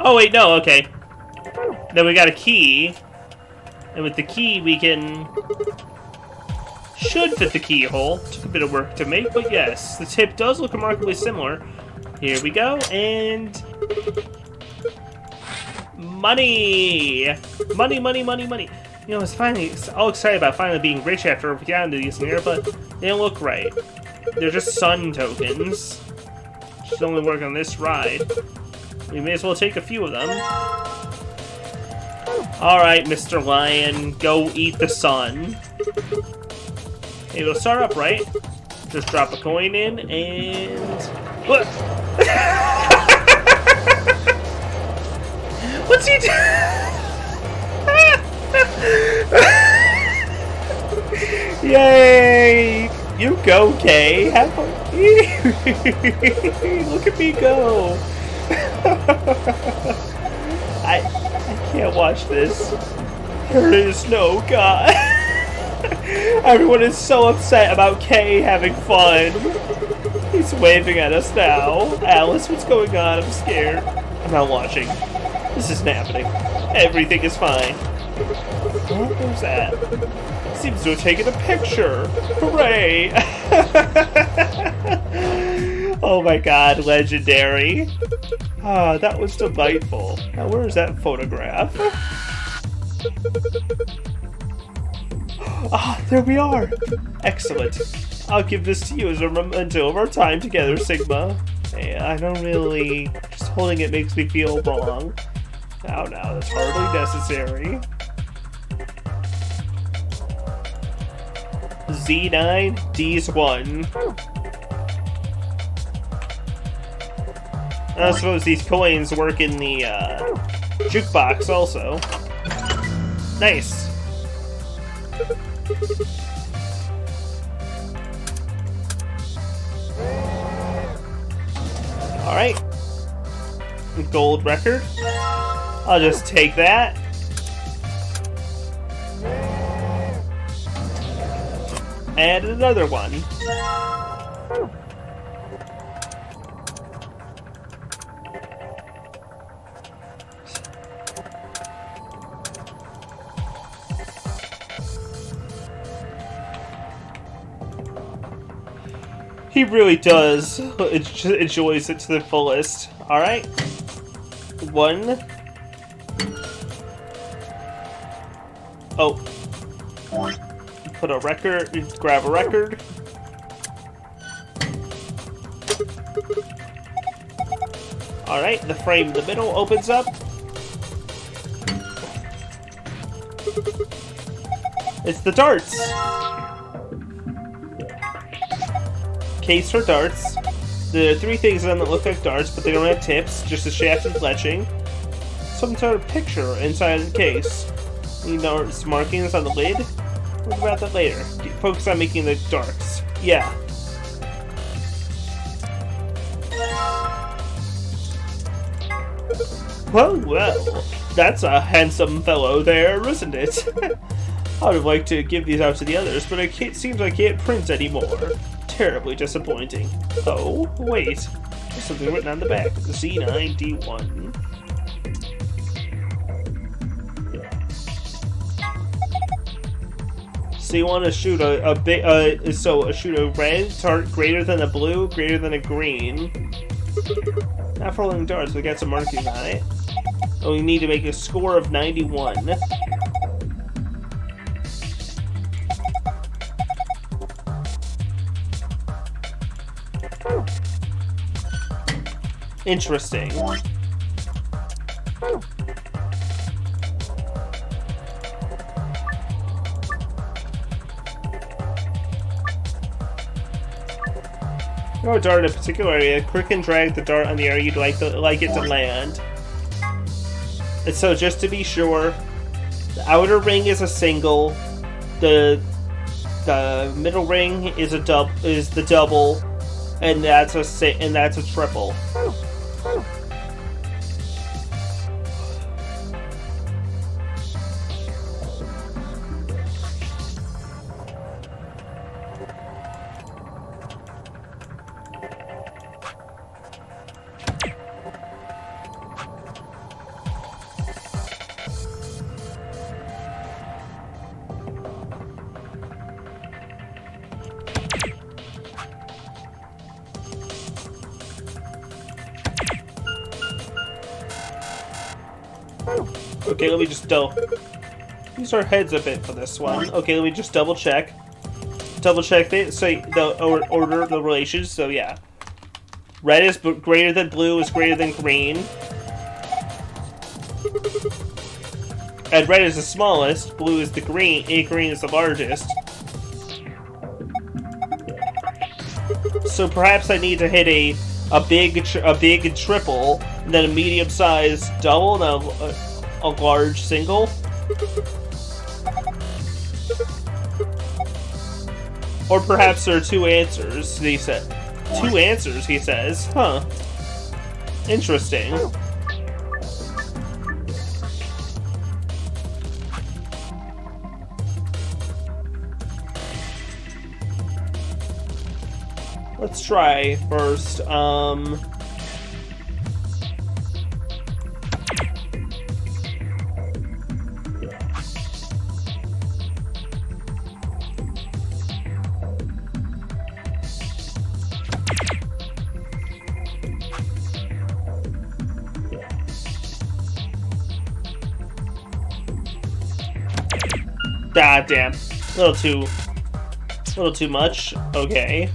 Oh wait, no, okay. Then we got a key. And with the key we can... Should fit the keyhole. Took a bit of work to make, but yes. The tip does look remarkably similar. Here we go, and... Money! Money, money, money, money. You know, it's all excited about finally being rich after we got into these here, but they don't look right. They're just sun tokens. Should only work on this ride. We may as well take a few of them. Alright, Mr. Lion, go eat the sun. Hey, it'll start up, right? Just drop a coin in, and... What? What's he doing? Yay! You go, Kay. Have fun. Look at me go. I can't watch this. There is no God. Everyone is so upset about Kay having fun. He's waving at us now. Alice, what's going on? I'm scared. I'm not watching. This isn't happening. Everything is fine. What was that? Seems to have taken a picture. Hooray! Oh my god, legendary. Ah, that was delightful. Now where is that photograph? Ah, there we are. Excellent. I'll give this to you as a memento of our time together, Sigma. Hey, I don't really... Just holding it makes me feel wrong. Now, that's hardly necessary. Z9, D's 1. I suppose these coins work in the jukebox also. Nice. Alright. Gold record. I'll just take that. And another one. He really does enjoys it to the fullest. Alright. One. Oh. Put a record, grab a record. Alright, the frame in the middle opens up. It's the darts. Case for darts. There are three things on that look like darts, but they don't have tips, just a shaft and fletching. Some sort of picture inside the case. You know, some markings on the lid. What about that later? Focus on making the darts. Yeah. Well, that's a handsome fellow there, isn't it? I would have liked to give these out to the others, but it seems I can't print anymore. Terribly disappointing. Oh, wait. There's something written on the back. Z9D1. So you want to shoot a big, shoot a red target greater than a blue, greater than a green. Not for rolling darts, we got some markings on it. Oh, we need to make a score of 91. Interesting. Throw a dart in a particular area. Click and drag the dart on the area you'd like it to land. And so, just to be sure, the outer ring is a single. The middle ring is the double, and that's a triple. Okay, let me just use our heads a bit for this one. Okay, let me just double check the order of the relations. So yeah, red is greater than blue is greater than green, and red is the smallest. Blue is the green. Green is the largest. So perhaps I need to hit a big triple, and then a medium-sized double, and a large single. Or perhaps there are two answers, he said. Two answers, he says. Huh. Interesting. Let's try first, God damn. A little too much. Okay.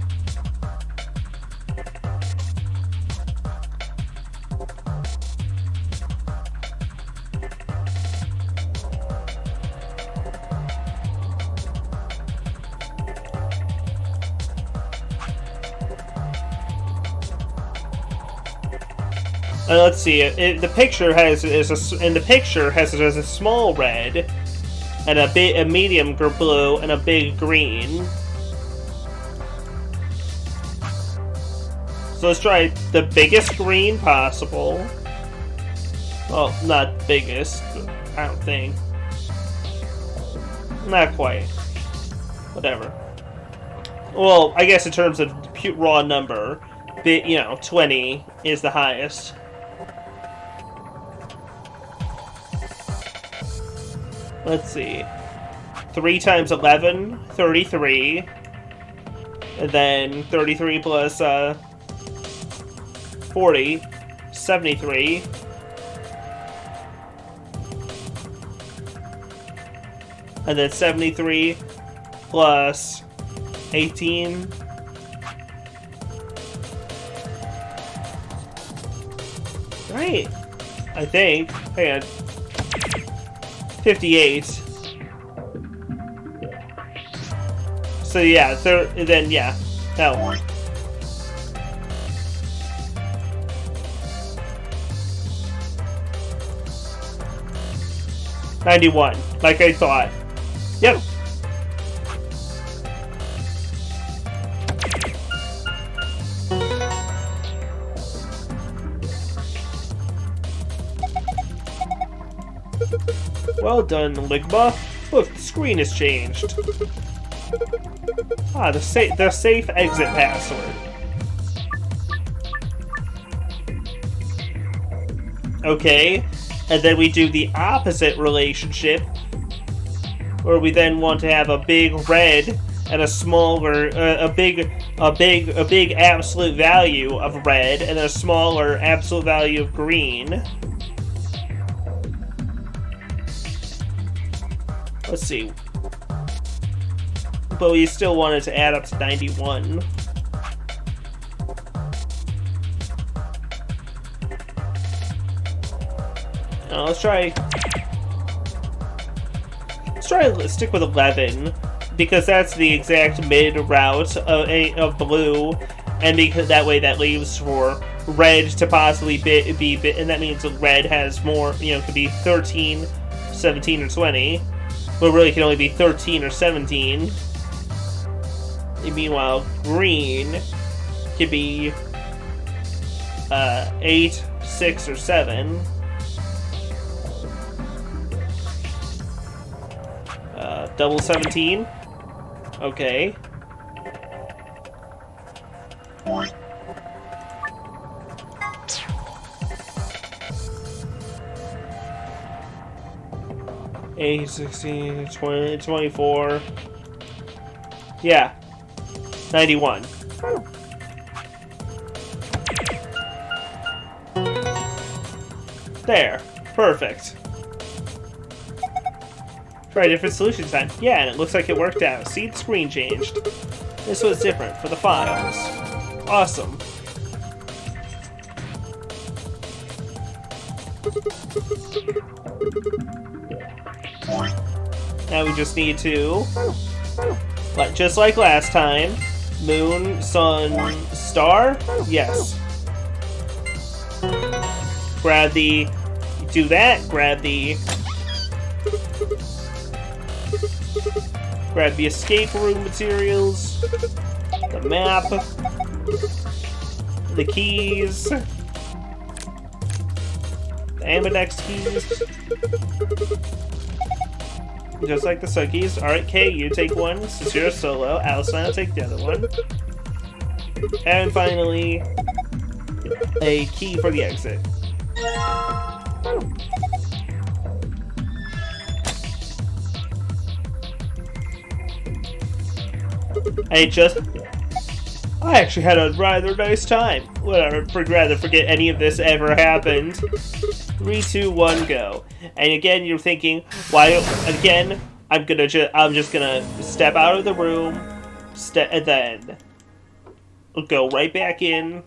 Let's see. The picture has a small red, and a medium blue, and a big green. So let's try the biggest green possible. Well, not biggest, I don't think. Not quite. Whatever. Well, I guess in terms of raw number, 20 is the highest. Let's see. 3 times 11, 33. And then 33 plus 40, 73. And then 73 plus 18. Right. I think. Hang on. 58. So yeah, then yeah, that one. $91, like I thought. Yep. Well done, Ligma. Look, the screen has changed. Ah, the safe exit password. Okay, and then we do the opposite relationship. or we then want to have a big red and a smaller, a big absolute value of red and a smaller absolute value of green. Let's see. But we still wanted to add up to 91. Let's try stick with 11, because that's the exact mid route of blue, and because that way that leaves for red to possibly be and that means red has more, could be 13, 17, or 20, but really can only be 13 or 17. And meanwhile, green could be 8, 6, or 7. Double 17. Okay. Eight, 16, 20, 24. Yeah. 91. There. Perfect. Try a different solution time. Yeah, and it looks like it worked out. See, the screen changed. This was different for the files. Awesome. Now we just need to, just like last time, moon, sun, star. Yes. Grab the, do that, grab the escape room materials, the map, the keys, the ambidex keys, just like the sub keys. Alright, Kay, you take one since you're solo. Alice and I'll take the other one. And finally, a key for the exit. I actually had a rather nice time. Whatever, rather forget any of this ever happened. 3, 2, 1, go. And again, you're thinking, why? Again, I'm just gonna step out of the room, and then go right back in.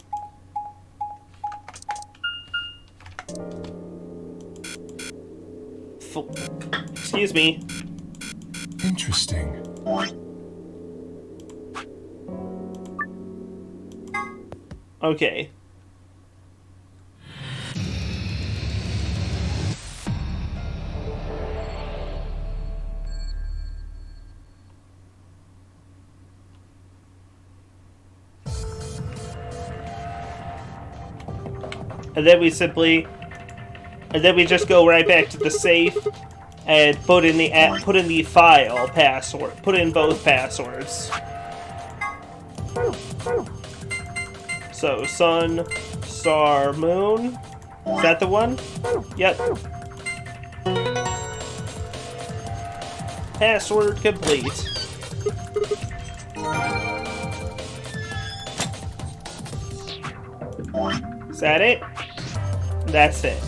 Excuse me. Interesting. Okay. And then we just go right back to the safe and put in the file password. Put in both passwords. So, sun, star, moon. Is that the one? Yep. Password complete. Is that it? That's it.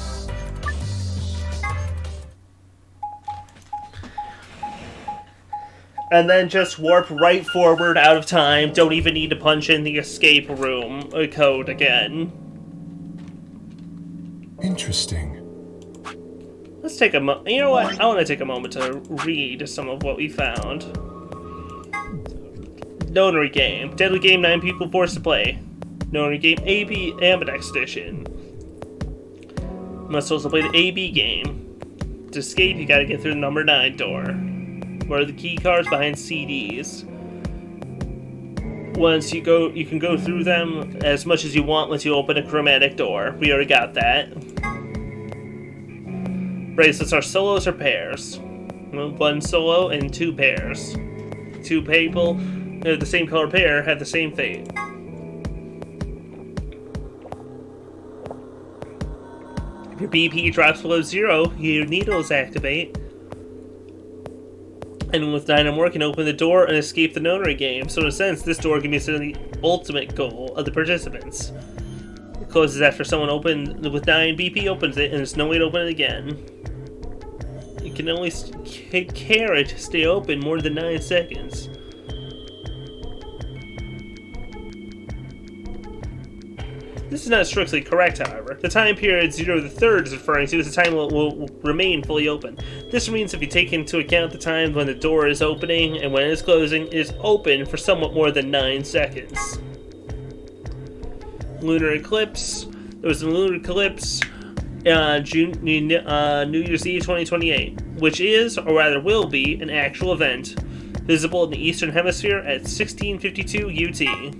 And then just warp right forward out of time. Don't even need to punch in the escape room code again. Interesting. Let's take a you know what? I want to take a moment to read some of what we found. Notary game. Deadly game 9 people forced to play. Notary game AB Ambidex edition. Must also play the AB game. To escape, you gotta get through the number 9 door. Where are the key cards behind CDs? Once you go, you can go through them as much as you want once you open a chromatic door. We already got that. Bracelets are solos or pairs? Well, 1 solo and 2 pairs. 2 people, the same color pair, have the same fate. If your BP drops below 0, your needles activate. And with 9 or more, can open the door and escape the notary game. So in a sense, this door can be the ultimate goal of the participants. It closes after someone with 9 BP opens it, and there's no way to open it again. You can only take care to stay open more than 9 seconds. This is not strictly correct, however. The time period 0 to the 3rd is referring to is the time will remain fully open. This means if you take into account the time when the door is opening and when it is closing, it is open for somewhat more than 9 seconds. Lunar eclipse. There was a lunar eclipse New Year's Eve 2028, which is, or rather will be, an actual event, visible in the Eastern Hemisphere at 1652 UT.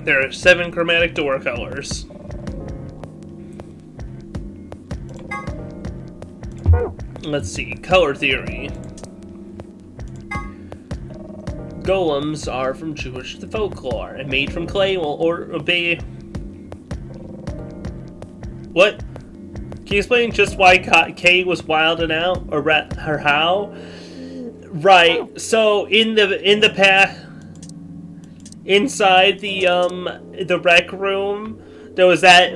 There are 7 chromatic door colors. Let's see, color theory. Golems are from Jewish folklore, and made from clay will obey... What? Can you explain just why Kay was wilding out, or how? Right. So in the past, inside the rec room, there was that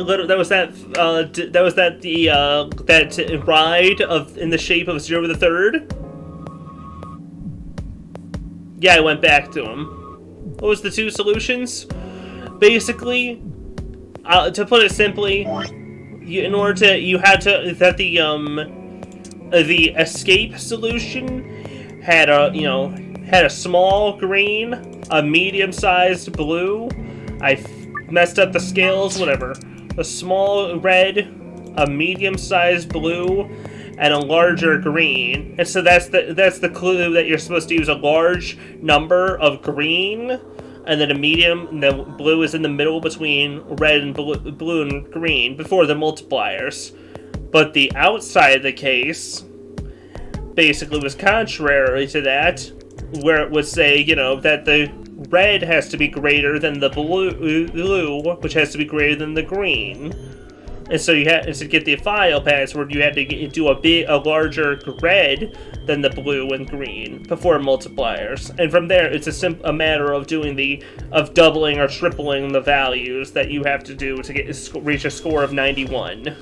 ride in the shape of 0 to the 3rd. Yeah, I went back to him. What was the 2 solutions? Basically, to put it simply, the escape solution had a small green, a medium-sized blue. I messed up the scales, whatever. A small red, a medium-sized blue, and a larger green. And so that's the clue that you're supposed to use a large number of green, and then a medium, the blue is in the middle between red and blue and green before the multipliers. But the outside of the case basically was contrary to that, where it would say, that the red has to be greater than the blue, which has to be greater than the green. And so you had to get the file password, you had to do a larger red than the blue and green before multipliers. And from there, it's a matter of doubling or tripling the values that you have to do to reach a score of 91.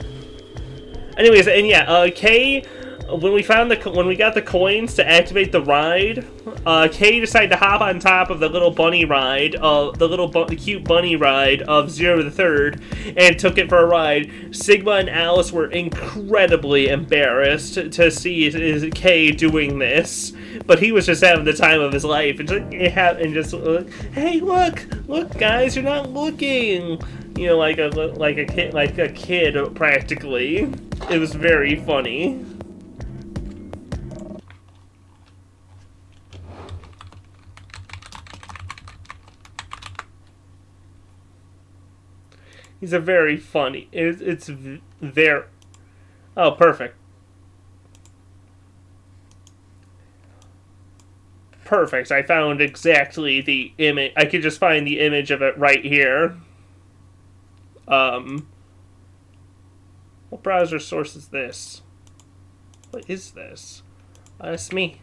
Anyways, and yeah, Kay, when we got the coins to activate the ride, Kay decided to hop on top of the little bunny ride, the cute bunny ride of 0 to the 3rd, and took it for a ride. Sigma and Alice were incredibly embarrassed to see Kay doing this, but he was just having the time of his life, and just hey, look, guys, you're not looking, like a kid practically. It was very funny. He's a very funny. It's very... Oh, perfect. Perfect. I found exactly the image. I could just find the image of it right here. What browser source is this? What is this? That's me.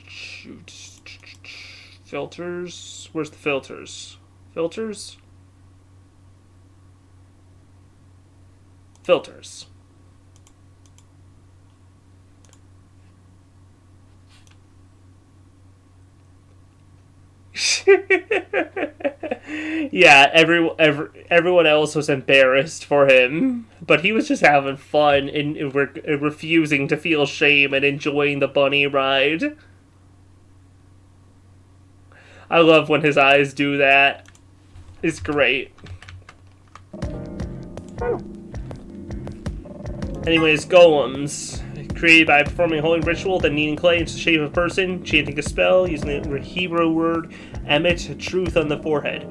Shoot. Filters? Where's the filters? Filters? Filters. Yeah, everyone else was embarrassed for him, but he was just having fun and refusing to feel shame and enjoying the bunny ride. I love when his eyes do that. It's great. Anyways, golems. Created by performing a holy ritual, then kneading clay into the shape of a person, chanting a spell, using the Hebrew word emet, truth, on the forehead.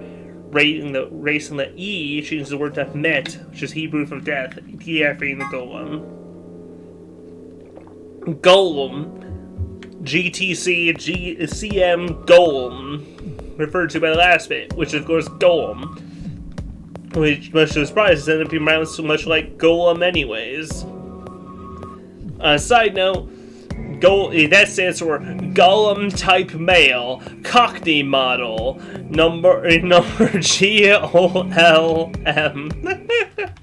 Raising the E changes the word to met, which is Hebrew for death, deactivating the golem. Golem. GTC GCM Golem, referred to by the last bit, which is, of course, Golem. Which, much to his surprise, ended up being around so much like Golem anyways. On a side note, that stands for Golem Type Male, Cockney Model, number GOLM.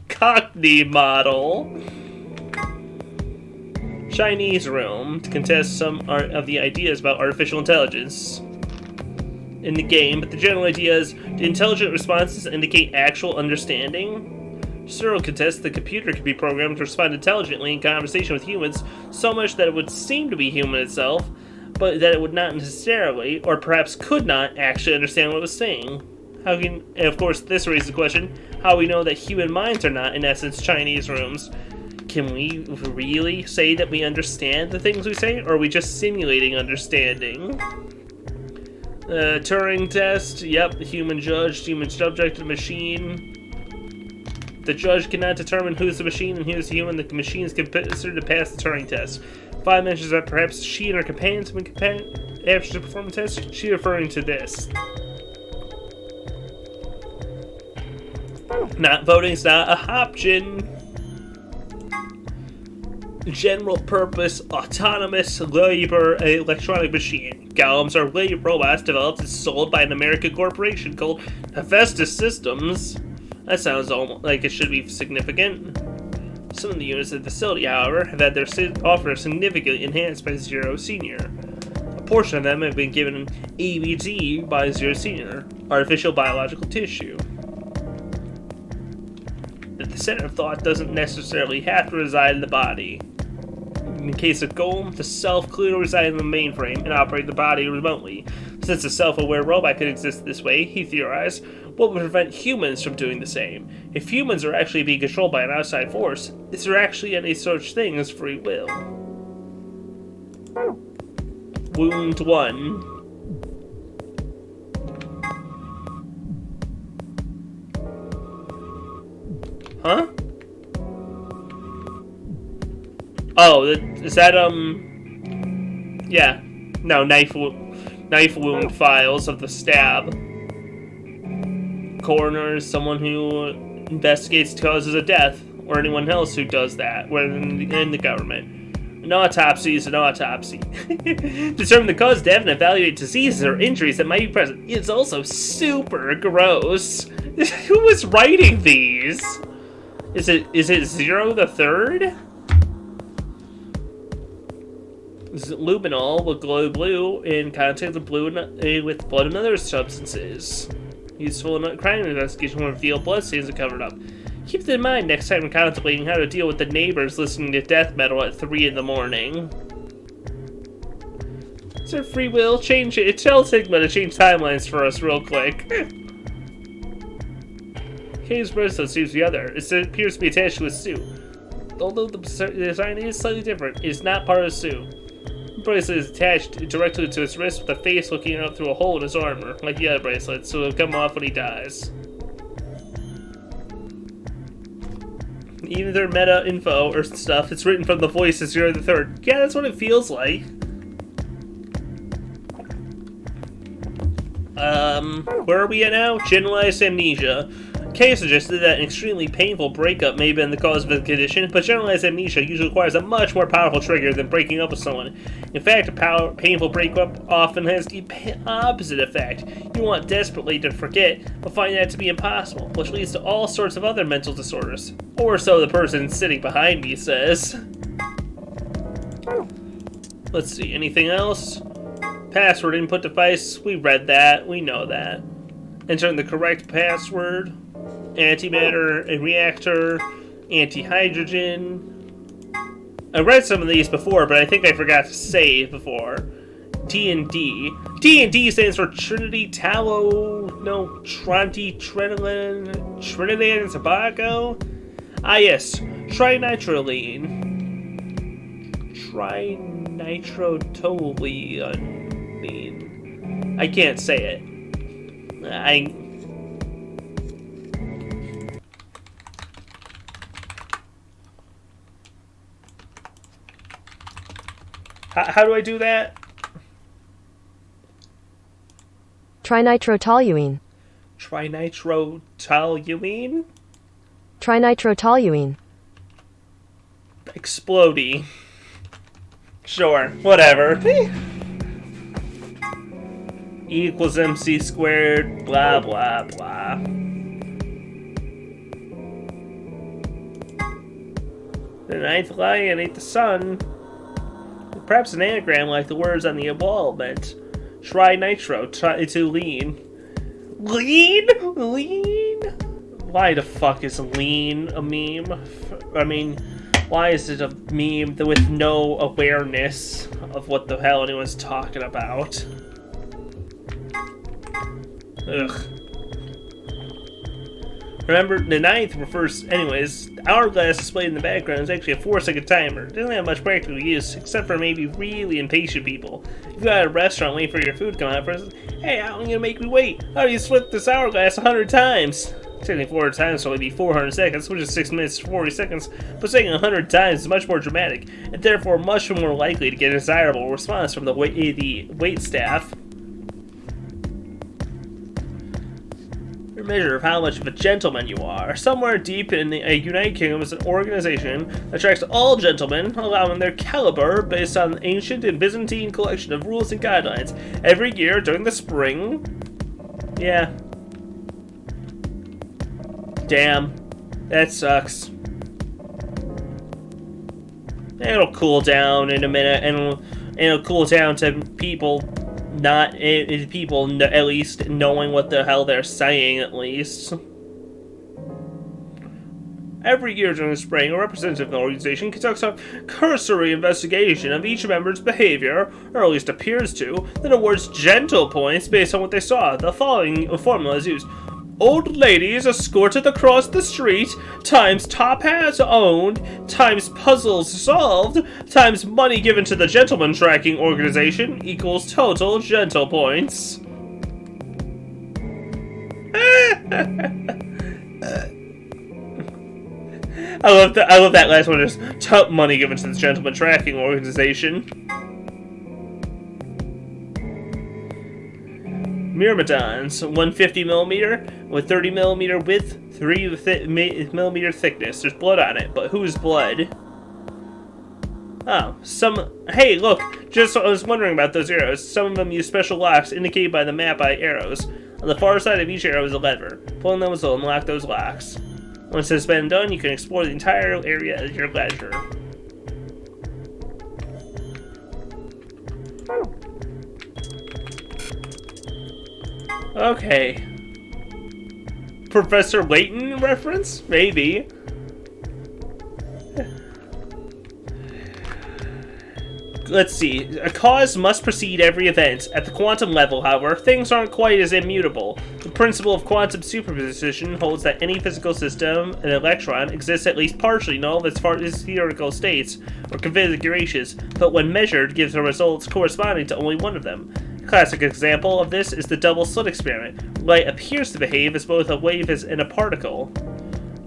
Cockney Model. Chinese Room, to contest some of the ideas about artificial intelligence in the game, but the general idea is, do intelligent responses indicate actual understanding? Several contest the computer could be programmed to respond intelligently in conversation with humans, so much that it would seem to be human itself, but that it would not necessarily, or perhaps could not, actually understand what it was saying. And of course, this raises the question, how we know that human minds are not, in essence, Chinese rooms. Can we really say that we understand the things we say, or are we just simulating understanding? Turing test, yep, human judge, human subject, and machine. The judge cannot determine who's the machine and who's the human. The machine is considered to pass the Turing test. 5 mentions that perhaps she and her companions have been after to perform the test. She referring to this. Not voting's not a option. General purpose, autonomous labor electronic machine. Golems are labor robots developed and sold by an American corporation called Hephaestus Systems. That sounds almost like it should be significant. Some of the units at the facility, however, have had their offer significantly enhanced by Zero Senior. A portion of them have been given ABT by Zero Senior, artificial biological tissue. That the center of thought doesn't necessarily have to reside in the body. In the case of Golem, the self clearly resides in the mainframe and operate the body remotely. Since a self-aware robot could exist this way, he theorized, what would prevent humans from doing the same? If humans are actually being controlled by an outside force, is there actually any such thing as free will? Wound 1. Huh? Oh, is that, yeah. No, knife wound files of the stab. Coroner is someone who investigates causes of death, or anyone else who does that, whether in the government. An autopsy is an autopsy. Determine the cause of death and evaluate diseases or injuries that might be present. It's also super gross. Who was writing these? Is it Zero the Third? Luminol will glow blue in contact with with blood and other substances. Useful in crime investigation when revealed blood stains are covered up. Keep that in mind next time you're contemplating how to deal with the neighbors listening to death metal at 3 in the morning. Is there free will? Change it. Tell Sigma to change timelines for us real quick. Kane's bracelet seems the other. It appears to be attached to his suit. Although the design is slightly different, it is not part of the suit. The bracelet is attached directly to his wrist with a face looking out through a hole in his armor, like the other bracelet, so it'll come off when he dies. Even their meta info or stuff, it's written from the voice of Zero the Third. Yeah, that's what it feels like. Where are we at now? Generalized amnesia. Kay suggested that an extremely painful breakup may have been the cause of the condition, but generalized amnesia usually requires a much more powerful trigger than breaking up with someone. In fact, a painful breakup often has the opposite effect. You want desperately to forget, but find that to be impossible, which leads to all sorts of other mental disorders. Or so the person sitting behind me says. Let's see, anything else? Password input device, we read that, we know that. Entering the correct password. Antimatter, a reactor, anti-hydrogen. I read some of these before, but I think I forgot to save before. D&D. D&D stands for Trinity Tallow, no, Trinidad and Tobago? Ah yes, trinitrotoluene. Trinitrotoluene. I can't say it. How do I do that? Trinitrotoluene. Trinitrotoluene? Trinitrotoluene. Explodey. Sure, whatever. E equals MC squared, blah, blah, blah. The ninth lion ate the sun. Perhaps an anagram like the words on the wall meant trinitro-to-lean. Lean? Lean? Why the fuck is lean a meme? I mean, why is it a meme with no awareness of what the hell anyone's talking about? Ugh. Remember, the ninth refers, anyways, the hourglass displayed in the background is actually a 4-second timer. It doesn't have much practical use, except for maybe really impatient people. If you're at a restaurant waiting for your food to come out, for instance, hey, how are you gonna make me wait? How do you flip this hourglass 100 times? Technically 400 times will only be 400 seconds, which is 6 minutes to 40 seconds, but saying 100 times is much more dramatic, and therefore much more likely to get a desirable response from the wait staff. A measure of how much of a gentleman you are. Somewhere deep in the United Kingdom is an organization that tracks all gentlemen, allowing their caliber based on an ancient and Byzantine collection of rules and guidelines. Every year during the spring... Yeah. Damn. That sucks. It'll cool down in a minute, and it'll cool down to people... Not people at least knowing what the hell they're saying, at least. Every year during the spring, a representative of the organization conducts a cursory investigation of each member's behavior, or at least appears to, then awards gentle points based on what they saw. The following formula is used. Old ladies escorted across the street, times top hats owned, times puzzles solved, times money given to the gentleman tracking organization equals total gentle points. I love that last one. Just money given to the gentleman tracking organization. Myrmidons, 150mm with 30mm width, 3mm thickness. There's blood on it, but whose blood? Oh, hey, look, just I was wondering about those arrows. Some of them use special locks indicated by the map by arrows. On the far side of each arrow is a lever. Pulling them will unlock those locks. Once it's been done, you can explore the entire area at your leisure. Okay. Professor Layton reference? Maybe. Let's see. A cause must precede every event. At the quantum level, however, things aren't quite as immutable. The principle of quantum superposition holds that any physical system, an electron, exists at least partially in all of its theoretical states or configurations, but when measured, gives the results corresponding to only one of them. A classic example of this is the double slit experiment. Light appears to behave as both a wave and a particle.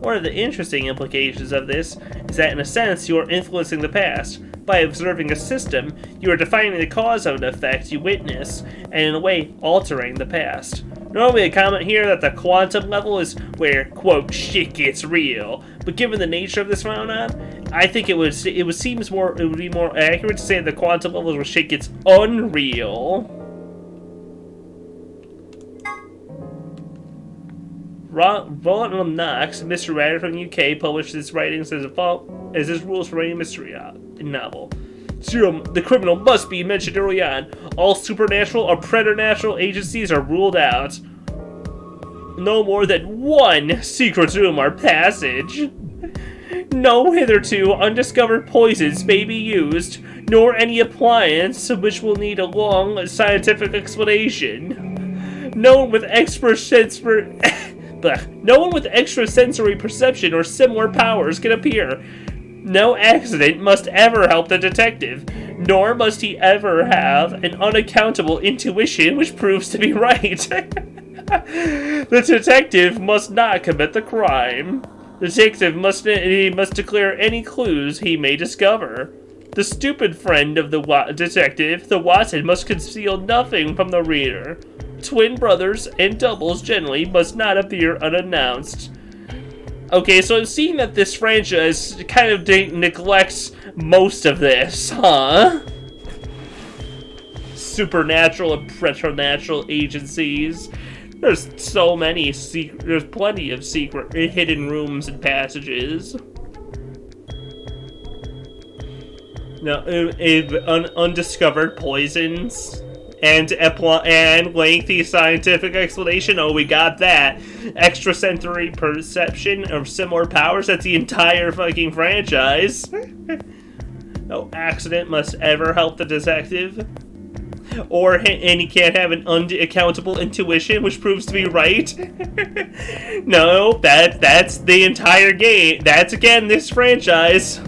One of the interesting implications of this is that in a sense you are influencing the past. By observing a system, you are defining the cause of an effect you witness, and in a way, altering the past. Normally a comment here that the quantum level is where, quote, shit gets real, but given the nature of this phenomenon, I think it would be more accurate to say that the quantum level is where shit gets unreal. Roland Knox, mystery writer from the UK, published his writings as his rules for any mystery novel. Zero, the criminal must be mentioned early on. All supernatural or preternatural agencies are ruled out. No more than one secret room or passage. No hitherto undiscovered poisons may be used, nor any appliance which will need a long scientific explanation. No one with extrasensory perception or similar powers can appear. No accident must ever help the detective, nor must he ever have an unaccountable intuition which proves to be right. The detective must not commit the crime. The detective must declare any clues he may discover. The stupid friend of the detective, the Watson, must conceal nothing from the reader. twin brothers and doubles generally must not appear unannounced. Okay, so I'm seeing that this franchise kind of neglects most of this, huh? Supernatural and preternatural agencies. There's so many there's plenty of secret hidden rooms and passages. No, undiscovered poisons and lengthy scientific explanation. Oh, we got that. Extrasensory perception of similar powers. That's the entire fucking franchise. No accident must ever help the detective. And he can't have an unaccountable intuition, which proves to be right. No, that's the entire game. That's again this franchise.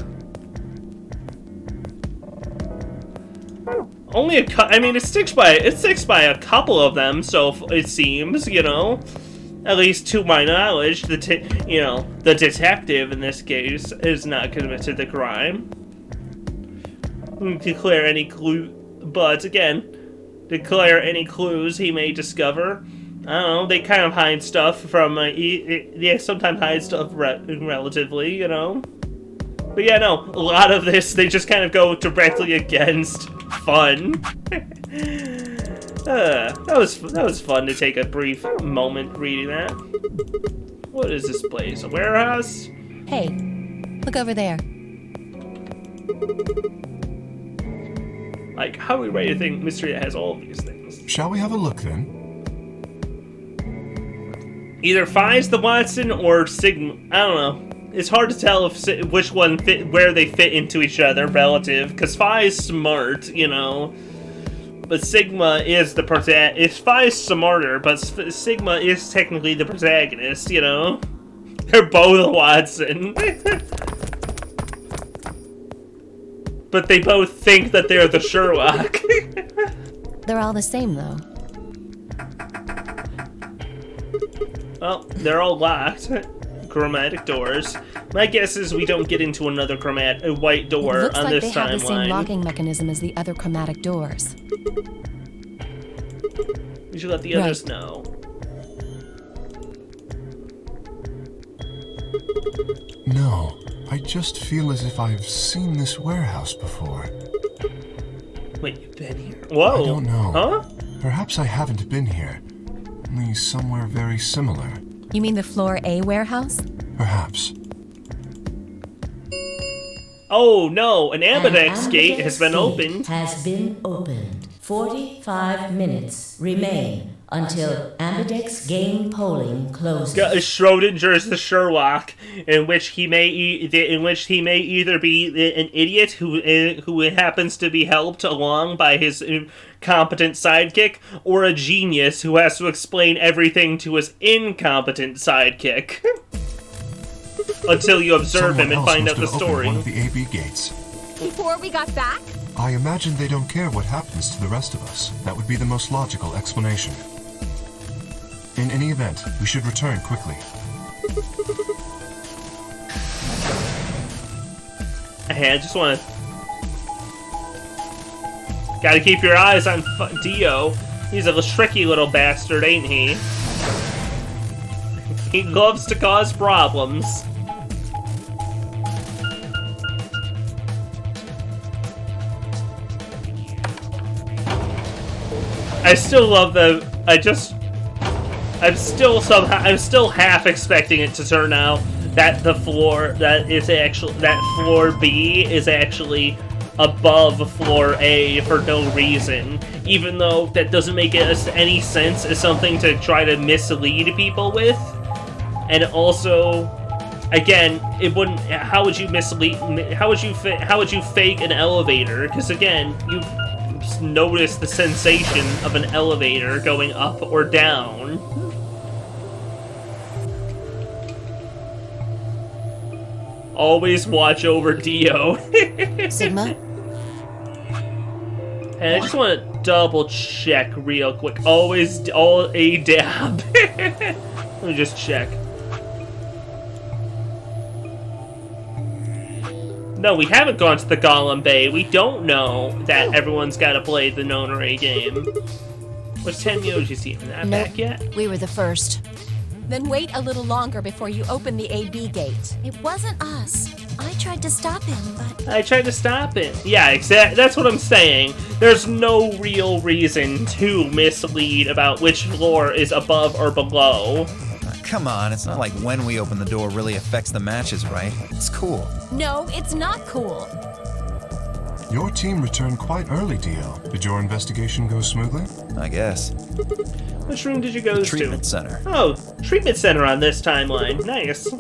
Only I mean, it sticks by a couple of them, so it seems, you know. At least to my knowledge, the detective in this case is not committed the crime. Declare any clue, but again, declare any clues he may discover. I don't know. They kind of hide stuff from. They sometimes hide stuff relatively, you know. But yeah, no. A lot of this, they just kind of go directly against fun. That was fun to take a brief moment reading that. What is this place? A warehouse? Hey, look over there. Like, how are we ready to think mystery that has all of these things? Shall we have a look then? Either Phi's the Watson or Sigma. I don't know. It's hard to tell which one where they fit into each other relative, because Phi's smart, you know. But Sigma is the protagonist. Phi's smarter, but Sigma is technically the protagonist, you know. They're both Watson. But they both think that they're the Sherlock. They're all the same, though. Well, they're all locked. Chromatic doors. My guess is we don't get into another white door on this timeline. Looks like they have the same locking mechanism as the other chromatic doors. We should let the others know. No, I just feel as if I've seen this warehouse before. Wait, you've been here? Whoa! I don't know. Huh? Perhaps I haven't been here. Only somewhere very similar. You mean the Floor A warehouse? Perhaps. Oh no! An ambidex gate has been opened. Has been opened. 45 minutes remain until ambidex game polling closes. Schrodinger's the Sherlock, in which he may either be an idiot who happens to be helped along by his competent sidekick, or a genius who has to explain everything to his incompetent sidekick. Until you observe him and find out the story. One of the AB gates. Before we got back? I imagine they don't care what happens to the rest of us. That would be the most logical explanation. In any event, we should return quickly. Hey, I just want to... Gotta keep your eyes on Dio. He's a tricky little bastard, ain't he? He loves to cause problems. I still love the... I'm still half expecting it to turn out that floor B is actually above floor A for no reason, even though that doesn't make any sense as something to try to mislead people with. And also, again, it wouldn't. How would you mislead? How would you fake an elevator? Because again, you notice the sensation of an elevator going up or down. Always watch over Dio. Sigma? And I just want to double check real quick. Always all a dab. Let me just check. No, we haven't gone to the Golem Bay. We don't know that everyone's got to play the Nonary game. What's Tenmyoji's team? Not Nope. back yet? We were the first. Then wait a little longer before you open the AB gate. It wasn't us. I tried to stop him, but I tried to stop it. Yeah, exactly. That's what I'm saying. There's no real reason to mislead about which floor is above or below. Come on, it's not like when we open the door really affects the matches, right? It's cool. No, it's not cool. Your team returned quite early, Dio. Did your investigation go smoothly? I guess. Which room did you go to? Treatment center. Oh, treatment center on this timeline. Nice.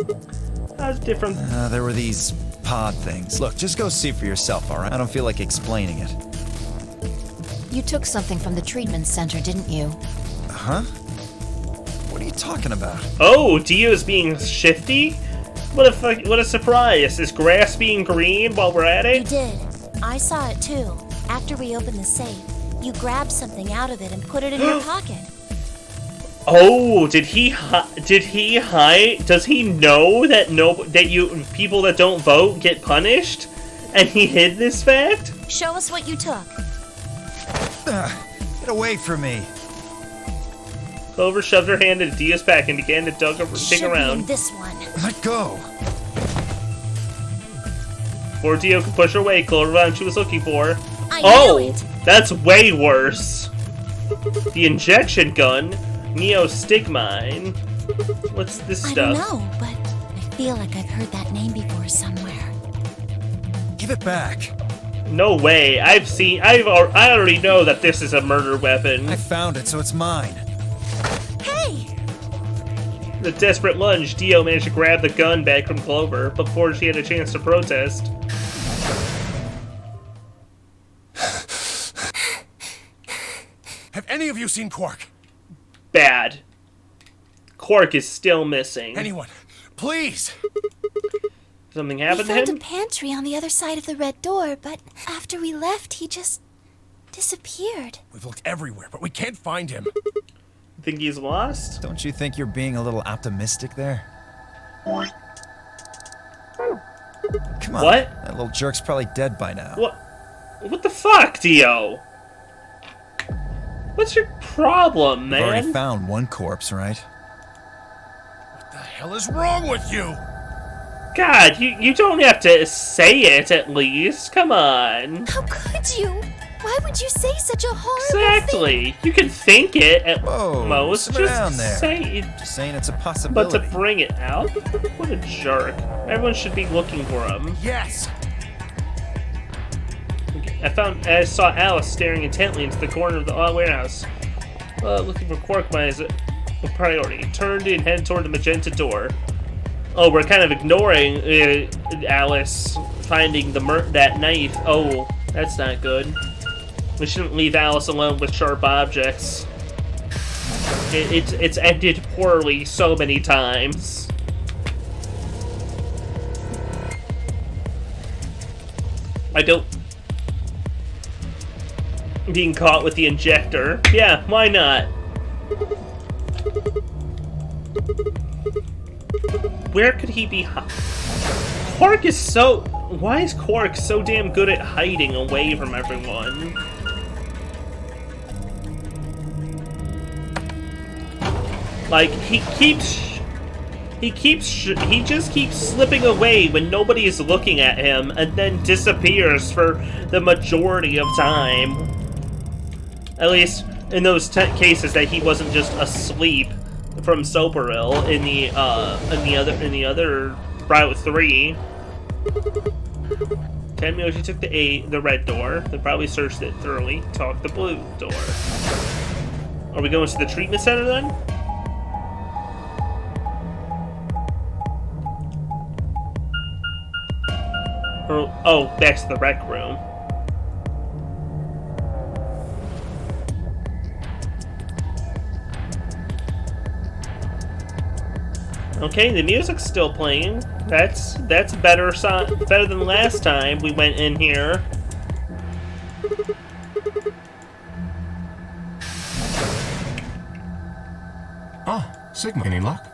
That's different. There were these pod things. Look, just go see for yourself, alright? I don't feel like explaining it. You took something from the treatment center, didn't you? Huh? What are you talking about? Oh, Dio's being shifty? What a surprise. Is grass being green while we're at you it? did. I saw it too. After we opened the safe, you grabbed something out of it and put it in your pocket. Oh, did he hide? Does he know that people that don't vote get punished? And he hid this fact? Show us what you took. Get away from me. Clover shoved her hand into Dio's pack and began to dig Should be in around. this one. Let go. Before Dio could push her away, Clover found what she was looking for. I Oh, knew it. that's way worse. The injection gun, Neostigmine. What's this I stuff? don't know, but I feel like I've heard that name before somewhere. Give it back. No way. I already know that this is a murder weapon. I found it, so it's mine. Hey! The desperate lunge, Dio managed to grab the gun back from Clover before she had a chance to protest. Have any of you seen Quark? Bad. Quark is still missing. Anyone? Please! Something We happened to found a him? pantry on the other side of the red door, but after we left, he just disappeared. We've looked everywhere, but we can't find him. Think he's lost? Don't you think you're being a little optimistic there? Come on. What? That little jerk's probably dead by now. What the fuck, Dio? What's your problem, We've already man? found one corpse, right? What the hell is wrong with you? God, you don't have to say it at least. Come on. How could you? Why would you say such a horrible thing? Exactly. You can think it at Whoa, most. simmer Just down there. say it. Just saying it's a But possibility. to bring it out? What a jerk. Everyone should be looking for him. Yes! I saw Alice staring intently into the corner of the warehouse. Looking for Quark as a priority. Turned and headed toward the magenta door. Oh, we're kind of ignoring Alice finding that knife. Oh, that's not good. We shouldn't leave Alice alone with sharp objects. It's ended poorly so many times. I don't... Being caught with the injector. Yeah, why not? Where could he be? Quark is so... Why is Quark so damn good at hiding away from everyone? Like, he just keeps slipping away when nobody is looking at him and then disappears for the majority of time. At least in those cases that he wasn't just asleep from Soperil in the other Route 3. Tenmyoji took the red door. They probably searched it thoroughly. Talked the blue door. Are we going to the treatment center then? Oh, back to the rec room. Okay, the music's still playing. That's better than last time we went in here. Ah, Sigma. Any luck?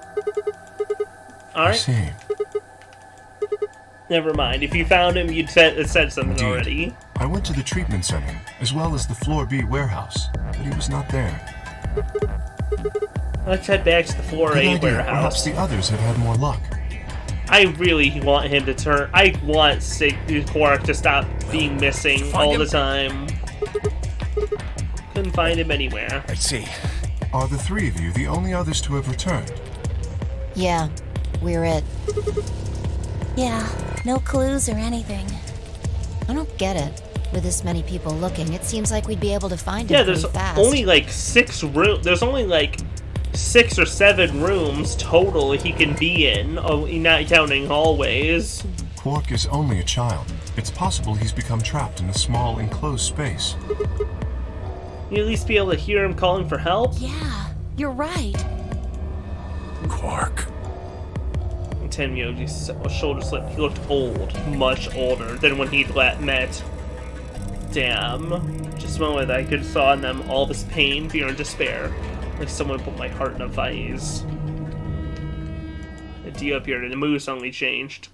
I Alright, see. never mind. If you found him, you'd said something Indeed. already. I went to the treatment center, as well as the Floor B warehouse, but he was not there. Let's head back to the Good 4A idea. warehouse. Perhaps the others have had more luck. I really want him to turn. I want Quark to stop being missing all the time. Couldn't find him anywhere. I see. Are the three of you the only others to have returned? Yeah, we're it. Yeah, no clues or anything. I don't get it. With this many people looking, it seems like we'd be able to find him Yeah, there's pretty fast. only like 6 rooms. There's only like 6 or 7 rooms total he can be in. Oh, not counting hallways. Quark is only a child. It's possible he's become trapped in a small enclosed space. You at least be able to hear him calling for help. Yeah, you're right. Quark. Tim Yogi's shoulder slipped. He looked old, much older than when he'd met. Damn. Just a moment I could saw in them all this pain, fear, and despair. Like someone put my heart in a vise. The D up here, and the mood suddenly changed.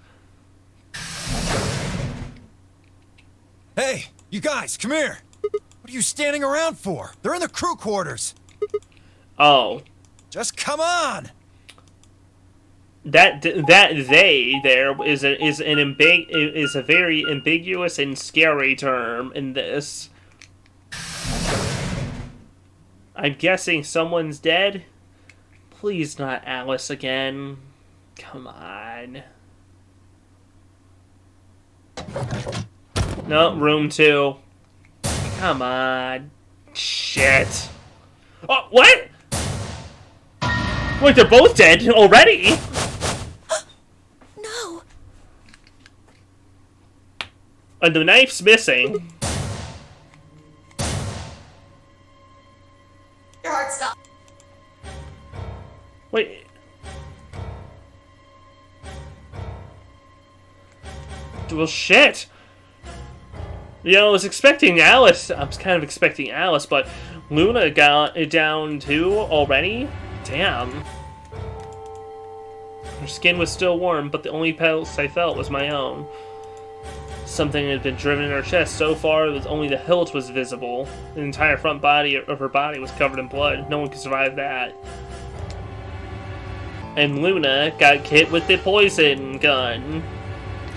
Hey, you guys, come here. What are you standing around for? They're in the crew quarters. Oh. Just come on. That they there is a very ambiguous and scary term in this. I'm guessing someone's dead. Please not Alice again. Come on. No, room 2. Come on. Shit. Oh, what? Wait, they're both dead already? No. And the knife's missing. Your heart stopped. Wait. Well, shit. You know, I was expecting Alice. I was kind of expecting Alice, but Luna got it down too already? Damn. Her skin was still warm, but the only pulse I felt was my own. Something had been driven in her chest so far that only the hilt was visible. The entire front body of her body was covered in blood. No one could survive that. And Luna got hit with the poison gun.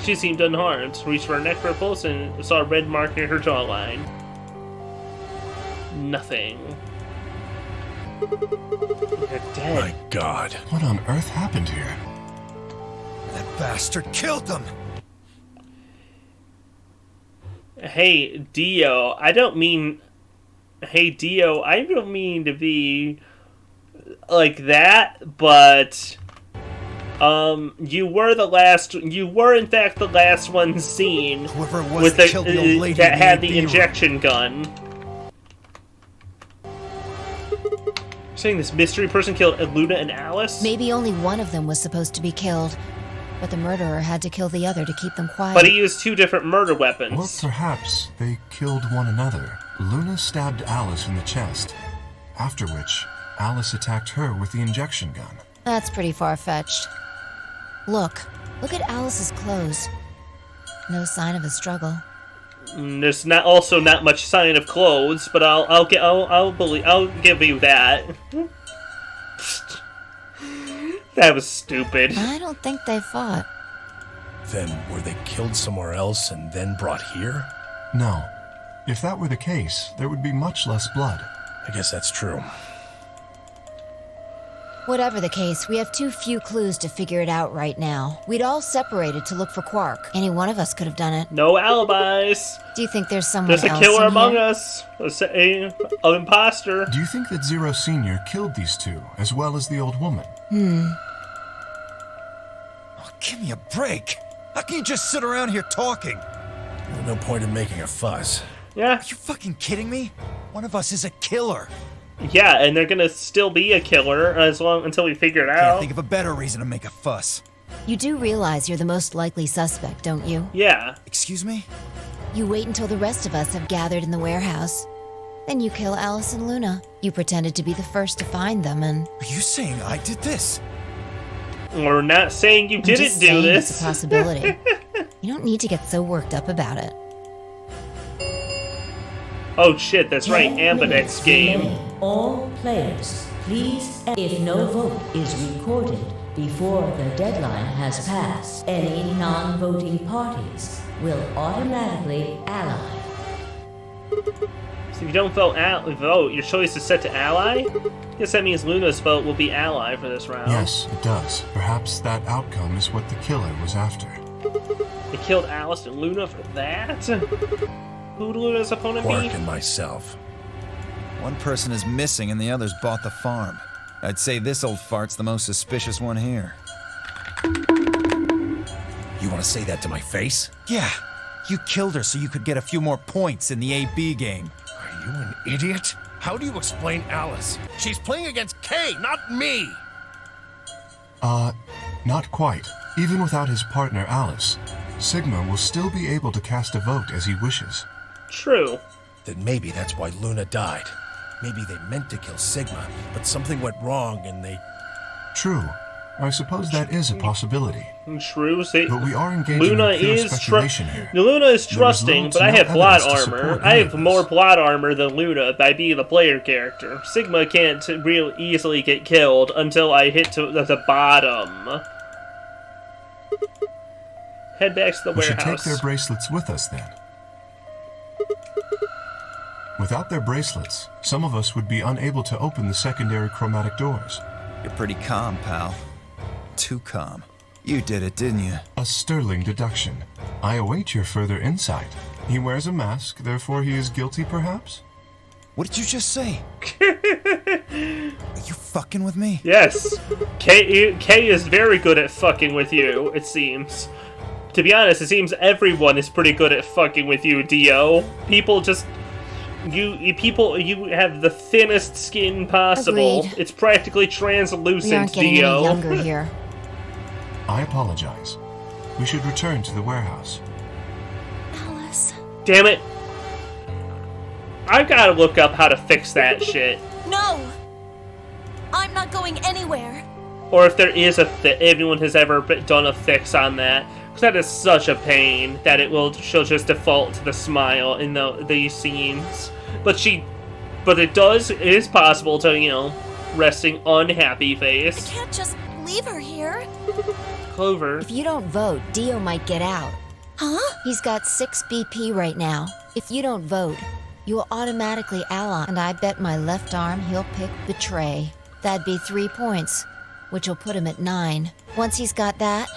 She seemed unharmed. Reached for her neck for a pulse and saw a red mark near her jawline. Nothing. They're dead. My God. What on earth happened here? That bastard killed them. Hey, Dio, I don't mean... Hey, Dio, I don't mean to be like that, but... you were in fact the last one seen Whoever it was with that killed the old lady that had in the the AV injection gun. Saying this mystery person killed Luna and Alice? Maybe only one of them was supposed to be killed, but the murderer had to kill the other to keep them quiet. But he used 2 different murder Or weapons. perhaps they killed one another. Luna stabbed Alice in the chest, after which Alice attacked her with the injection gun. That's pretty far-fetched. Look at Alice's clothes. No sign of a struggle. There's not much sign of clothes, but I'll give you that. That was stupid. I don't think they fought. Then were they killed somewhere else and then brought here? No. If that were the case, there would be much less blood. I guess that's true. Whatever the case, we have too few clues to figure it out right now. We'd all separated to look for Quark. Any one of us could have done it. No alibis. Do you think there's someone There's a else killer in among here? us. An imposter. Do you think that Zero Sr. killed these two, as well as the old woman? Oh, give me a break. How can you just sit around here talking? No point in making a fuss. Yeah. Are you fucking kidding me? One of us is a killer. Yeah, and they're gonna still be a killer until we figure it Can't out. think of a better reason to make a fuss. You do realize you're the most likely suspect, don't you? Yeah. Excuse me? You wait until the rest of us have gathered in the warehouse. Then you kill Alice and Luna. You pretended to be the first to find them, and... Are you saying I did this? We're not saying you I'm didn't just do saying this. It's a possibility. You don't need to get so worked up about it. Oh shit, that's right, 10 and the minutes next game. remain. All players, please. If no vote is recorded before the deadline has passed, any non-voting parties will automatically ally. So if you don't vote, your choice is set to ally? Guess that means Luna's vote will be ally for this round. Yes, it does. Perhaps that outcome is what the killer was after. They killed Alice and Luna for that? Who'd Luna's opponent Quark be? and myself. One person is missing and the others bought the farm. I'd say this old fart's the most suspicious one here. You want to say that to my face? Yeah, you killed her so you could get a few more points in the AB game. Are you an idiot? How do you explain Alice? She's playing against Kay, not me! Not quite. Even without his partner Alice, Sigma will still be able to cast a vote as he wishes. True. Then maybe that's why Luna died. Maybe they meant to kill Sigma, but something went wrong and they... True. I suppose that is a possibility. True. See, But we are engaging Luna in pure is speculation here. Luna is There is trusting, little but to I no have plot evidence to armor. support I any have of more this. plot armor than Luna by being the player character. Sigma can't real easily get killed until I hit to the bottom. Head back to the We should take warehouse. their bracelets with us then. Without their bracelets, some of us would be unable to open the secondary chromatic doors. You're pretty calm, pal. Too calm. You did it, didn't you? A sterling deduction. I await your further insight. He wears a mask, therefore he is guilty, perhaps? What did you just say? Are you fucking with me? Yes. Kay is very good at fucking with you, it seems. To be honest, it seems everyone is pretty good at fucking with you, Dio. People just... You have the thinnest skin possible. Agreed. It's practically We translucent, aren't getting Dio. any younger here. I apologize. We should return to the warehouse. Alice. Damn it. I've got to look up how to fix that shit. No! I'm not going anywhere. Or if there is anyone has ever done a fix on that. Because that is such a pain that she'll just default to the smile in these scenes. But it is possible to, resting unhappy face. Can't just leave her here. Clover. If you don't vote, Dio might get out. Huh? He's got 6 BP right now. If you don't vote, you will automatically ally, and I bet my left arm he'll pick Betray. That'd be 3 points, which will put him at 9. Once he's got that,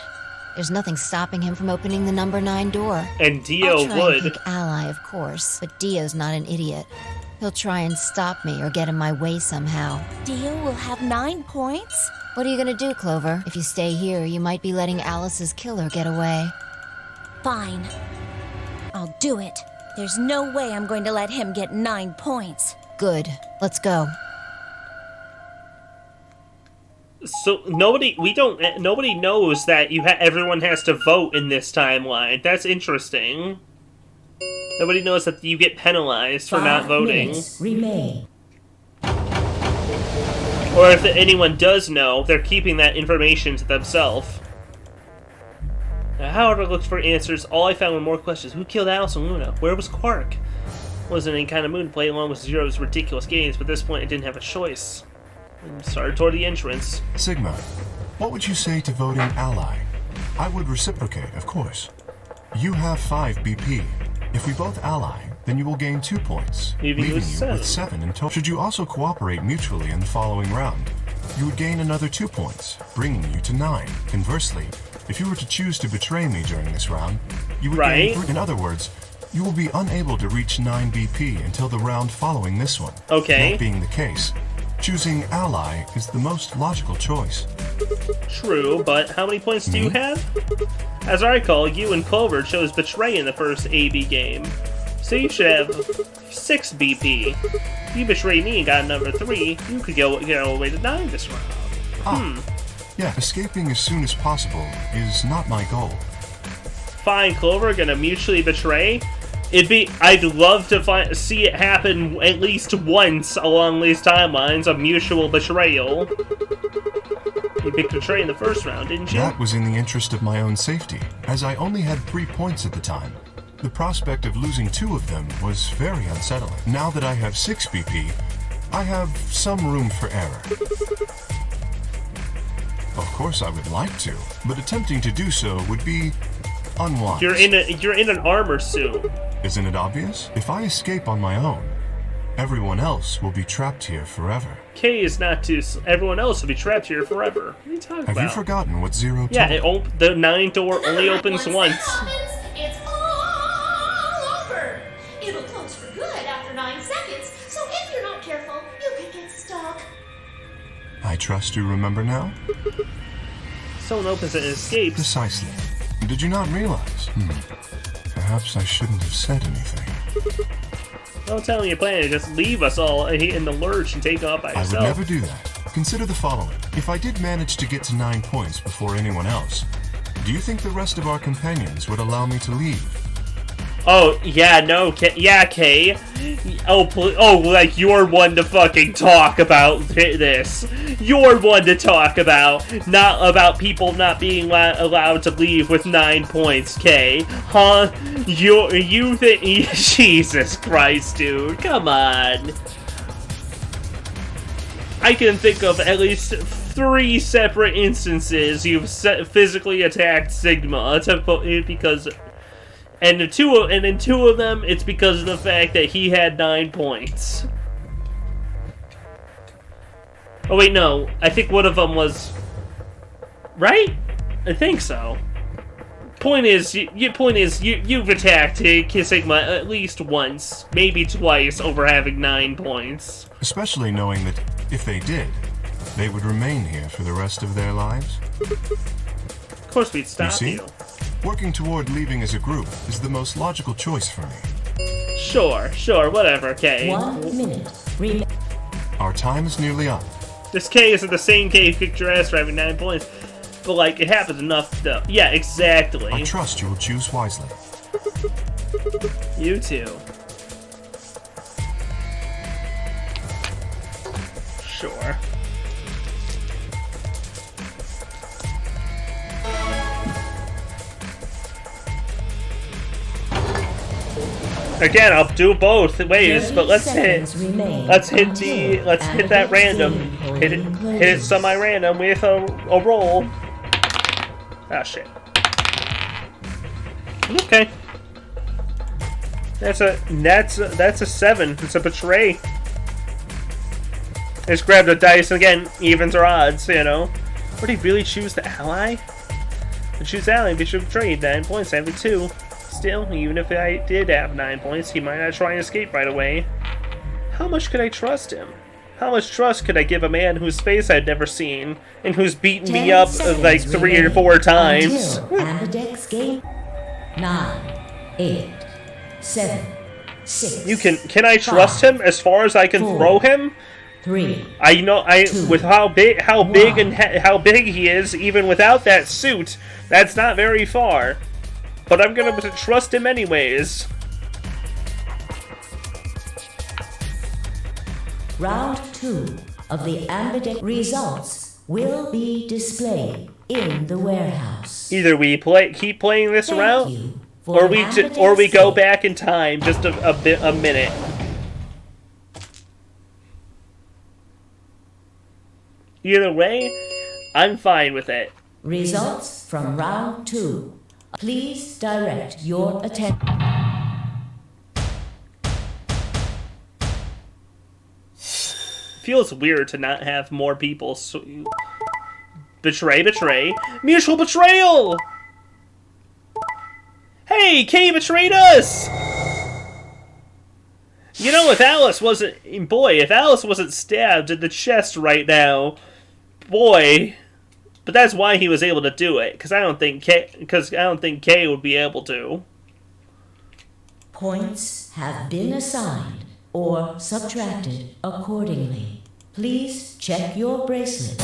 there's nothing stopping him from opening the number 9 door. And Dio I'll try would. and pick ally, of course, but Dio's not an idiot. He'll try and stop me or get in my way somehow. Dio will have 9 points? What are you gonna do, Clover? If you stay here, you might be letting Alice's killer get away. Fine. I'll do it. There's no way I'm going to let him get 9 points. Good. Let's go. So nobody knows that everyone has to vote in this timeline. That's interesting. Nobody knows that you get penalized for not 5 voting. minutes remain. Or if anyone does know, they're keeping that information to themselves. However, I looked for answers. All I found were more questions. Who killed Alice and Luna? Where was Quark? Wasn't any kind of mood to play along with Zero's ridiculous games, but at this point I didn't have a choice. I started toward the entrance. Sigma, what would you say to voting ally? I would reciprocate, of course. You have 5 BP. If we both ally, then you will gain 2 points, Leaving you leaving with you with 7 in total. Should you also cooperate mutually in the following round, you would gain another 2 points, bringing you to 9. Conversely, if you were to choose to betray me during this round, you would gain 3. In other words, you will be unable to reach 9 BP until the round following this one. Okay. That being the case, choosing ally is the most logical choice. True, but how many points do you have? As I recall, you and Clover chose Betray in the first AB game. So you should have 6 BP. If you betray me and got number 3, you could get all the way to 9 this round. Yeah, escaping as soon as possible is not my goal. Fine, Clover, gonna mutually betray. I'd love to see it happen at least once along these timelines, a mutual betrayal. You picked Betray in the first round, didn't you? That was in the interest of my own safety, as I only had 3 points at the time. The prospect of losing 2 of them was very unsettling. Now that I have 6 BP, I have some room for error. Of course I would like to, but attempting to do so would be unwise. You're in an armor suit. Isn't it obvious? If I escape on my own, everyone else will be trapped here forever. K is not too. Everyone else will be trapped here forever. What are you talking about? Have you forgotten what Zero Yeah, told? the 9 door only opens once. It's all over. It'll close for good after 9 seconds, so if you're not careful, you could get stuck. I trust you remember now? Someone opens it and escapes. Precisely. Did you not realize? Perhaps I shouldn't have said anything. Don't tell me you're planning to just leave us all in the lurch and take off by I yourself. would never do that. Consider the following. If I did manage to get to 9 points before anyone else, do you think the rest of our companions would allow me to leave? Oh, yeah, no, Kay. Oh, like, you're one to fucking talk about this. You're one to talk about, not about people not being allowed to leave with 9 points, Kay. Huh? You think... Jesus Christ, dude. Come on. I can think of at least 3 separate instances you've physically attacked Sigma because... And in 2 of them, it's because of the fact that he had 9 points. Oh wait, no. I think one of them was... Right? I think so. Point is, you've attacked Sigma at least once, maybe twice, over having 9 points. Especially knowing that if they did, they would remain here for the rest of their lives. Of course we'd stop you. Working toward leaving as a group is the most logical choice for me. Sure, whatever, Kay. 1 minute. Our time is nearly up. This K isn't the same K who kicked your ass for having 9 points. But, like, it happens enough, though. Yeah, exactly. I trust you will choose wisely. You too. Sure. Again, I'll do both ways, but let's hit that random. Hit it semi-random with a roll. Ah, shit. Okay. That's a 7. It's a betray. Just grab the dice again, evens or odds, you know. Would he really choose the ally? If choose ally, we should betrayed 9 points. I have it 2. Still, even if I did have 9 points, he might not try and escape right away. How much could I trust him? How much trust could I give a man whose face I'd never seen, and who's beaten me up like 3 or 4 times? And the deck's game. 9, 8, 7, 6. Can I trust him as far as I can throw him? 3. With how big he is, even without that suit, that's not very far. But I'm gonna trust him anyways. Round 2 of the ambidextrous results will be displayed in the warehouse. Either we keep playing this round, or we go back in time just a minute. Either way, I'm fine with it. Results from round 2. Please direct your attention. Feels weird to not have more people. Betray. Mutual betrayal! Hey, Kay betrayed us! You know, if Alice wasn't stabbed in the chest right now, boy... But that's why he was able to do it, because I don't think Kay would be able to. Points have been assigned or subtracted accordingly. Please check your bracelet.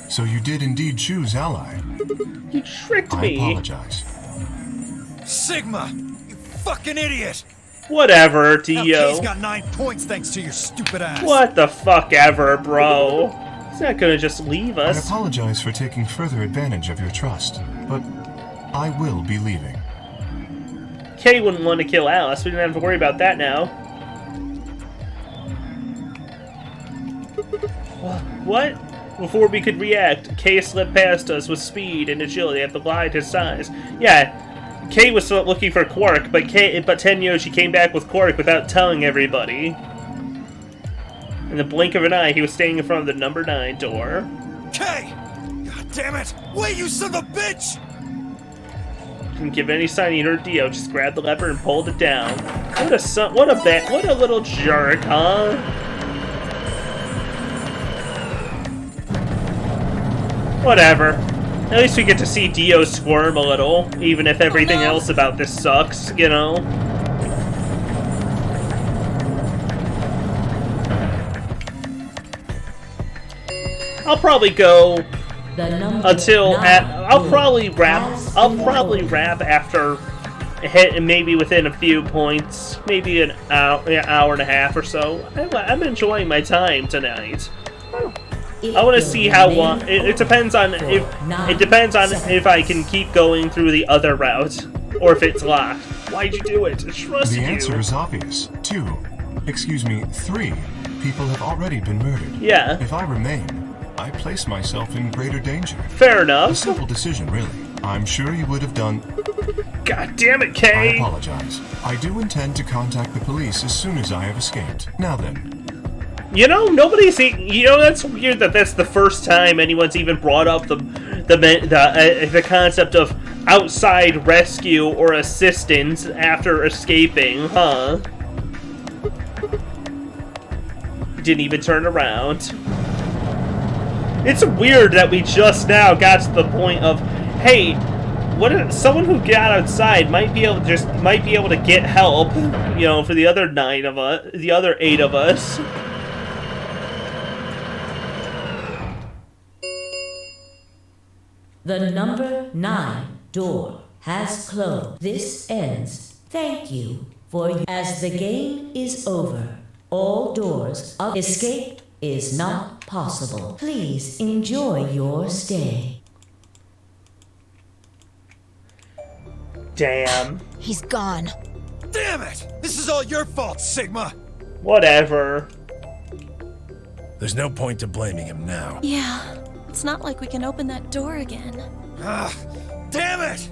So you did indeed choose ally. You tricked me. I apologize. Sigma! You fucking idiot! Whatever, Dio. Kay's got 9 points thanks to your stupid ass. What the fuck ever, bro. not gonna just leave I us. apologize for taking further advantage of your trust, but I will be leaving. Kay wouldn't want to kill Alice. We didn't have to worry about that now. What? Before we could react, Kay slipped past us with speed and agility that belied his size. Yeah, Kay was still looking for Quark, but Tenyoshi came back with Quark without telling everybody. In the blink of an eye, he was standing in front of the number 9 door. Kay! God damn it! Wait, you son of a bitch! Didn't give any sign he heard Dio. Just grabbed the lever and pulled it down. What a little jerk, huh? Whatever. At least we get to see Dio squirm a little, even if everything else about this sucks, you know? I'll probably go until I'll probably wrap after maybe within a few points, maybe an hour and a half or so. I'm enjoying my time tonight. I want to see how long. It depends on if I can keep going through the other route or if it's locked. Why'd you do it? I trusted you. The answer is obvious. 3 people have already been murdered. Yeah. If I remain, I place myself in greater danger. Fair enough. A simple decision, really. I'm sure you would have done. God damn it, Kay! I apologize. I do intend to contact the police as soon as I have escaped. Now then. You know, that's weird that that's the first time anyone's even brought up the concept of outside rescue or assistance after escaping, huh? Didn't even turn around. It's weird that we just now got to the point of, hey, someone who got outside might be able to get help, you know, for the other 8 of us. The number 9 door has closed. This ends. Thank you for you. As the game is over, all doors of escape is not possible. Please enjoy your stay. Damn. He's gone. Damn it! This is all your fault, Sigma! Whatever. There's no point to blaming him now. Yeah, it's not like we can open that door again. Ah, damn it!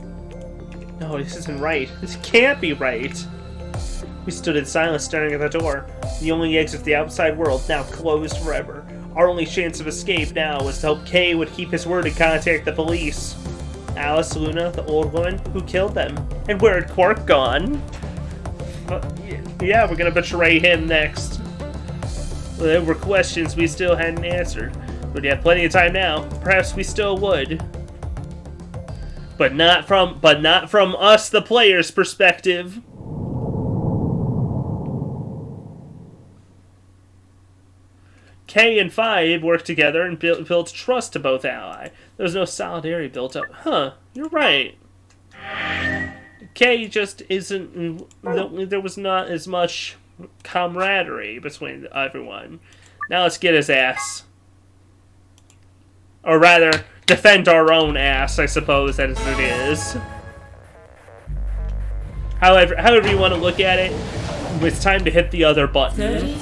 No, this isn't right. This can't be right. We stood in silence staring at the door. The only exit to the outside world, now closed forever. Our only chance of escape now was to hope Kay would keep his word and contact the police. Alice, Luna, the old woman, who killed them? And where had Quark gone? Yeah, we're gonna betray him next. There were questions we still hadn't answered. But we have plenty of time now. Perhaps we still would. But not from us, the player's perspective. Kay and Five worked together and built trust to both ally. There was no solidarity built up. Huh, you're right. Kay just isn't... There was not as much camaraderie between everyone. Now let's get his ass. Or rather, defend our own ass, I suppose that is what it is. However you want to look at it, it's time to hit the other button. 30.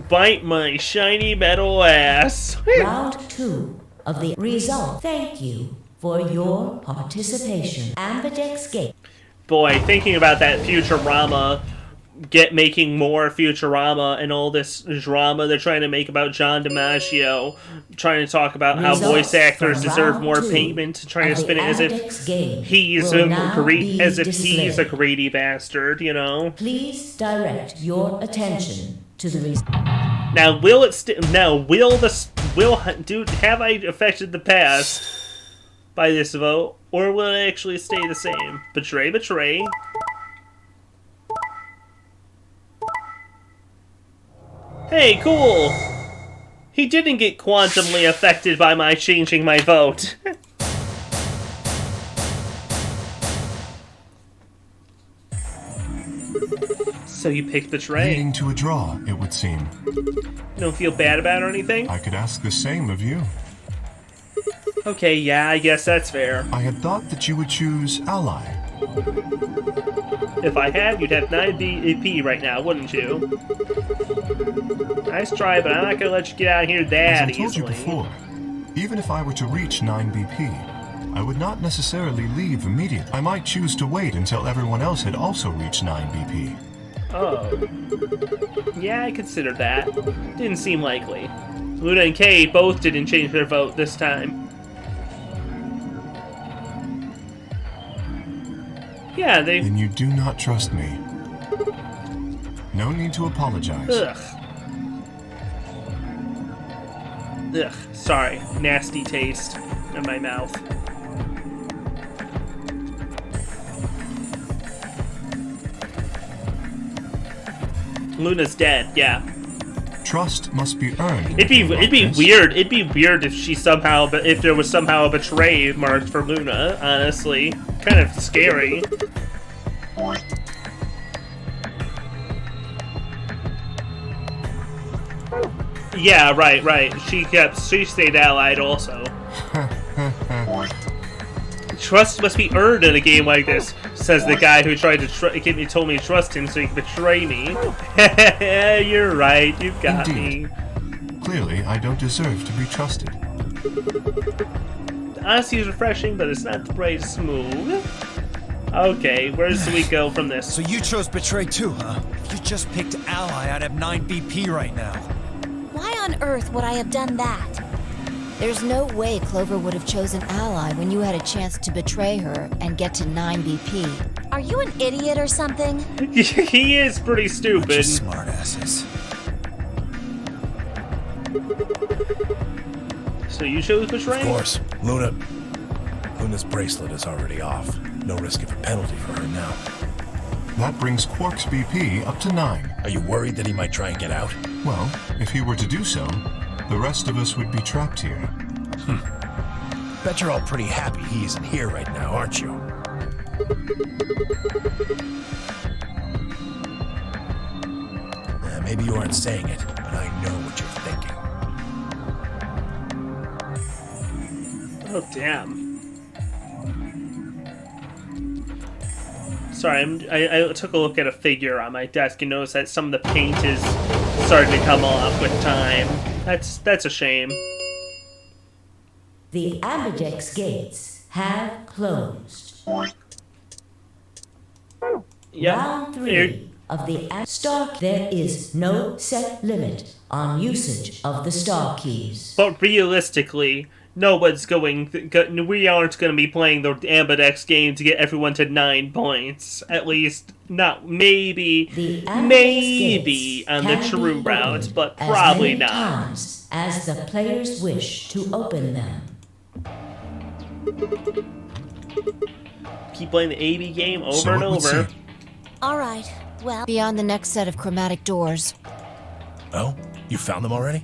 Bite my shiny metal ass. Round 2 of the result. Thank you for your participation. Ambidex Gate. Boy, thinking about that Futurama, making more Futurama and all this drama they're trying to make about John DiMaggio, trying to talk about how voice actors deserve more payment, trying to spin it as if he's a greedy bastard, you know. Please direct your attention to the result. Now, have I affected the past by this vote, or will it actually stay the same? Betray. Hey, cool! He didn't get quantumly affected by my changing my vote. So you picked Betray. Leading to a draw, it would seem. You don't feel bad about it or anything? I could ask the same of you. Okay, yeah, I guess that's fair. I had thought that you would choose Ally. If I had, you'd have 9 BP right now, wouldn't you? Nice try, but I'm not gonna let you get out of here that As I told easily. you before, even if I were to reach 9 BP, I would not necessarily leave immediately. I might choose to wait until everyone else had also reached 9 BP. Oh. Yeah, I considered that. Didn't seem likely. Luna and Kay both didn't change their vote this time. Yeah, they... Then you do not trust me. No need to apologize. Ugh. Ugh. Sorry. Nasty taste in my mouth. Luna's dead, yeah. Trust must be earned. It'd be weird. It'd be weird if she somehow, but if there was somehow a betray marked for Luna. Honestly, kind of scary. Yeah, right. She stayed allied also. Trust must be earned in a game like this, says the guy who tried to told me to trust him so he could betray me. You're right, you've got Indeed. me. Clearly, I don't deserve to be trusted. Honesty is refreshing, but it's not the greatest move. Okay, where do we go from this? So you chose Betray too, huh? If you just picked Ally, I'd have 9 BP right now. Why on earth would I have done that? There's no way Clover would have chosen Ally when you had a chance to betray her and get to 9 BP. Are you an idiot or something? He is pretty Bunch stupid. of smartasses. So you chose betray? Of course. Luna's bracelet is already off. No risk of a penalty for her now. That brings Quark's BP up to 9. Are you worried that he might try and get out? Well, if he were to do so, the rest of us would be trapped here. Bet you're all pretty happy he isn't here right now, aren't you? Maybe you aren't saying it, but I know what you're thinking. Oh, damn. Sorry, I took a look at a figure on my desk and noticed that some of the paint is starting to come off with time. That's a shame. The Ambidex gates have closed. Yep. Round 3 of the Star. There is no set limit on usage of the Star Keys. But realistically, no one's we aren't going to be playing the Ambidex game to get everyone to 9 points. At least, not maybe on the true route, but probably not. Times as the players wish to open them. Keep playing the AB game over So and it would over. seem. All right, well... Beyond the next set of chromatic doors. Oh? You found them already?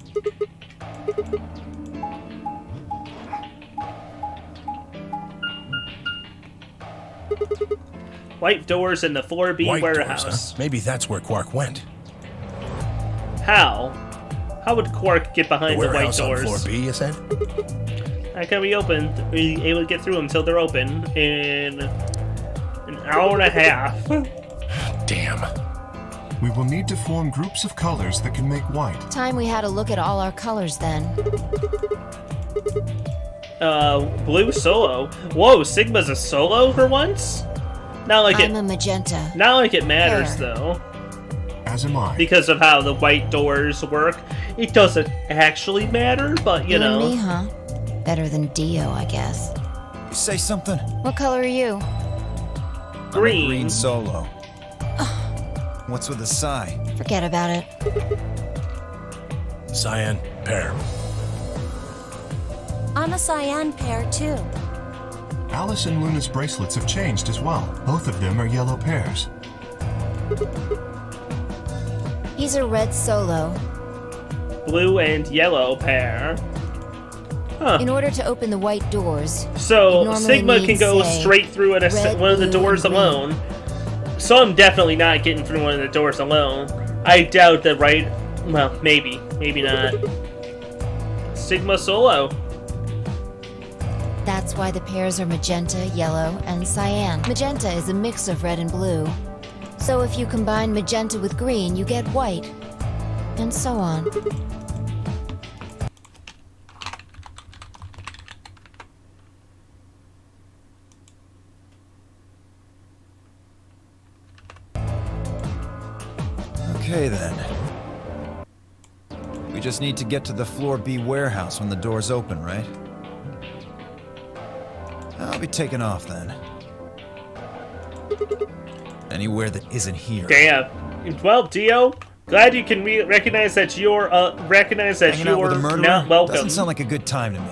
White doors in the 4B White warehouse. doors, huh? Maybe that's where Quark went. How? How would Quark get The behind the white warehouse on doors? floor B, you said? How can we be able to get through them until they're open in an hour and a half? Damn. We will need to form groups of colors that can make white. Time we had a look at all our colors then. Blue solo. Whoa, Sigma's a solo for once? Not like I'm a magenta. Not like it matters Fair. though. As am I. Because of how the white doors work. It doesn't actually matter, but you know. And me, huh? Better than Dio, I guess. You say something? What color are you? Green. Green solo. What's with the psi? Forget about it. Cyan, pair. I'm a cyan pair, too. Alice and Luna's bracelets have changed as well. Both of them are yellow pairs. He's a red solo. Blue and yellow pair. Huh. In order to open the white doors, So you'd normally Sigma need, can go say, straight through at red, one of the blue, doors and green. alone. So I'm definitely not getting through one of the doors alone. I doubt that, right? Well, maybe. Maybe not. Sigma Solo. That's why the pairs are magenta, yellow, and cyan. Magenta is a mix of red and blue. So if you combine magenta with green, you get white. And so on. Okay then. We just need to get to the floor B warehouse when the doors open, right? I'll be taking off then. Anywhere that isn't here. Damn. Well, Dio, glad you can recognize that you're Hanging out with a murderer? not welcome. Doesn't sound like a good time to me.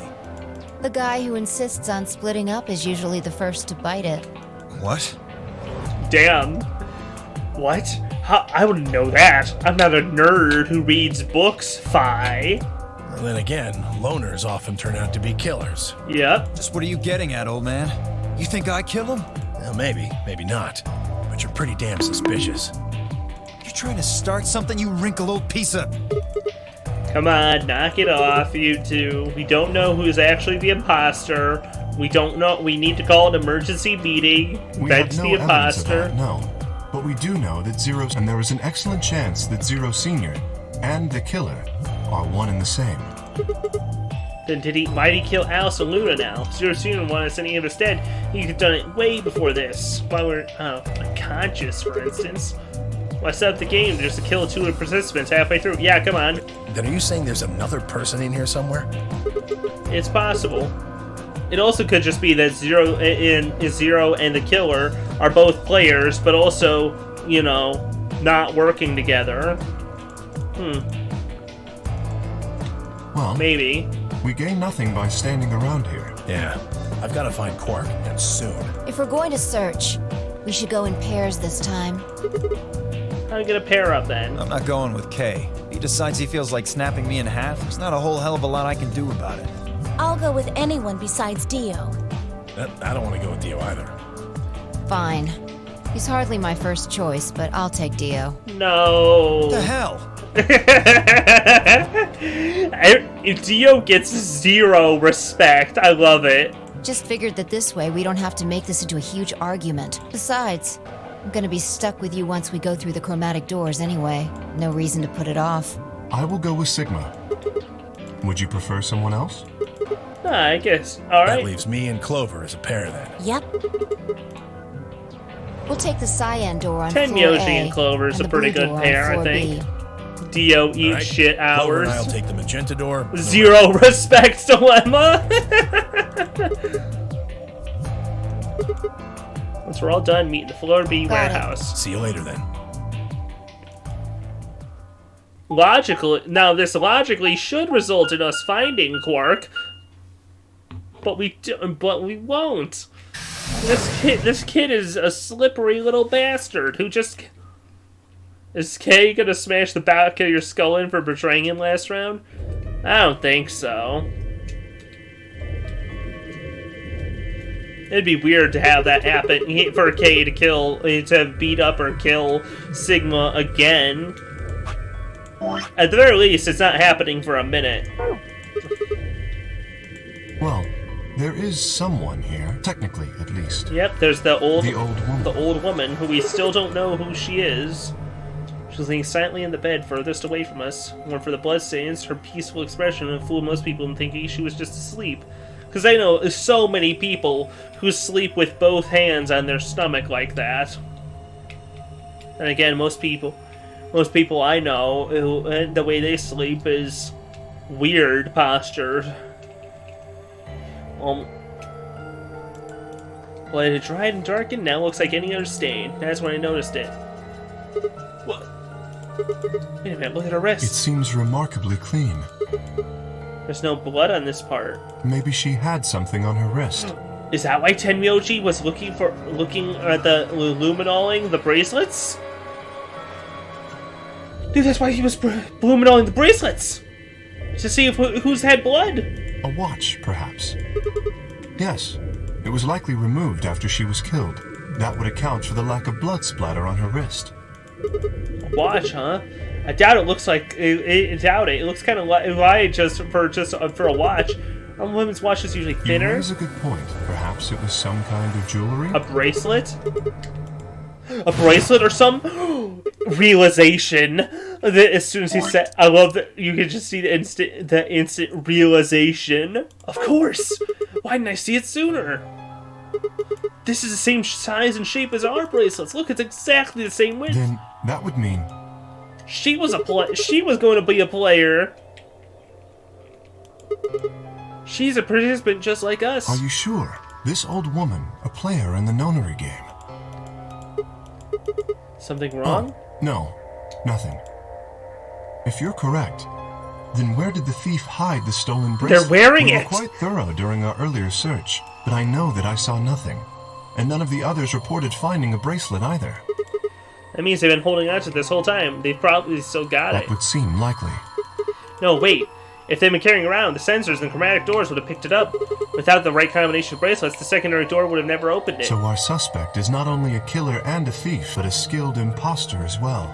The guy who insists on splitting up is usually the first to bite it. What? Damn. What? How? I wouldn't know that. I'm not a nerd who reads books, Fi. Well, then again, loners often turn out to be killers. Yep. Just what are you getting at, old man? You think I killed him? Well, maybe, maybe not. But you're pretty damn suspicious. You trying to start something, you wrinkled old piece of... Come on, knock it off, you two. We don't know who's actually the imposter. We don't know. We need to call an emergency meeting. We That's have no the evidence of imposter. that, no. But we do know that Zero, and there is an excellent chance that Zero Senior and the killer are one and the same. Then why did he kill Alice and Luna now? Zero Senior wanted us any of instead. He could have done it way before this. Why we're unconscious, for instance. Why set up the game just to kill two of the participants halfway through? Yeah, come on. Then are you saying there's another person in here somewhere? It's possible. It also could just be that Zero and the killer are both players, but also, you know, not working together. Well, Maybe. we gain nothing by standing around here. Yeah. I've got to find Quark, and soon. If we're going to search, we should go in pairs this time. How do we get a pair up then? I'm not going with Kay. If he decides he feels like snapping me in half, there's not a whole hell of a lot I can do about it. I'll go with anyone besides Dio. I don't want to go with Dio either. Fine. He's hardly my first choice, but I'll take Dio. No. What the hell? Dio gets zero respect. I love it. Just figured that this way we don't have to make this into a huge argument. Besides, I'm gonna be stuck with you once we go through the chromatic doors anyway. No reason to put it off. I will go with Sigma. Would you prefer someone else? I guess. All That right. leaves me and Clover as a pair then. Yep. We'll take the cyan door on floor Tenyoshi A, and Clover is a the pretty blue good door on pair, I floor think. B. Dio eats Right. shit Clover hours. and I'll take the magenta door. Zero respect dilemma. Once we're all done, meet in the floor B Got it. warehouse. See you later then. Now this logically should result in us finding Quark, but we won't. This kid is a slippery little bastard who just... Is Kay gonna smash the back of your skull in for betraying him last round? I don't think so. It'd be weird to have that happen for Kay to beat up or kill Sigma again. At the very least, it's not happening for a minute. Well, there is someone here, technically at least. Yep, there's the old woman. woman who we still don't know who she is. She's laying silently in the bed furthest away from us. More for the bloodstains, her peaceful expression would fool most people into thinking she was just asleep. Because I know so many people who sleep with both hands on their stomach like that. And again, most people I know, the way they sleep is weird posture. Well, it had dried and darkened, now looks like any other stain. That's when I noticed it. What? Wait a minute, look at her It wrist. seems remarkably clean. There's no blood on this part. Maybe she had something on her wrist. Is that why Tenmyoji was looking at the luminoling the bracelets? Dude, that's why he was luminoling the bracelets! To see if who's had blood! A watch, perhaps. Yes, it was likely removed after she was killed. that would account for the lack of blood splatter on her wrist. Watch, huh? I doubt it looks like I doubt it. It looks kind of light just for a watch. Women's watch is usually You thinner. raise a good point. Perhaps it was some kind of jewelry? A bracelet? A bracelet or some realization. As soon as he said, I love that you could just see the instant realization. Of course. Why didn't I see it sooner? This is the same size and shape as our bracelets. Look, it's exactly the same width. Then that would mean She was going to be a player. She's a participant just like us. Are you sure? This old woman, a player in the nonary game. Something wrong? Oh, no, nothing. If you're correct, then where did the thief hide the stolen bracelet? They're wearing we were it. quite thorough during our earlier search, but I know that I saw nothing. And none of the others reported finding a bracelet either. That means they've been holding on to it this whole time. They've probably still got it. That would seem likely. No, wait. If they've been carrying around, the sensors and chromatic doors would have picked it up. Without the right combination of bracelets, the secondary door would have never opened it. So our suspect is not only a killer and a thief, but a skilled imposter as well.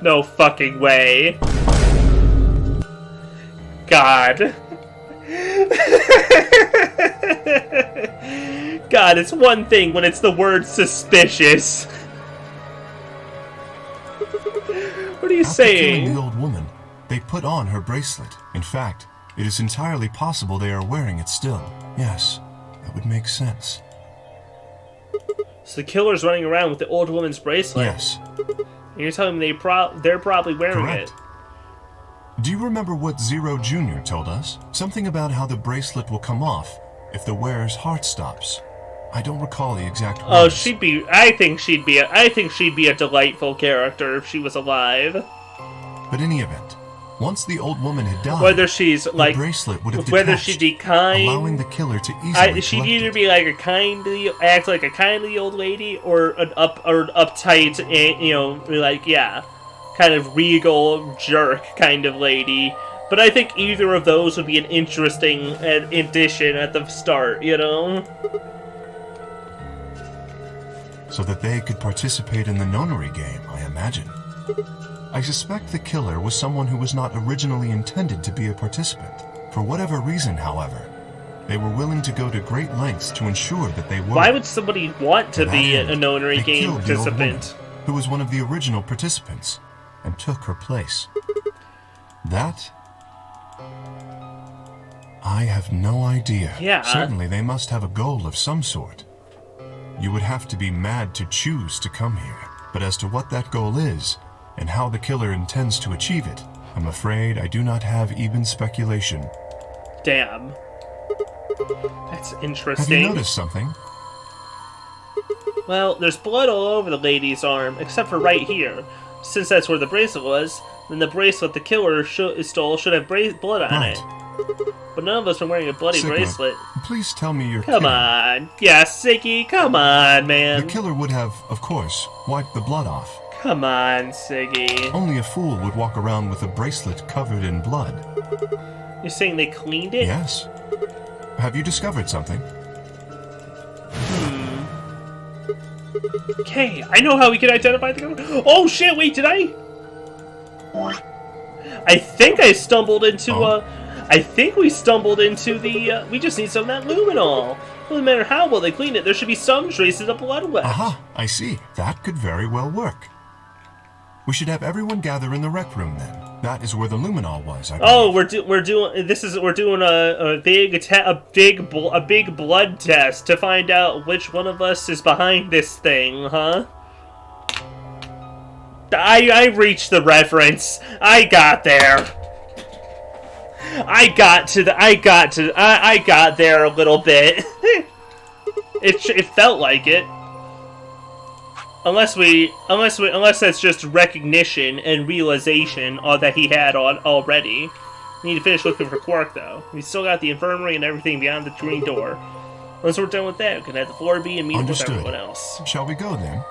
No fucking way. God. God, it's one thing when it's the word suspicious. What are you After killing saying? the old woman, they put on her bracelet. In fact, it is entirely possible they are wearing it still. Yes, that would make sense. So the killer's running around with the old woman's bracelet. Yes. And you're telling me they're probably wearing Correct. it. Do you remember what Zero Jr. told us? Something about how the bracelet will come off if the wearer's heart stops. I don't recall the exact words. Oh, I think she'd be a delightful character if she was alive. But in any event, once the old woman had died, Whether she's the like, bracelet would have whether detached, she'd be kind, allowing the killer to easily she'd collect either it. be like act like a kindly old lady, or an uptight, kind of regal jerk kind of lady. But I think either of those would be an interesting addition at the start, you know? So that they could participate in the nonary game, I imagine. I suspect the killer was someone who was not originally intended to be a participant. For whatever reason, however, they were willing to go to great lengths to ensure that they were. Why would somebody want to To be that a end, nonary they game killed the old woman, participant? who was one of the original participants, and took her place. That... I have no idea. Yeah. Certainly they must have a goal of some sort. You would have to be mad to choose to come here. But as to what that goal is, and how the killer intends to achieve it, I'm afraid I do not have even speculation. Damn. That's Have interesting. you noticed something? Well, there's blood all over the lady's arm, except for right here. Since that's where the bracelet was, then the bracelet the killer stole should have blood on Right. it. But none of us are wearing a bloody Sigma, bracelet. Please tell me you're Come kidding. on. Yeah, Siggy, come on, The man. killer would have, of course, wiped the blood off. Come on, Siggy. Only a fool would walk around with a bracelet covered in blood. You're saying they cleaned it? Yes. Have you discovered something? Okay, I know how we can identify the killer. Oh shit, wait, did I? I think I stumbled into, I think we stumbled into the, we just need some of that luminol. No matter how well they clean it, there should be some traces of blood left. Aha, I see. That could very well work. We should have everyone gather in the rec room then. That is where the luminol was, I believe. Oh, we're doing a big blood test to find out which one of us is behind this thing, huh? I reached the reference. I got there. I got there a little bit. It felt like it. Unless that's just recognition and realization that he had already. We need to finish looking for Quark, though. We still got the infirmary and everything beyond the green door. Once we're done with that, we can head to floor B and meet up with Understood. everyone else. Shall we go then?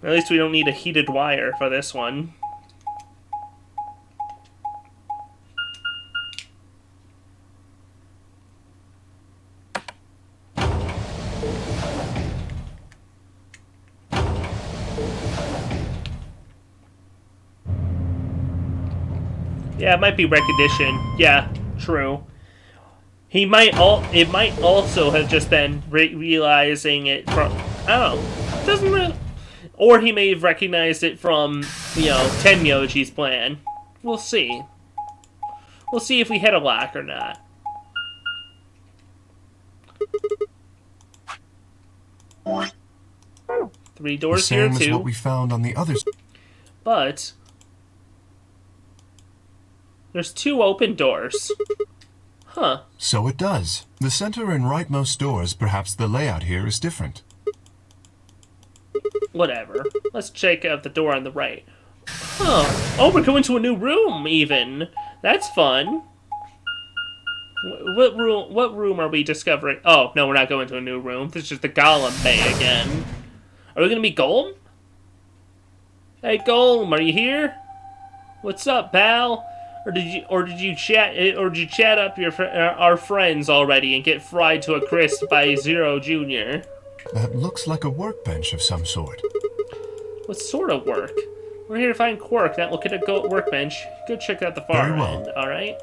At least we don't need a heated wire for this one. Yeah, it might be recognition. Yeah, true. It might also have just been realizing it from, I don't know. Doesn't really, or he may have recognized it from, you know, Tenmyoji's plan. We'll see. We'll see if we hit a lock or not. Three doors here Same as too. what we found on the others. But there's two open doors. Huh. So it does. The center and rightmost doors, perhaps the layout here is different. Whatever. Let's check out the door on the right. Huh. Oh, we're going to a new room, even. That's fun. What room are we discovering? Oh, no, we're not going to a new room. This is just the Golem Bay again. Are we going to be Golem? Hey, Golem, are you here? What's up, pal? Or did you chat up our friends already and get fried to a crisp by Zero Jr.? That looks like a workbench of some sort. What sort of work? We're here to find Quark, not look at a workbench. Go check out the far Very well. end, alright?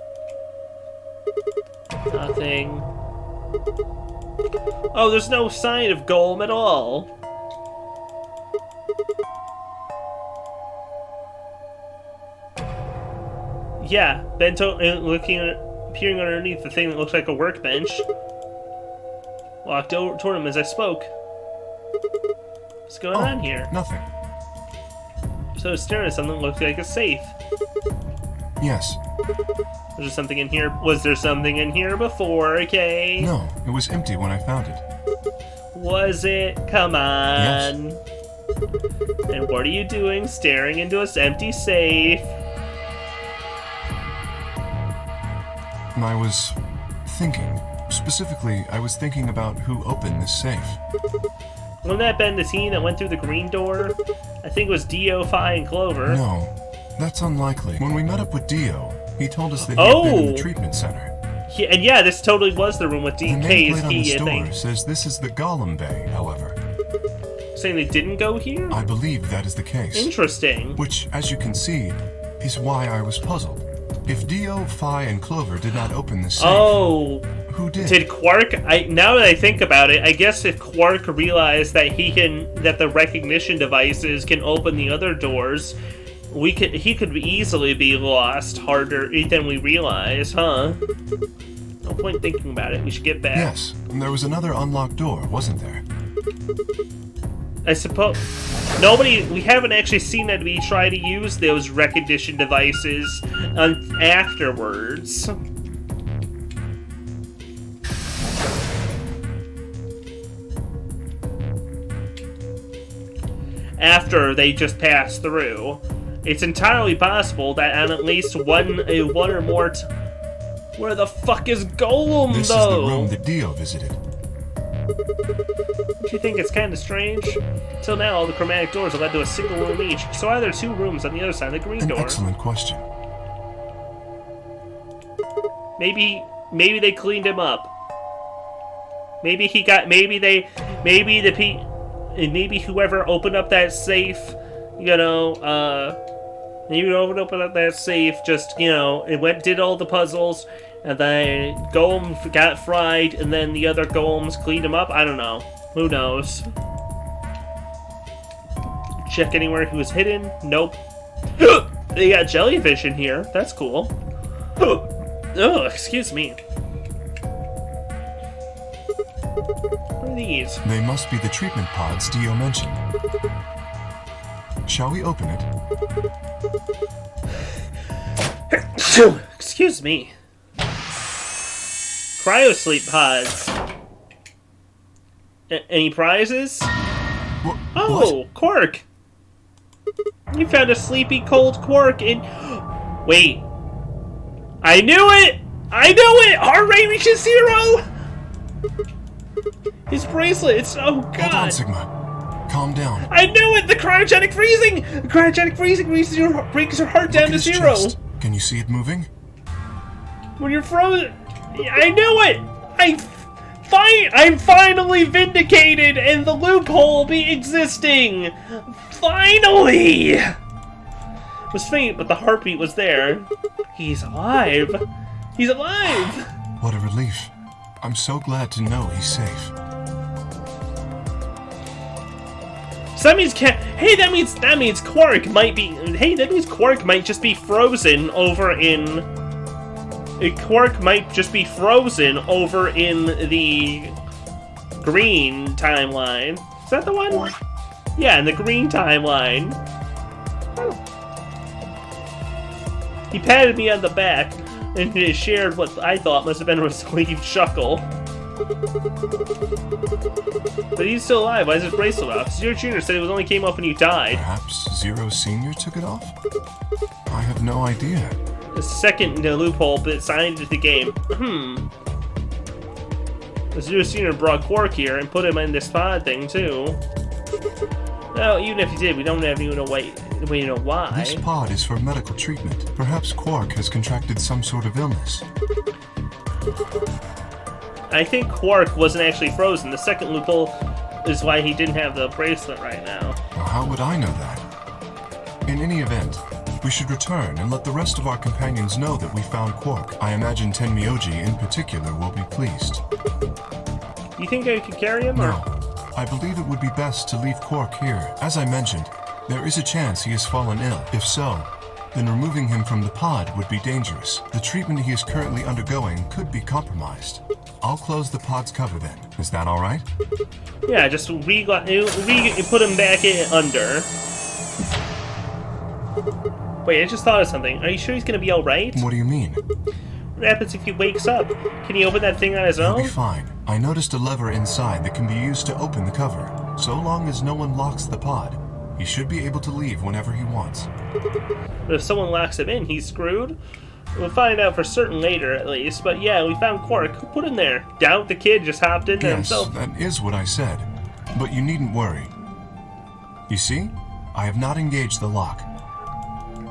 Nothing. Oh, there's no sign of Golem at all. Yeah, Bento peering underneath the thing that looks like a workbench. Walked toward him as I spoke. What's going on here? Nothing. So staring at something that looks like a safe. Yes. Was there something in here? Was there something in here before, okay? No, it was empty when I found it. Was it? Come on. Yes. And what are you doing staring into this empty safe? I was thinking. Specifically, I was thinking about who opened this safe. Wouldn't that have been the team that went through the green door? I think it was Dio, Phi, and Clover. No, that's unlikely. When we met up with Dio, he told us that he had been in the treatment center. And yeah, this totally was the room with The DK's nameplate on key, the I store think. says this is the Golem Bay, however. Saying they didn't go here? I believe that is the case. Interesting. Which, as you can see, is why I was puzzled. If Dio, Phi, and Clover did not open the safe, who did? Did Quark? Now that I think about it, I guess if Quark realized that that the recognition devices can open the other doors, he could easily be lost harder than we realize, huh? No point thinking about it. We should get back. Yes, and there was another unlocked door, wasn't there? I suppose we haven't actually seen that we try to use those recognition devices afterwards. After they just pass through. It's entirely possible that on at least one or more where the fuck is Golem, This though? is the room that Dio visited. Don't you think it's kind of strange? Till now, all the chromatic doors have led to a single room each, so why are there two rooms on the other side of the green An door? excellent question. Maybe they cleaned him up. Maybe whoever opened up that safe, just, it did all the puzzles, and then Golem got fried, and then the other Golems cleaned him up. I don't know. Who knows? Check anywhere he was hidden. Nope. They got jellyfish in here. That's cool. Oh, excuse me. What are these? They must be the treatment pods Dio mentioned. Shall we open it? Excuse me. Cryosleep pods. Any prizes? Oh, Quark! You found a sleepy, cold Quark in... Wait. I knew it! I knew it! Heart rate reaches 0! His bracelet, it's... Oh, God! Hold on, Sigma. Calm down. I knew it! The cryogenic freezing! The cryogenic freezing brings your heart down to 0! Chest. Can you see it moving? When you're frozen... I knew it! I I'm finally vindicated, and the loophole will be existing! Finally! It was faint, but the heartbeat was there. He's alive! He's alive! What a relief. I'm so glad to know he's safe. So that means that means Quark might be. Hey, that means Quark might just be frozen over in. Quark might just be frozen over in the green timeline. Is that the one? Yeah, in the green timeline. He patted me on the back and shared what I thought must have been a relieved chuckle. But he's still alive. Why is his bracelet off? Zero Jr. said it only came off when you died. Perhaps Zero Sr. took it off? I have no idea. The second loophole bit signed into the game. Zero Sr. brought Quark here and put him in this pod thing too. Well, even if he did, we don't even know why. This pod is for medical treatment. Perhaps Quark has contracted some sort of illness. I think Quark wasn't actually frozen. The second loophole is why he didn't have the bracelet right now. Well, how would I know that? In any event, we should return and let the rest of our companions know that we found Quark. I imagine Tenmyoji in particular will be pleased. You think I could carry him? No. I believe it would be best to leave Quark here. As I mentioned, there is a chance he has fallen ill. If so, then removing him from the pod would be dangerous. The treatment he is currently undergoing could be compromised. I'll close the pod's cover then. Is that all right? Yeah, just put him back in under. Wait, I just thought of something. Are you sure he's gonna be all right? What do you mean? What happens if he wakes up? Can he open that thing on his He'll own? be fine. I noticed a lever inside that can be used to open the cover. So long as no one locks the pod, he should be able to leave whenever he wants. But if someone locks him in, he's screwed? We'll find out for certain later, at least. But yeah, we found Quark. Who put him there? Doubt the kid just hopped in there himself. Yes, that is what I said. But you needn't worry. You see? I have not engaged the lock.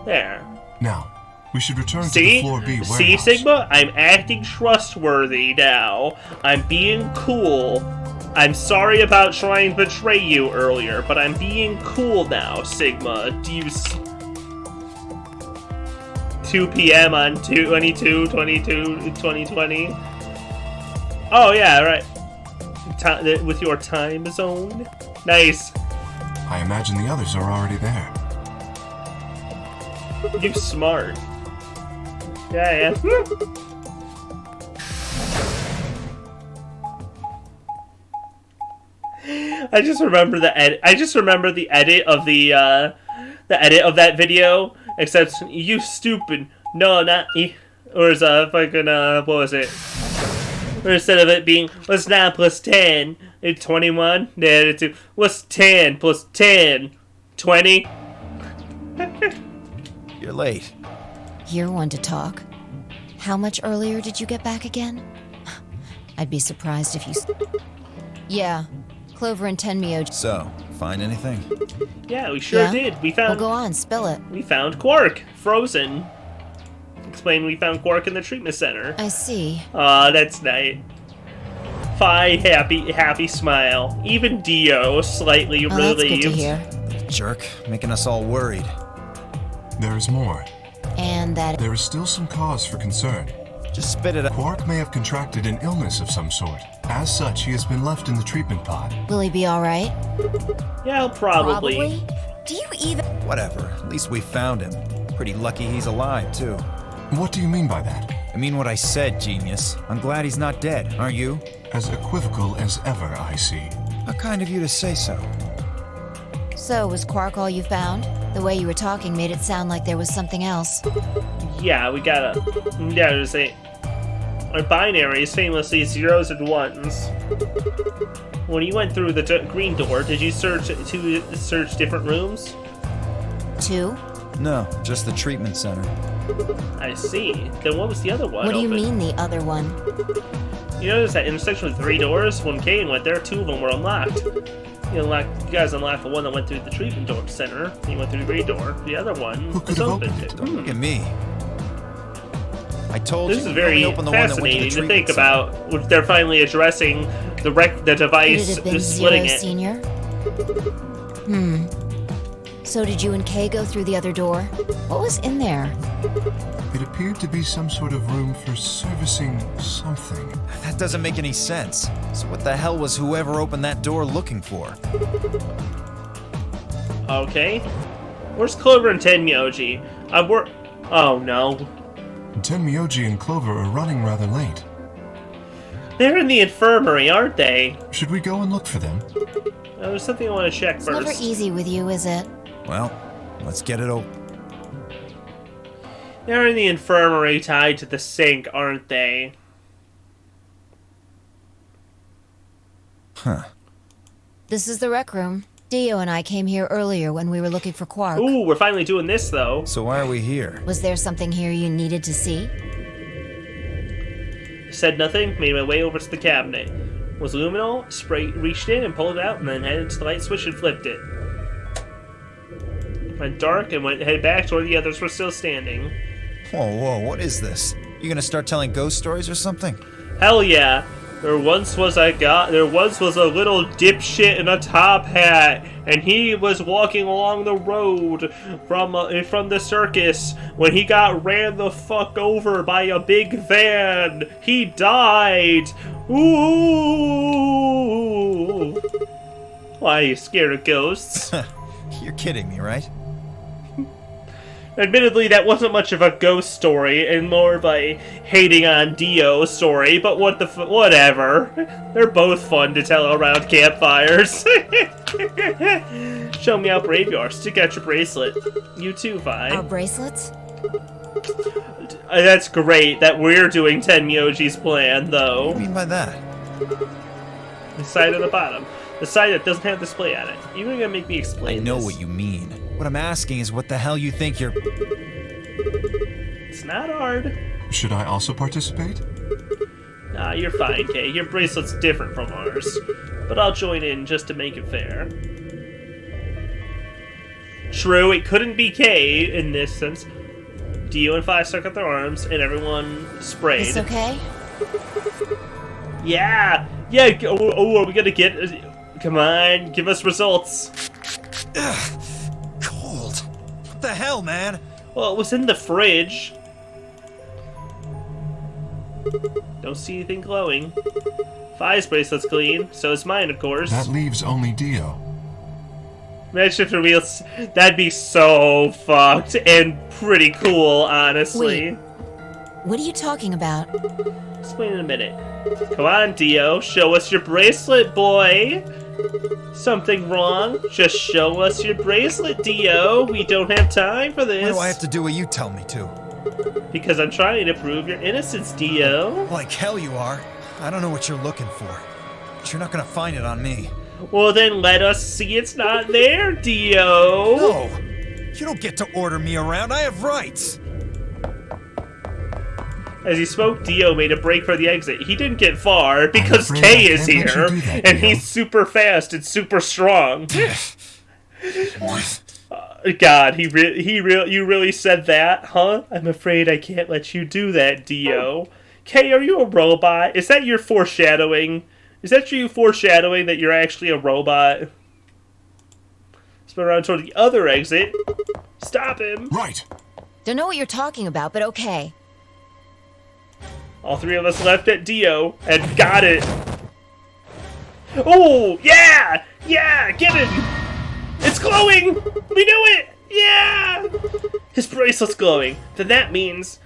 There. Now, we should return to the Floor B warehouse. See, Sigma? I'm acting trustworthy now. I'm being cool. I'm sorry about trying to betray you earlier, but I'm being cool now, Sigma. Do you... 2 p.m. on 22/22/2020. Oh, yeah, right. With your time zone. Nice. I imagine the others are already there. You're smart. Yeah. I just remember the edit. I just remember the edit of the edit of that video. Except you stupid. No, not e. Or is fucking what was it? Or instead of it being what's 9 plus 10? It's 21. Yeah, it's what's 10 plus 10? 20. You're late. You're one to talk. How much earlier did you get back again? I'd be surprised if you... Yeah, Clover and Tenmyoji. So, find anything? Yeah, we sure did. We found... Well, go on, spill it. We found Quark, frozen. Explain we found Quark in the treatment center. I see. Aw, that's nice. Phi, happy smile. Even Dio, slightly relieved. That's good to hear. Jerk, making us all worried. There is more. And that... There is still some cause for concern. Just spit it out. Quark may have contracted an illness of some sort. As such, he has been left in the treatment pod. Will he be alright? Yeah, probably. Do you even... Whatever, at least we found him. Pretty lucky he's alive, too. What do you mean by that? I mean what I said, genius. I'm glad he's not dead, aren't you? As equivocal as ever, I see. How kind of you to say so. So, was Quark all you found? The way you were talking made it sound like there was something else. Yeah, we gotta say, our binary is famously zeros and ones. When you went through the green door, did you search different rooms? 2? No, just the treatment center. I see. Then what was the other one? What do you open? mean the other one? You notice that intersection with 3 doors? When Kane went there, 2 of them were unlocked. You guys unlocked the one that went through the treatment door center. You went through the green door. The other one was open. Look at me. I told This you. is we only very opened the one that went fascinating the to think treatment center. about. If they're finally addressing the Could it device have been splitting Zero it. Senior? So did you and Kay go through the other door? What was in there? It appeared to be some sort of room for servicing something. That doesn't make any sense. So what the hell was whoever opened that door looking for? Okay. Where's Clover and Tenmyoji? Oh no. Tenmyoji and Clover are running rather late. They're in the infirmary, aren't they? Should we go and look for them? There's something I want to check It's first. never easy with you, is it? Well, let's get it open. They're in the infirmary tied to the sink, aren't they? Huh. This is the rec room. Dio and I came here earlier when we were looking for Quark. Ooh, we're finally doing this, though. So why are we here? Was there something here you needed to see? Said nothing, made my way over to the cabinet. Was luminol, reached in and pulled it out, and then headed to the light switch and flipped it. Went dark and headed back to where the others were still standing. Whoa, what is this? You gonna start telling ghost stories or something? Hell yeah. There once was a little dipshit in a top hat, and he was walking along the road from the circus when he got ran the fuck over by a big van. He died. Ooh. Why are you scared of ghosts? You're kidding me, right? Admittedly, that wasn't much of a ghost story, and more of a hating on Dio story, but whatever. They're both fun to tell around campfires. Show me how brave you are. Stick out your bracelet. You too, Vi. Our bracelets? That's great that we're doing Tenmyoji's plan, though. What do you mean by that? The side at the bottom. The side that doesn't have display on it. You're gonna make me explain I know this. what you mean. What I'm asking is what the hell you think you're... It's not hard. Should I also participate? Nah, you're fine, Kay. Your bracelet's different from ours. But I'll join in just to make it fair. True, it couldn't be Kay in this sense. Dio and Fi stuck out their arms, and everyone sprayed. It's okay? Yeah! Yeah! Oh, are we gonna get... Come on, give us results. Ugh, cold. What the hell, man? Well, it was in the fridge. Don't see anything glowing. Fi's bracelet's clean, so is mine, of course. That leaves only Dio. Imagine if reveal... That'd be so fucked and pretty cool, honestly. Wait. What are you talking about? Explain in a minute. Come on, Dio. Show us your bracelet, boy. Something wrong? Just show us your bracelet, Dio. We don't have time for this. Why do I have to do what you tell me to? Because I'm trying to prove your innocence, Dio. Like hell you are. I don't know what you're looking for. But you're not gonna find it on me. Well, then let us see it's not there, Dio. No! You don't get to order me around. I have rights. As he spoke, Dio made a break for the exit. He didn't get far because afraid Kay I is can't let here, you do that, and Dio. he's super fast and super strong. What? God, you really said that, huh? I'm afraid I can't let you do that, Dio. Kay, are you a robot? Is that your foreshadowing? Is that you foreshadowing that you're actually a robot? Spin around toward the other exit. Stop him. Right. Don't know what you're talking about, but okay. All three of us left at Dio and got it. Oh, yeah! Yeah, get him! It's glowing! We knew it! Yeah! His bracelet's glowing. Then that means...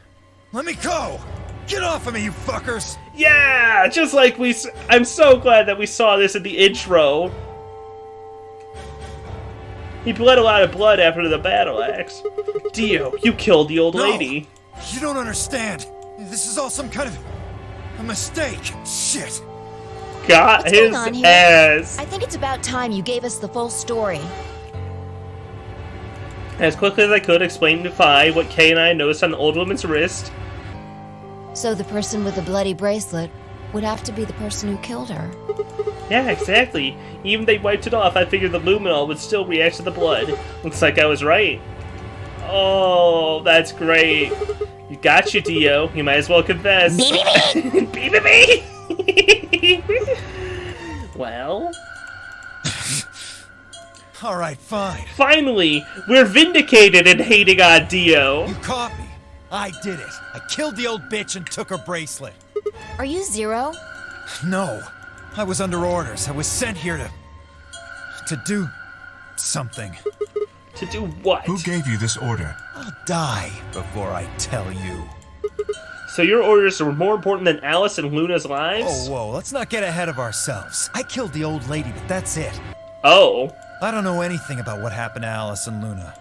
Let me go! Get off of me, you fuckers! Yeah! Just like I'm so glad that we saw this in the intro. He bled a lot of blood after the battle axe. Dio, you killed the old lady. You don't understand. This is all some kind of a mistake. Shit. Got What's his going on here? ass. I think it's about time you gave us the full story. As quickly as I could, explain to Fi what Kay and I noticed on the old woman's wrist. So the person with the bloody bracelet would have to be the person who killed her. Yeah, exactly. Even if they wiped it off, I figured the luminol would still react to the blood. Looks like I was right. Oh, that's great. You got you, Dio. You might as well confess. BBB! Well... Alright, fine. Finally, we're vindicated in hating on Dio. You caught me. I did it. I killed the old bitch and took her bracelet. Are you Zero? No. I was under orders. I was sent here to do something. To do what? Who gave you this order? I'll die before I tell you. So your orders were more important than Alice and Luna's lives? Oh, whoa, let's not get ahead of ourselves. I killed the old lady, but that's it. Oh. I don't know anything about what happened to Alice and Luna.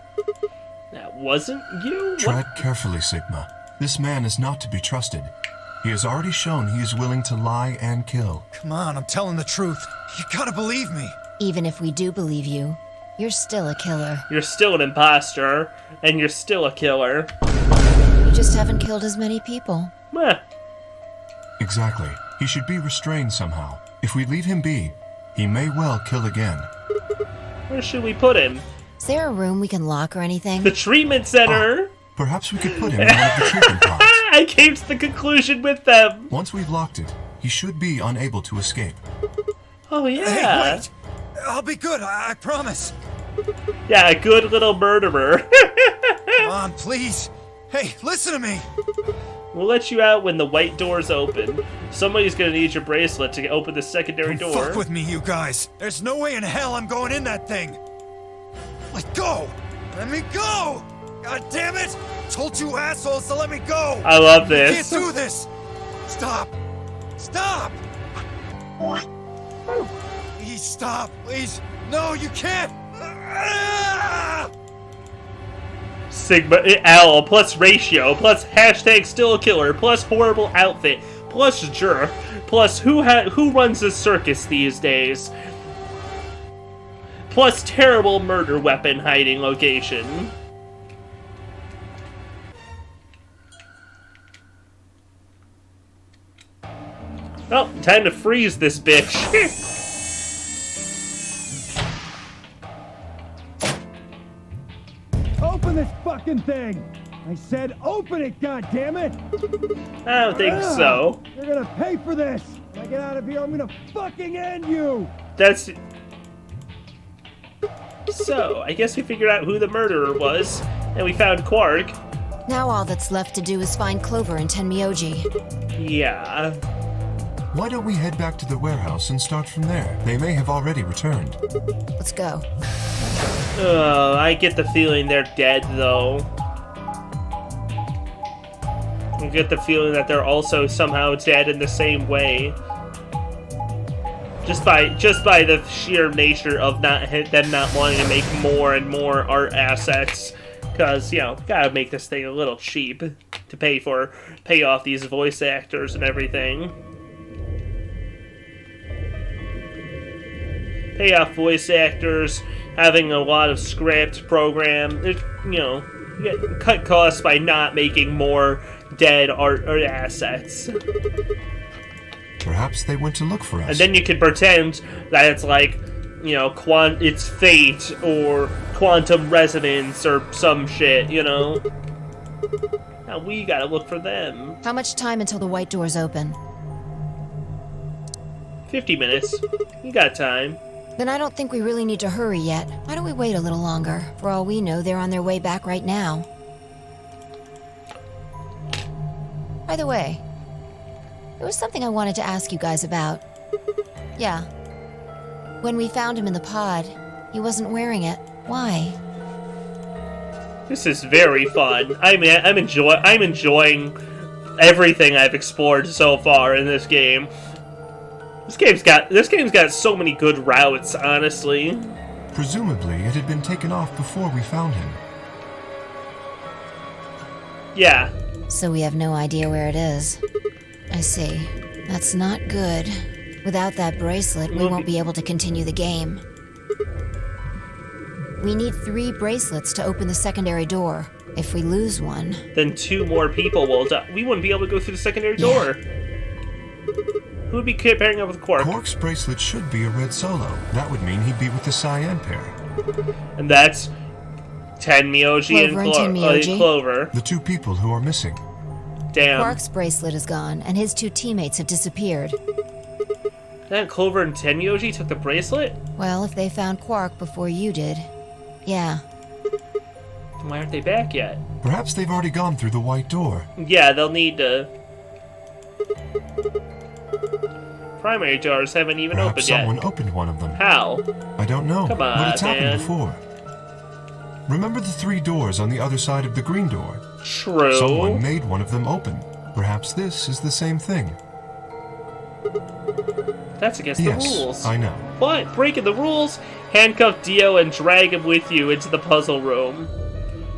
That wasn't you? Tread carefully, Sigma. This man is not to be trusted. He has already shown he is willing to lie and kill. Come on, I'm telling the truth. You gotta believe me. Even if we do believe you, you're still a killer. You're still an imposter, and you're still a killer. You just haven't killed as many people. Meh. Exactly. He should be restrained somehow. If we leave him be, he may well kill again. Where should we put him? Is there a room we can lock or anything? The treatment center! Perhaps we could put him in one of the treatment pods. I came to the conclusion with them! Once we've locked it, he should be unable to escape. Oh, yeah. Hey, wait! I'll be good, I promise. Yeah, a good little murderer. Come on, please. Hey, listen to me. We'll let you out when the white doors open. Somebody's gonna need your bracelet to open the secondary Don't door. fuck with me, you guys. There's no way in hell I'm going in that thing. Let go! Let me go! God damn it! Told you assholes to let me go! I love You this. can't do this! Stop! Stop! Please stop! Please! No, you can't! Ah! Sigma L plus ratio plus hashtag still a killer plus horrible outfit plus jerk plus who runs the circus these days plus terrible murder weapon hiding location. Oh, time to freeze this bitch. Open this fucking thing! I said open it, goddammit! I don't think so. You're gonna pay for this! When I get out of here, I'm gonna fucking end you! That's... So, I guess we figured out who the murderer was, and we found Quark. Now all that's left to do is find Clover and Tenmyoji. Yeah. Why don't we head back to the warehouse and start from there? They may have already returned. Let's go. I get the feeling they're dead, though. I get the feeling that they're also somehow dead in the same way. Just by the sheer nature of them not wanting to make more and more art assets. Because, you know, gotta make this thing a little cheap to pay off these voice actors and everything. Pay off voice actors, having a lot of script program, you know, you cut costs by not making more dead art assets. Perhaps they went to look for us. And then you can pretend that it's like, you know, it's fate or quantum resonance or some shit, you know? Now we gotta look for them. How much time until the white doors open? 50 minutes. You got time. Then I don't think we really need to hurry yet. Why don't we wait a little longer? For all we know, they're on their way back right now. By the way, there was something I wanted to ask you guys about. Yeah. When we found him in the pod, he wasn't wearing it. Why? This is very fun. I'm enjoying everything I've explored so far in this game. This game's got so many good routes, honestly. Presumably, it had been taken off before we found him. Yeah. So we have no idea where it is. I see. That's not good. Without that bracelet, we won't be able to continue the game. We need 3 bracelets to open the secondary door. If we lose one... Then 2 more people will die. We wouldn't be able to go through the secondary door. Who would be pairing up with Quark? Quark's bracelet should be a red solo. That would mean he'd be with the cyan pair. And that's Tenmyoji and Clover. The 2 people who are missing. Damn. Quark's bracelet is gone, and his 2 teammates have disappeared. Then Clover and Tenyoji took the bracelet? Well, if they found Quark before you did. Yeah. Why aren't they back yet? Perhaps they've already gone through the white door. Yeah, they'll need to... Primary doors haven't even Perhaps opened yet. someone opened one of them. How? I don't know, Come on, but it's happened man. before. Remember the 3 doors on the other side of the green door? True. Someone made one of them open. Perhaps this is the same thing. That's against Yes, the rules. I know. What? Breaking the rules? Handcuff Dio and drag him with you into the puzzle room.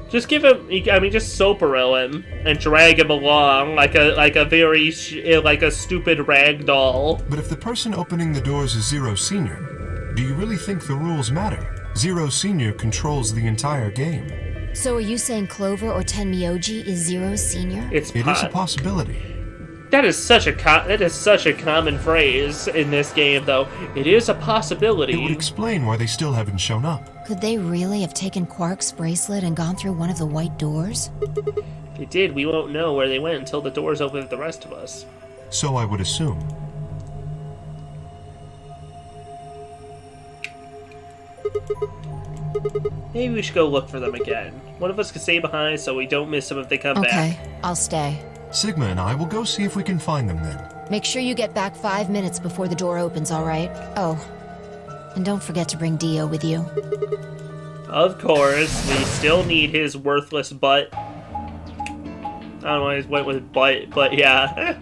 Just give him, just Sopero him and drag him along like a stupid rag doll. But if the person opening the doors is Zero Senior, do you really think the rules matter? Zero Senior controls the entire game. So are you saying Clover or Tenmyoji is Zero Senior? It is a possibility. That is such a common phrase in this game, though. It is a possibility. It would explain why they still haven't shown up. Could they really have taken Quark's bracelet and gone through one of the white doors? They did. We won't know where they went until the doors open with the rest of us. So I would assume. Maybe we should go look for them again. One of us could stay behind so we don't miss them if they come back. Okay, I'll stay. Sigma and I will go see if we can find them then. Make sure you get back 5 minutes before the door opens, all right? Oh, and don't forget to bring Dio with you. Of course, we still need his worthless butt. I don't know why I went with butt, but yeah.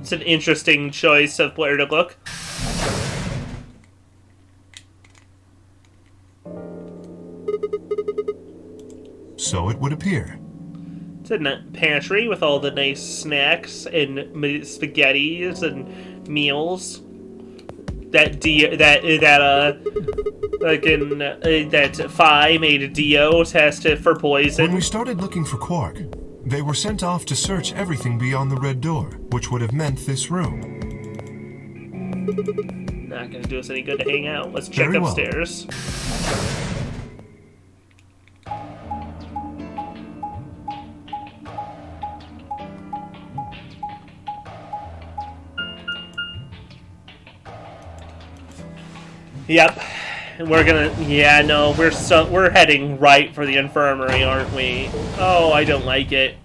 It's an interesting choice of where to look. So it would appear. It's a pantry with all the nice snacks and spaghettis and meals that Phi made Dio test it for poison. When we started looking for Quark, they were sent off to search everything beyond the red door, which would have meant this room. Not gonna do us any good to hang out. Let's check Very well. upstairs. Yep. We're gonna, yeah, no, we're heading right for the infirmary, aren't we? Oh, I don't like it.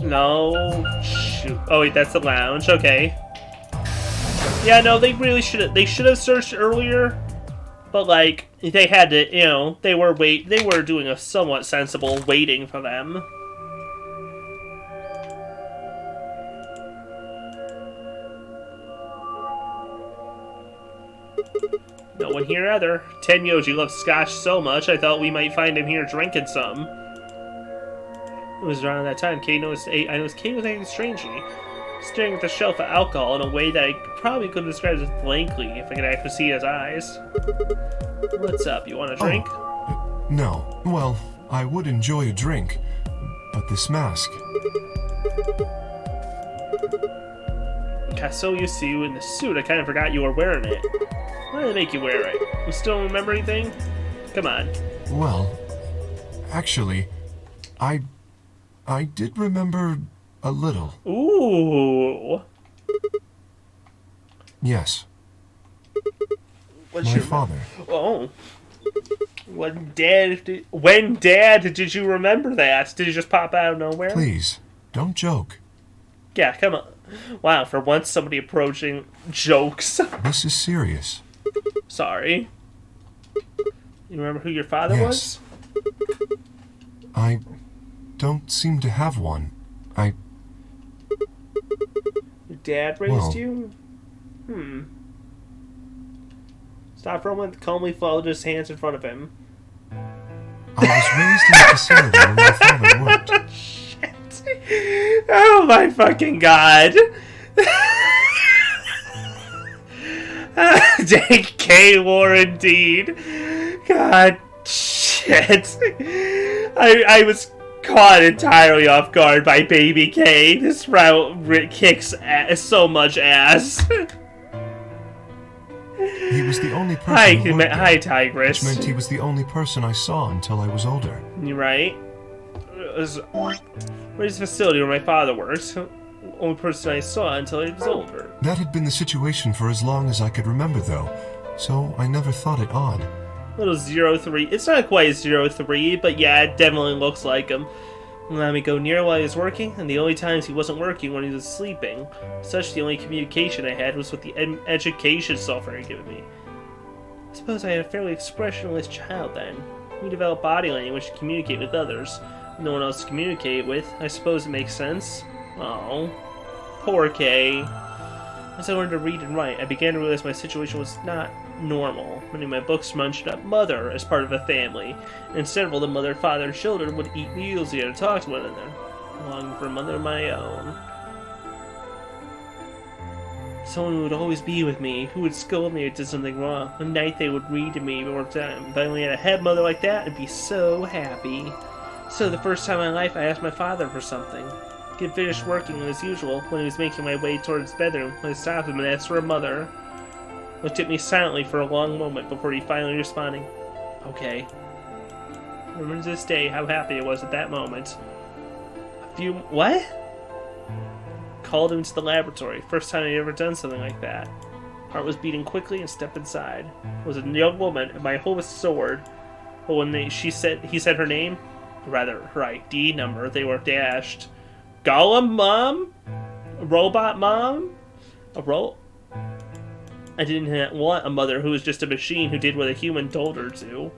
No, shoot. Oh wait, that's the lounge. Okay. Yeah, no, they really should have searched earlier, but like they had to, you know, they were doing a somewhat sensible waiting for them. No one here either. Tenyoji loves scotch so much I thought we might find him here drinking some. It was around that time I noticed Kate was acting strangely, staring at the shelf of alcohol in a way that I probably could have described as blankly if I could actually see his eyes. What's up? You want a drink? No. Well, I would enjoy a drink, but this mask... Got so used to you in the suit, I kind of forgot you were wearing it. Why did they make you wear it? You still don't remember anything? Come on. Well, actually, I did remember a little. Ooh. Yes. What's My your father. Oh. When Dad did you remember that? Did you just pop out of nowhere? Please, don't joke. Yeah, come on. Wow, for once somebody approaching jokes. This is serious. Sorry. You remember who your father Yes. was? I don't seem to have one. Your dad raised Well. you? Stop for a moment, calmly folded his hands in front of him. I was raised in a facility where my father worked. Shit. Oh my fucking god. Dang K-War indeed. God shit. I was caught entirely off guard by Baby K. This route kicks so much ass. He was the only person who worked Hi, there, Tigress. which meant he was the only person I saw until I was older. You right? Where's the facility where my father works? Only person I saw until I was older. That had been the situation for as long as I could remember, though, so I never thought it odd. Little 03. It's not quite 03, but yeah, it definitely looks like him. Let me go near while he was working, and the only times he wasn't working when he was sleeping. Such the only communication I had was with the education software he'd given me. I suppose I had a fairly expressionless child then. We developed body language to communicate with others. No one else to communicate with. I suppose it makes sense. Oh, poor Kay. As I learned to read and write, I began to realize my situation was not normal. Many of my books mentioned a mother as part of a family, and several of the mother, father, and children would eat meals together and talk to one another. I longed for a mother of my own. Someone who would always be with me, who would scold me if I did something wrong. One night they would read to me more time. If I only had a head mother like that, I'd be so happy. So the first time in my life, I asked my father for something. He had finished working as usual when he was making my way towards his bedroom. When I stopped him and asked for a mother. Looked at me silently for a long moment before he finally responding, "Okay." I remember to this day how happy I was at that moment. What? Called him to the laboratory. First time I'd ever done something like that. Heart was beating quickly and stepped inside. It was a young woman and my hope was soared. But when he said her name, rather her ID number, they were dashed. Golem mom? Robot mom? I didn't want a mother who was just a machine who did what a human told her to.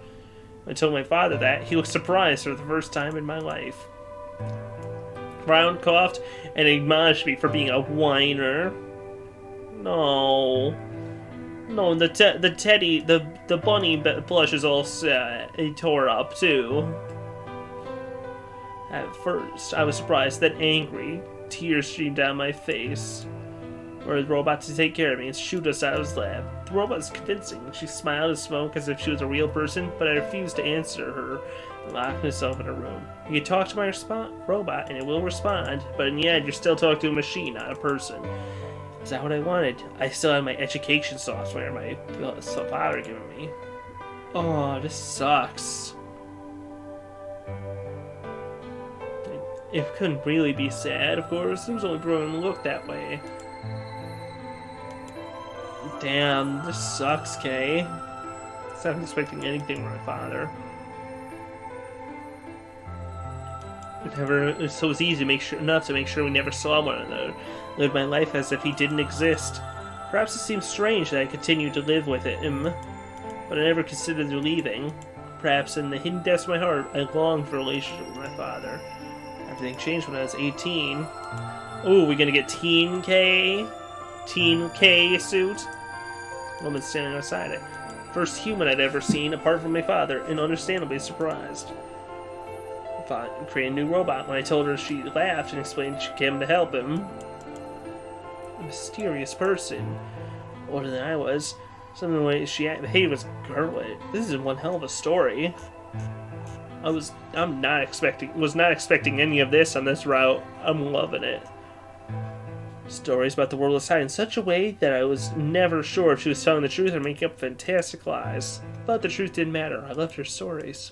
I told my father that. He was surprised for the first time in my life. Brown coughed and admonished me for being a whiner. No, the bunny blush is all set. He tore up too. At first, I was surprised, then angry. Tears streamed down my face. Or the robot to take care of me and shoot us out of his lab. The robot was convincing. She smiled and spoke as if she was a real person, but I refused to answer her and locked myself in a room. You can talk to my robot and it will respond, but in the end, you're still talking to a machine, not a person. Is that what I wanted? I still had my education software my father had given me. Oh, this sucks. It couldn't really be sad, of course. It was only growing to look that way. Damn, this sucks, Kay. I wasn't expecting anything from my father. It was easy enough to make sure we never saw one another. I lived my life as if he didn't exist. Perhaps it seems strange that I continued to live with him, but I never considered leaving. Perhaps in the hidden depths of my heart, I longed for a relationship with my father. Everything changed when I was 18. Ooh, we gonna get Teen K? Teen K suit? Woman standing outside it. First human I'd ever seen, apart from my father, and understandably surprised. I thought create a new robot. When I told her, she laughed and explained she came to help him. A mysterious person, older than I was. Some of the way she behaved was girlish. This is one hell of a story. was not expecting any of this on this route. I'm loving it. Stories about the world aside in such a way that I was never sure if she was telling the truth or making up fantastic lies. But the truth didn't matter. I loved her stories.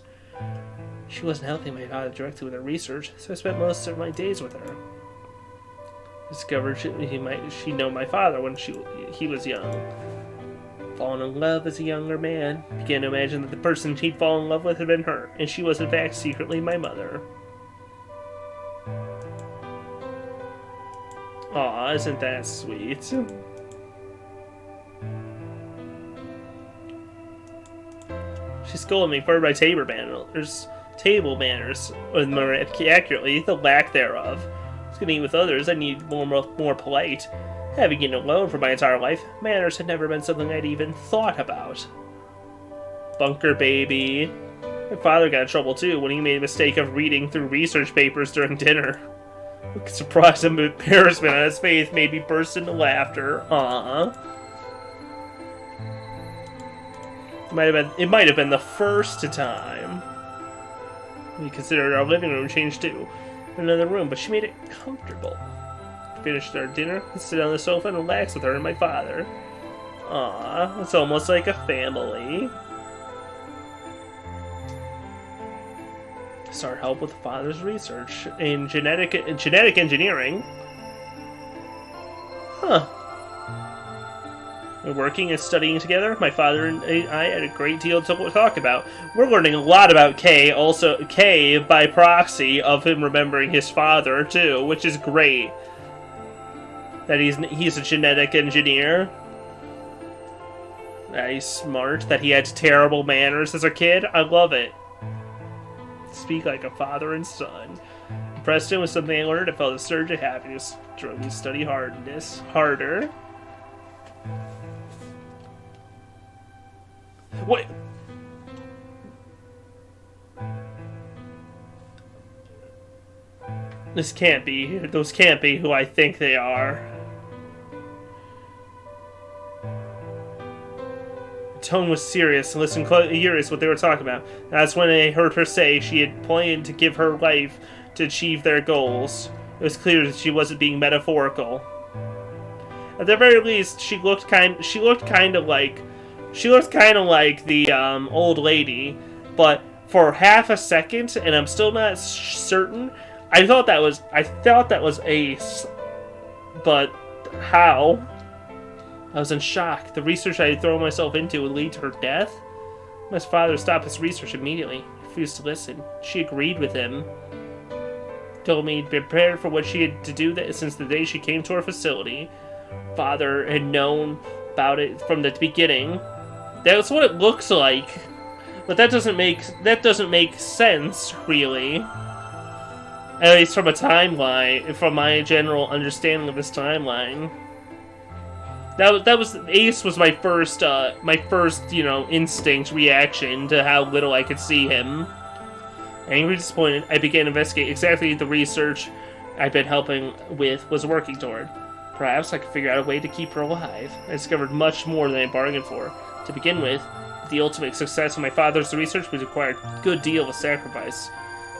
She wasn't helping my father directly with her research, so I spent most of my days with her. Discovered she'd known my father when he was young. Fallen in love as a younger man. Began to imagine that the person he'd fallen in love with had been her, and she was in fact secretly my mother. Aw, isn't that sweet? She scolded me for my table manners, or more accurately, the lack thereof. I was going to eat with others, I needed more polite. Having eaten alone for my entire life, manners had never been something I'd even thought about. Bunker baby. My father got in trouble too when he made a mistake of reading through research papers during dinner. Surprise and embarrassment on his face made me burst into laughter. It might have been the first time. We considered our living room changed to another room, but she made it comfortable. We finished our dinner, sit on the sofa and relax with her and my father. It's almost like a family. Start help with father's research in genetic engineering. Huh. We're working and studying together. My father and I had a great deal to talk about. We're learning a lot about Kay, also Kay by proxy of him remembering his father too, which is great. That he's a genetic engineer. That he's smart. That he had terrible manners as a kid. I love it. Speak like a father and son. Preston was something I learned. I felt a surge of happiness. Drove me to study harder. What? Those can't be who I think they are. The tone was serious. Listen curious what they were talking about. That's when I heard her say she had planned to give her life to achieve their goals. It was clear that she wasn't being metaphorical. At the very least, she looked kind of like the old lady, but for half a second, and I'm still not certain. I thought that was Ace, but how? I was in shock. The research I had thrown myself into would lead to her death? My father stopped his research immediately. He refused to listen. She agreed with him. Told me to be prepared for what she had to do since the day she came to our facility. Father had known about it from the beginning. That's what it looks like. But that doesn't make sense, really. At least from a timeline, from my general understanding of this timeline. Ace was my first, instinct reaction to how little I could see him. Angry, disappointed, I began to investigate exactly the research I'd been helping with was working toward. Perhaps I could figure out a way to keep her alive. I discovered much more than I bargained for. To begin with, the ultimate success of my father's research would require a good deal of sacrifice.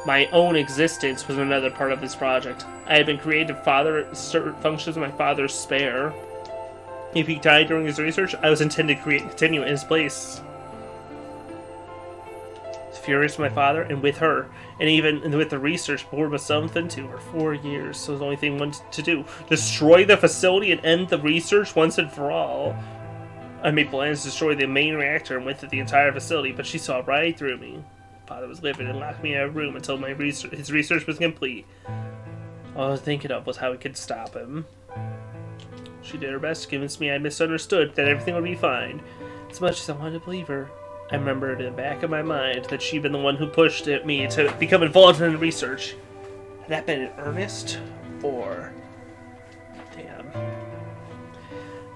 My own existence was another part of this project. I had been created to father certain functions of my father's spare. If he died during his research, I was intended to continue in his place. I was furious with my father and with her, and even with the research bored with something to her. 4 years, so the only thing I wanted to do: destroy the facility and end the research once and for all. I made plans to destroy the main reactor and with it the entire facility, but she saw right through me. Father was livid and locked me in a room until his research was complete. All I was thinking of was how we could stop him. She did her best to convince me I misunderstood, that everything would be fine. As much as I wanted to believe her, I remembered in the back of my mind that she'd been the one who pushed me to become involved in the research. Had that been in earnest? Or... damn.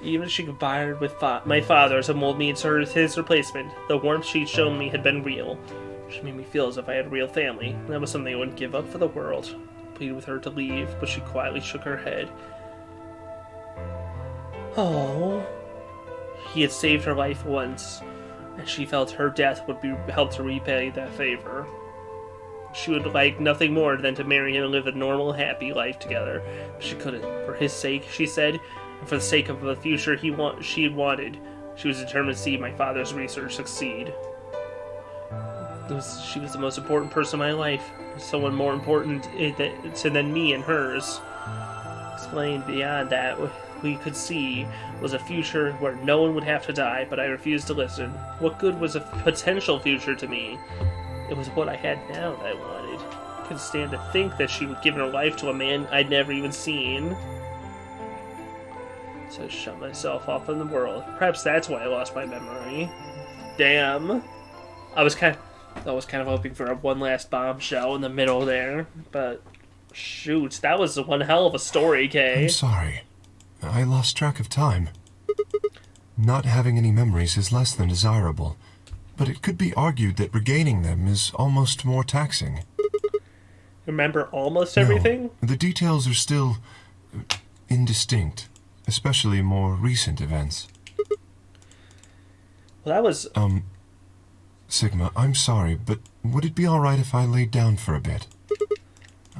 Even if she combined with my father to mold me into his replacement, the warmth she'd shown me had been real. She made me feel as if I had a real family. That was something I wouldn't give up for the world. I pleaded with her to leave, but she quietly shook her head. Oh, he had saved her life once, and she felt her death would help to repay that favor. She would like nothing more than to marry him and live a normal, happy life together. But she couldn't. For his sake, she said, and for the sake of the future she had wanted, she was determined to see my father's research succeed. She was the most important person in my life, someone more important than me and hers. Explained beyond that, we could see was a future where no one would have to die, but I refused to listen. What good was a potential future to me? It was what I had now that I wanted. I couldn't stand to think that she would give her life to a man I'd never even seen. So I shut myself off from the world. Perhaps that's why I lost my memory. Damn. I was kind of hoping for one last bombshell in the middle there, but shoot, that was one hell of a story, Kay. I'm sorry. I lost track of time. Not having any memories is less than desirable, but it could be argued that regaining them is almost more taxing. Remember almost No, everything? the details are still indistinct, especially more recent events. Well, that was... Sigma, I'm sorry, but would it be alright if I laid down for a bit?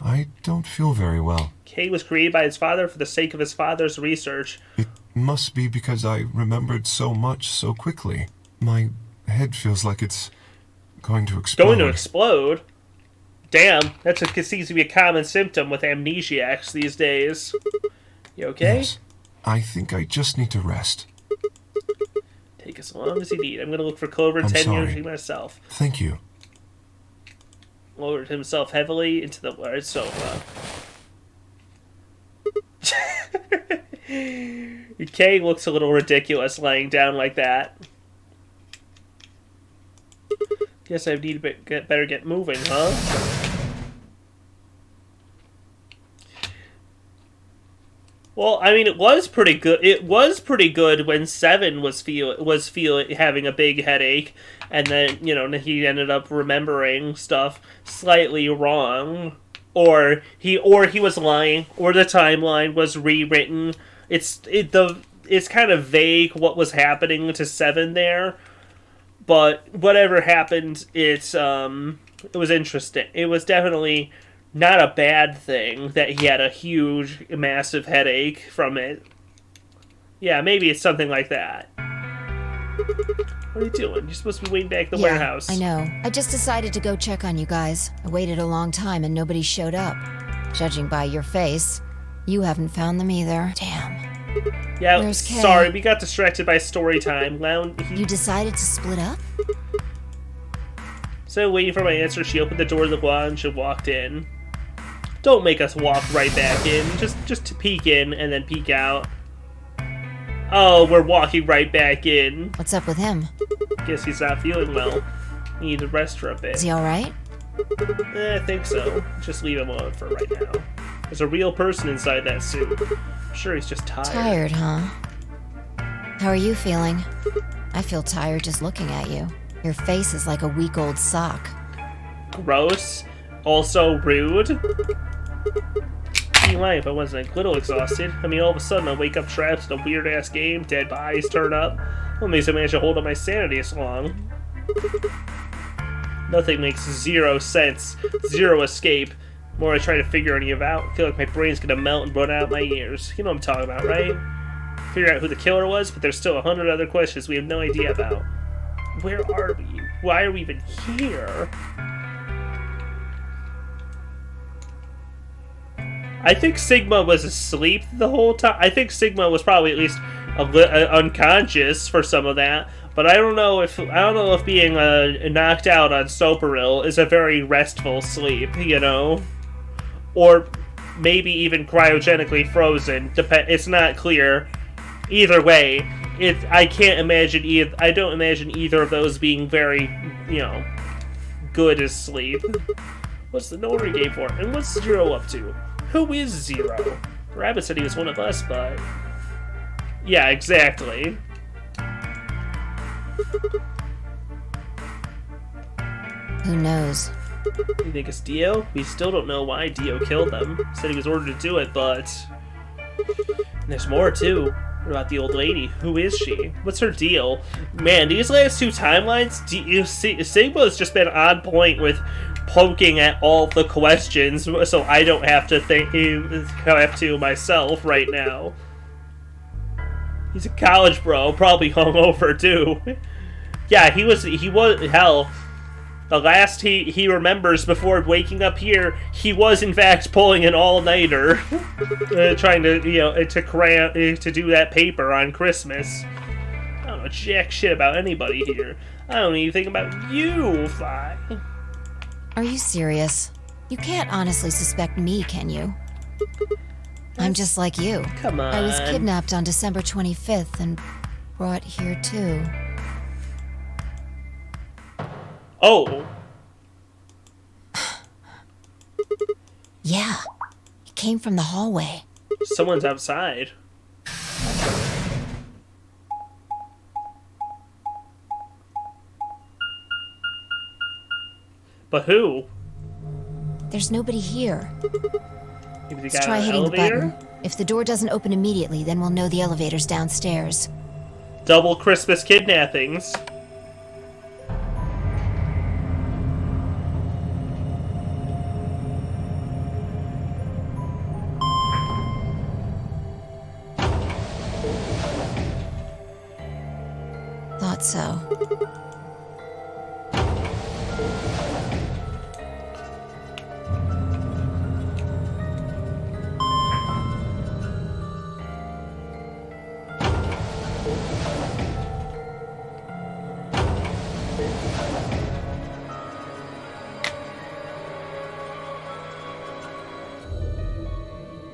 I don't feel very well. Kay was created by his father for the sake of his father's research. It must be because I remembered so much so quickly. My head feels like it's going to explode. Going to explode? Damn, that seems to be a common symptom with amnesiacs these days. You okay? Yes. I think I just need to rest. Take as long as you need. I'm gonna look for Clover and I'm 10 sorry. years myself. Thank you. Lowered himself heavily into the sofa. Kay looks a little ridiculous laying down like that. Guess I need to better get moving, huh? Well, I mean, it was pretty good. It was pretty good when Seven was having a big headache, and then he ended up remembering stuff slightly wrong, or he was lying, or the timeline was rewritten. It's kind of vague what was happening to Seven there, but whatever happened, it was interesting. It was definitely not a bad thing that he had a huge, massive headache from it. Yeah, maybe it's something like that. What are you doing? You're supposed to be waiting back at the warehouse. I know. I just decided to go check on you guys. I waited a long time and nobody showed up. Judging by your face, you haven't found them either. Damn. Yeah, Where's Kay? sorry, we got distracted by story time. You decided to split up? So waiting for my answer, she opened the door of the lounge and walked in. Don't make us walk right back in. Just to peek in and then peek out. Oh, we're walking right back in. What's up with him? Guess he's not feeling well. He needs to rest for a bit. Is he alright? I think so. Just leave him alone for right now. There's a real person inside that suit. I'm sure he's just tired. Tired, huh? How are you feeling? I feel tired just looking at you. Your face is like a week-old sock. Gross. Also rude. Be lying if I wasn't a little exhausted. I mean, all of a sudden I wake up trapped in a weird-ass game, dead bodies turn up. What makes I manage to hold up my sanity this long? Nothing makes zero sense. Zero escape. The more I try to figure any of it out, I feel like my brain's gonna melt and run out my ears. You know what I'm talking about, right? Figure out who the killer was, but there's still 100 other questions we have no idea about. Where are we? Why are we even here? I think Sigma was asleep the whole time. I think Sigma was probably at least unconscious for some of that. But I don't know if being knocked out on Soperil is a very restful sleep, or maybe even cryogenically frozen. It's not clear. Either way, I can't imagine either. I don't imagine either of those being very, good as sleep. What's the notary game for? And what's Zero up to? Who is Zero? Rabbit said he was one of us, but... Yeah, exactly. Who knows? You think it's Dio? We still don't know why Dio killed them. Said he was ordered to do it, but... And there's more, too. What about the old lady? Who is she? What's her deal? Man, these last two timelines, Sigma's just been on point with poking at all the questions, so I don't have to have to myself right now. He's a college bro, probably hungover too. Yeah, he was, hell, the last he remembers before waking up here, he was in fact pulling an all-nighter, trying to, to do that paper on Christmas. I don't know jack shit about anybody here. I don't know anything about you, Fi. Are you serious? You can't honestly suspect me, can you? I'm just like you. Come on. I was kidnapped on December 25th and brought here too. Oh. Yeah. It came from the hallway. Someone's outside. But who? There's nobody here. Maybe they Let's got try an hitting the elevator? button. If the door doesn't open immediately, then we'll know the elevator's downstairs. Double Christmas kidnappings. Thought so.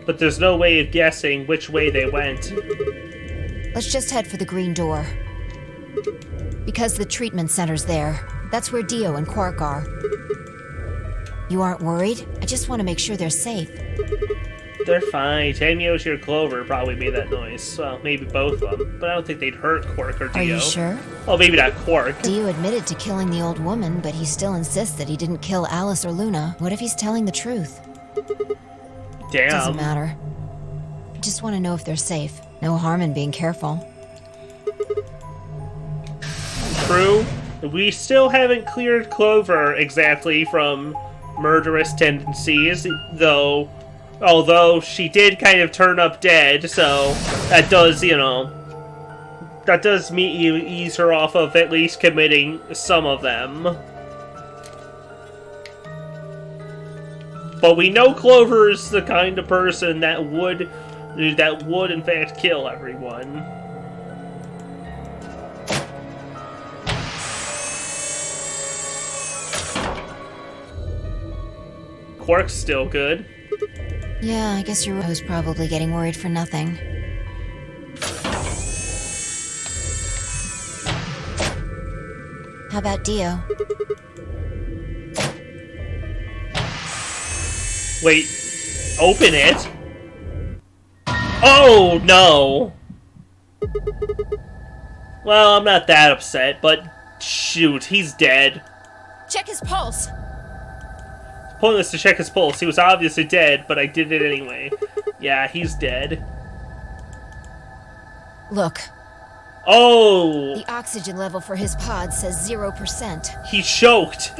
But there's no way of guessing which way they went. Let's just head for the green door. Because the treatment center's there. That's where Dio and Quark are. You aren't worried? I just want to make sure they're safe. They're fine. Tanyoshi or Clover probably made that noise. Well, maybe both of them. But I don't think they'd hurt Quark or Dio. Are you sure? Well, maybe not Quark. Dio admitted to killing the old woman, but he still insists that he didn't kill Alice or Luna. What if he's telling the truth? Damn. Doesn't matter. I just want to know if they're safe. No harm in being careful. True. We still haven't cleared Clover exactly from murderous tendencies, though. Although she did kind of turn up dead, so that does, that does ease her off of at least committing some of them. But we know Clover is the kind of person that would in fact kill everyone. Quark's still good. Yeah, I guess your Rose probably getting worried for nothing. How about Dio? Wait, open it? Oh, no! Well, I'm not that upset, but shoot, he's dead. Check his pulse. Pointless to check his pulse. He was obviously dead, but I did it anyway. Yeah, he's dead. Look. Oh! The oxygen level for his pod says 0%. He choked.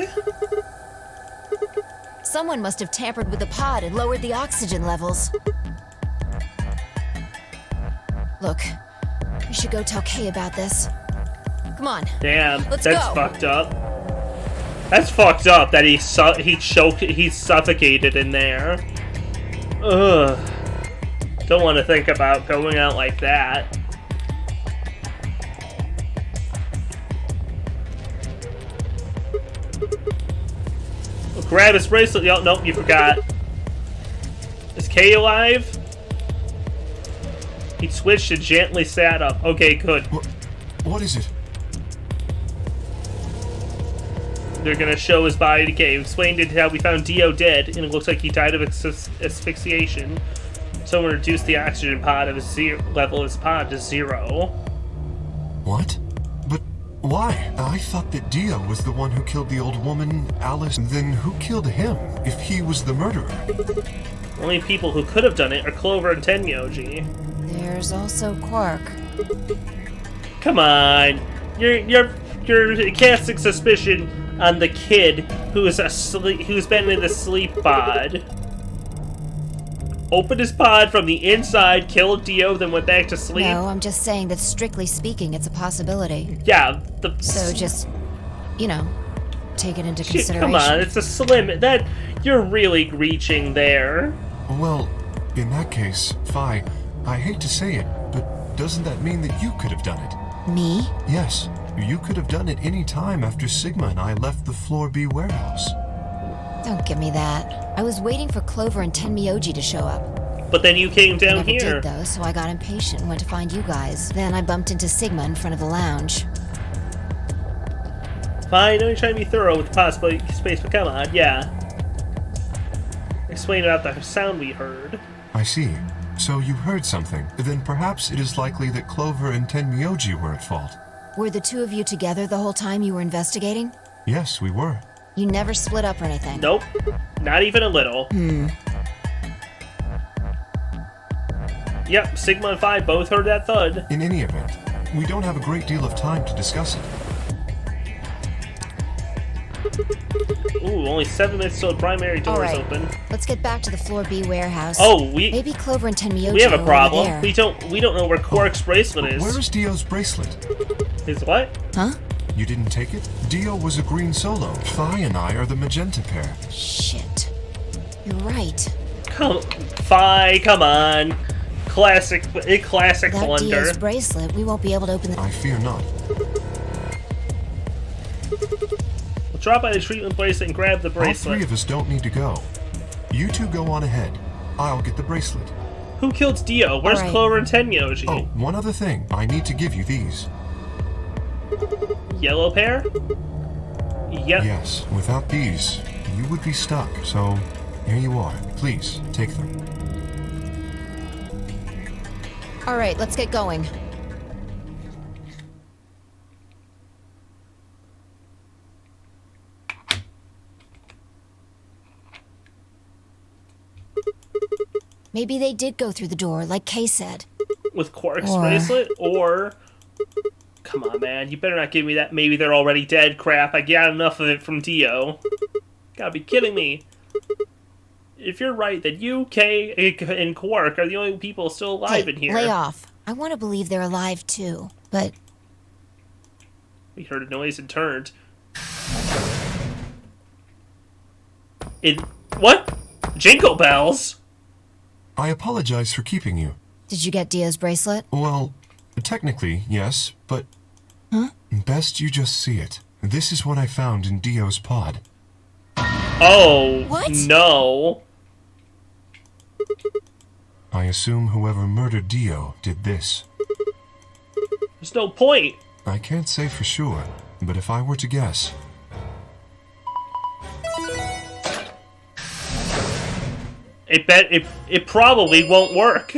Someone must have tampered with the pod and lowered the oxygen levels. Look, we should go tell Kay about this. Come on. Damn, Let's that's go. fucked up. That's fucked up that he choked, he suffocated in there. Ugh. Don't want to think about going out like that. Grab his bracelet. Oh, nope, you forgot. Is Kay alive? He switched and gently sat up. Okay, good. What is it? They're gonna show his body to Kay. Explained it how we found Dio dead, and it looks like he died of asphyxiation. Someone reduced the oxygen pod of his level of his pod to 0. What? But why? I thought that Dio was the one who killed the old woman, Alice. Then who killed him, if he was the murderer? Only people who could have done it are Clover and Tenyoji. There's also Quark. Come on, you're casting suspicion on the kid who's been in the sleep pod. Opened his pod from the inside, killed Dio, then went back to sleep. No, I'm just saying that strictly speaking, it's a possibility. Yeah, So just, take it into shit, consideration. come on, it's a slim. That you're really reaching there. Well, in that case, Phi, I hate to say it, but doesn't that mean that you could have done it? Me? Yes, you could have done it any time after Sigma and I left the Floor B warehouse. Don't give me that. I was waiting for Clover and Tenmyoji to show up. But then you came down Never here. did, though, so I got impatient and went to find you guys. Then I bumped into Sigma in front of the lounge. Fine, don't try to be thorough with the possible space, but come on, yeah. Explain about the sound we heard. I see. So you heard something. Then perhaps it is likely that Clover and Tenmyoji were at fault. Were the two of you together the whole time you were investigating? Yes, we were. You never split up or anything? Nope. Not even a little. Yep, Sigma and Phi both heard that thud. In any event, we don't have a great deal of time to discuss it. Ooh, only 7 minutes till the primary door is Alright, open. let's get back to the floor B warehouse. Oh, Maybe Clover and Tenmyoji we have a are over problem. there. We don't know where Quark's bracelet is. Where is Dio's bracelet? His what? Huh? You didn't take it? Dio was a green solo. Phi and I are the magenta pair. Shit. You're right. Phi, come on. Classic Without blunder. Dio's bracelet, we won't be able to open the... I fear not. We'll drop by the treatment bracelet and grab the All bracelet. 3 of us don't need to go. You two go on ahead. I'll get the bracelet. Who killed Dio? Where's Alright. Clover and Tenmyoji? Oh, one other thing. I need to give you these. Yellow pair? Yep. Yes, without these, you would be stuck. So, here you are. Please, take them. Alright, let's get going. Maybe they did go through the door, like Kay said. With Quark's Or- bracelet? Or... Come on, man. You better not give me that maybe they're already dead crap. I got enough of it from Dio. Gotta be kidding me. If you're right, then you, Kay, and Quark are the only people still alive Hey, in here. lay off. I want to believe they're alive too, but We heard a noise and turned. What? Jingle bells? I apologize for keeping you. did you get Dio's bracelet? Well, technically, yes, but... Huh? Best you just see it. This is what I found in Dio's pod. Oh, What? no. I assume whoever murdered Dio did this. There's no point. I can't say for sure, but if I were to guess... It probably won't work.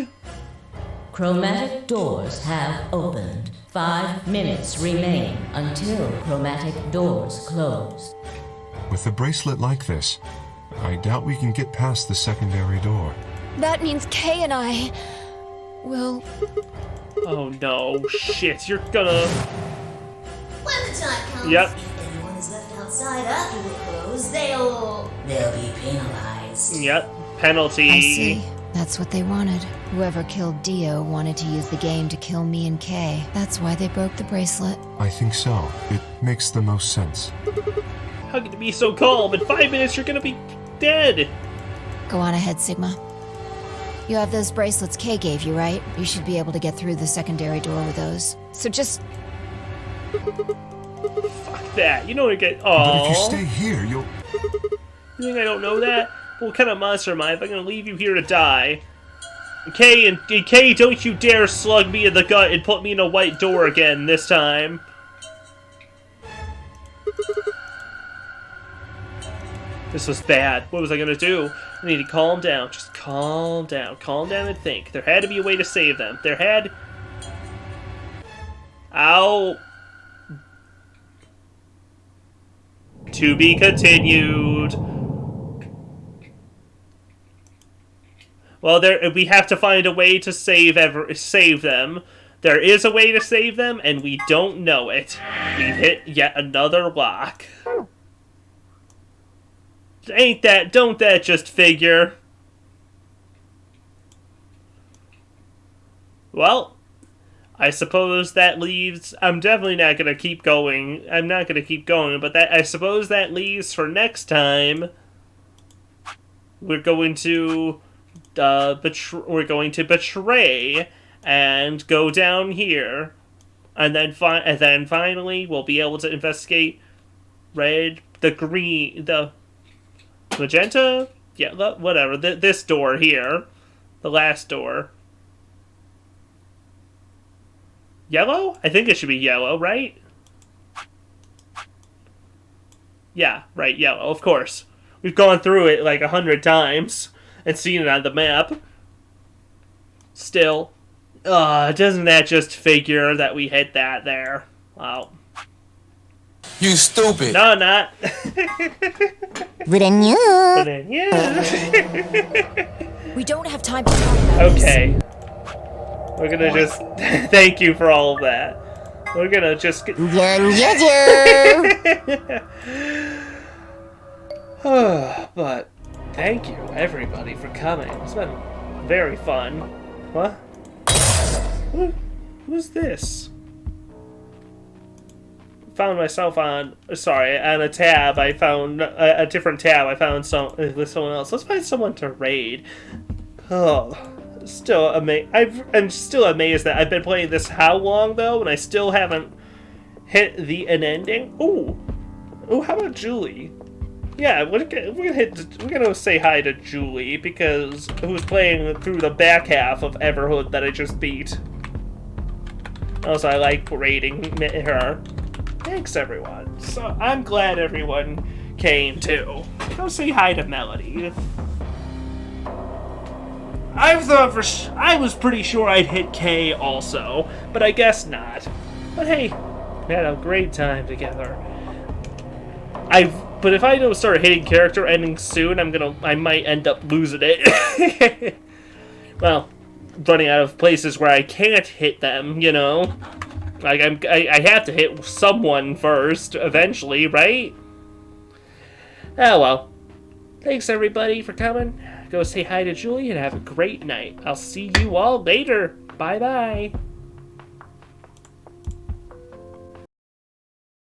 Chromatic doors have opened. 5 minutes remain until chromatic doors close. With a bracelet like this, I doubt we can get past the secondary door. That means Kay and I will... Oh no, shit, you're gonna... When the time comes, Yep. if anyone is left outside after we close, they'll be penalized. Yep, penalty. I see. That's what they wanted. Whoever killed Dio wanted to use the game to kill me and Kay. That's why they broke the bracelet. I think so. It makes the most sense. How can you be so calm? In 5 minutes you're gonna be dead. Go on ahead, Sigma. You have those bracelets Kay gave you, right? You should be able to get through the secondary door with those. So just... Fuck that. You know what I get... But if you Aww. stay here, you'll... You think I don't know that? What kind of monster am I if I'm gonna leave you here to die? Kay, don't you dare slug me in the gut and put me in a white door again this time. This was bad. What was I gonna do? I need to calm down. Just calm down. Calm down and think. There had to be a way to save them. There had... Ow. To be continued. Well, we have to find a way to save them. There is a way to save them, and we don't know it. We've hit yet another lock. Don't that just figure? Well, I suppose that leaves... I'm definitely not going to keep going. I'm not going to keep going, but I suppose that leaves for next time. We're going to... we're going to betray and go down here, and then finally we'll be able to investigate red, the green, the magenta, yeah, whatever. This door here, the last door. Yellow? I think it should be yellow, right? Yeah, right, yellow. Of course, we've gone through it like 100 times. And seen it on the map. Still. Doesn't that just figure that we hit that there? Wow. You stupid. No, not. Wouldn't you? But then, yeah. We don't have time to talk about this. Okay. We're gonna just thank you for all of that. We're gonna just get. But thank you everybody for coming. It's been very fun. What? Who's this? Found myself on a tab. I found a different tab. I found with someone else. Let's find someone to raid. Oh, still I'm still amazed that I've been playing this how long though, and I still haven't hit an ending. Ooh, how about Julie? Yeah, we're gonna say hi to Julie because who's playing through the back half of Everhood that I just beat. Also, I like raiding her. Thanks, everyone. So, I'm glad everyone came, too. Go say hi to Melody. I was pretty sure I'd hit K also, but I guess not. But hey, we had a great time together. But if I don't start hitting character endings soon, I might end up losing it. Well, running out of places where I can't hit them, you know? Like, I have to hit someone first, eventually, right? Oh, well. Thanks, everybody, for coming. Go say hi to Julie and have a great night. I'll see you all later. Bye-bye.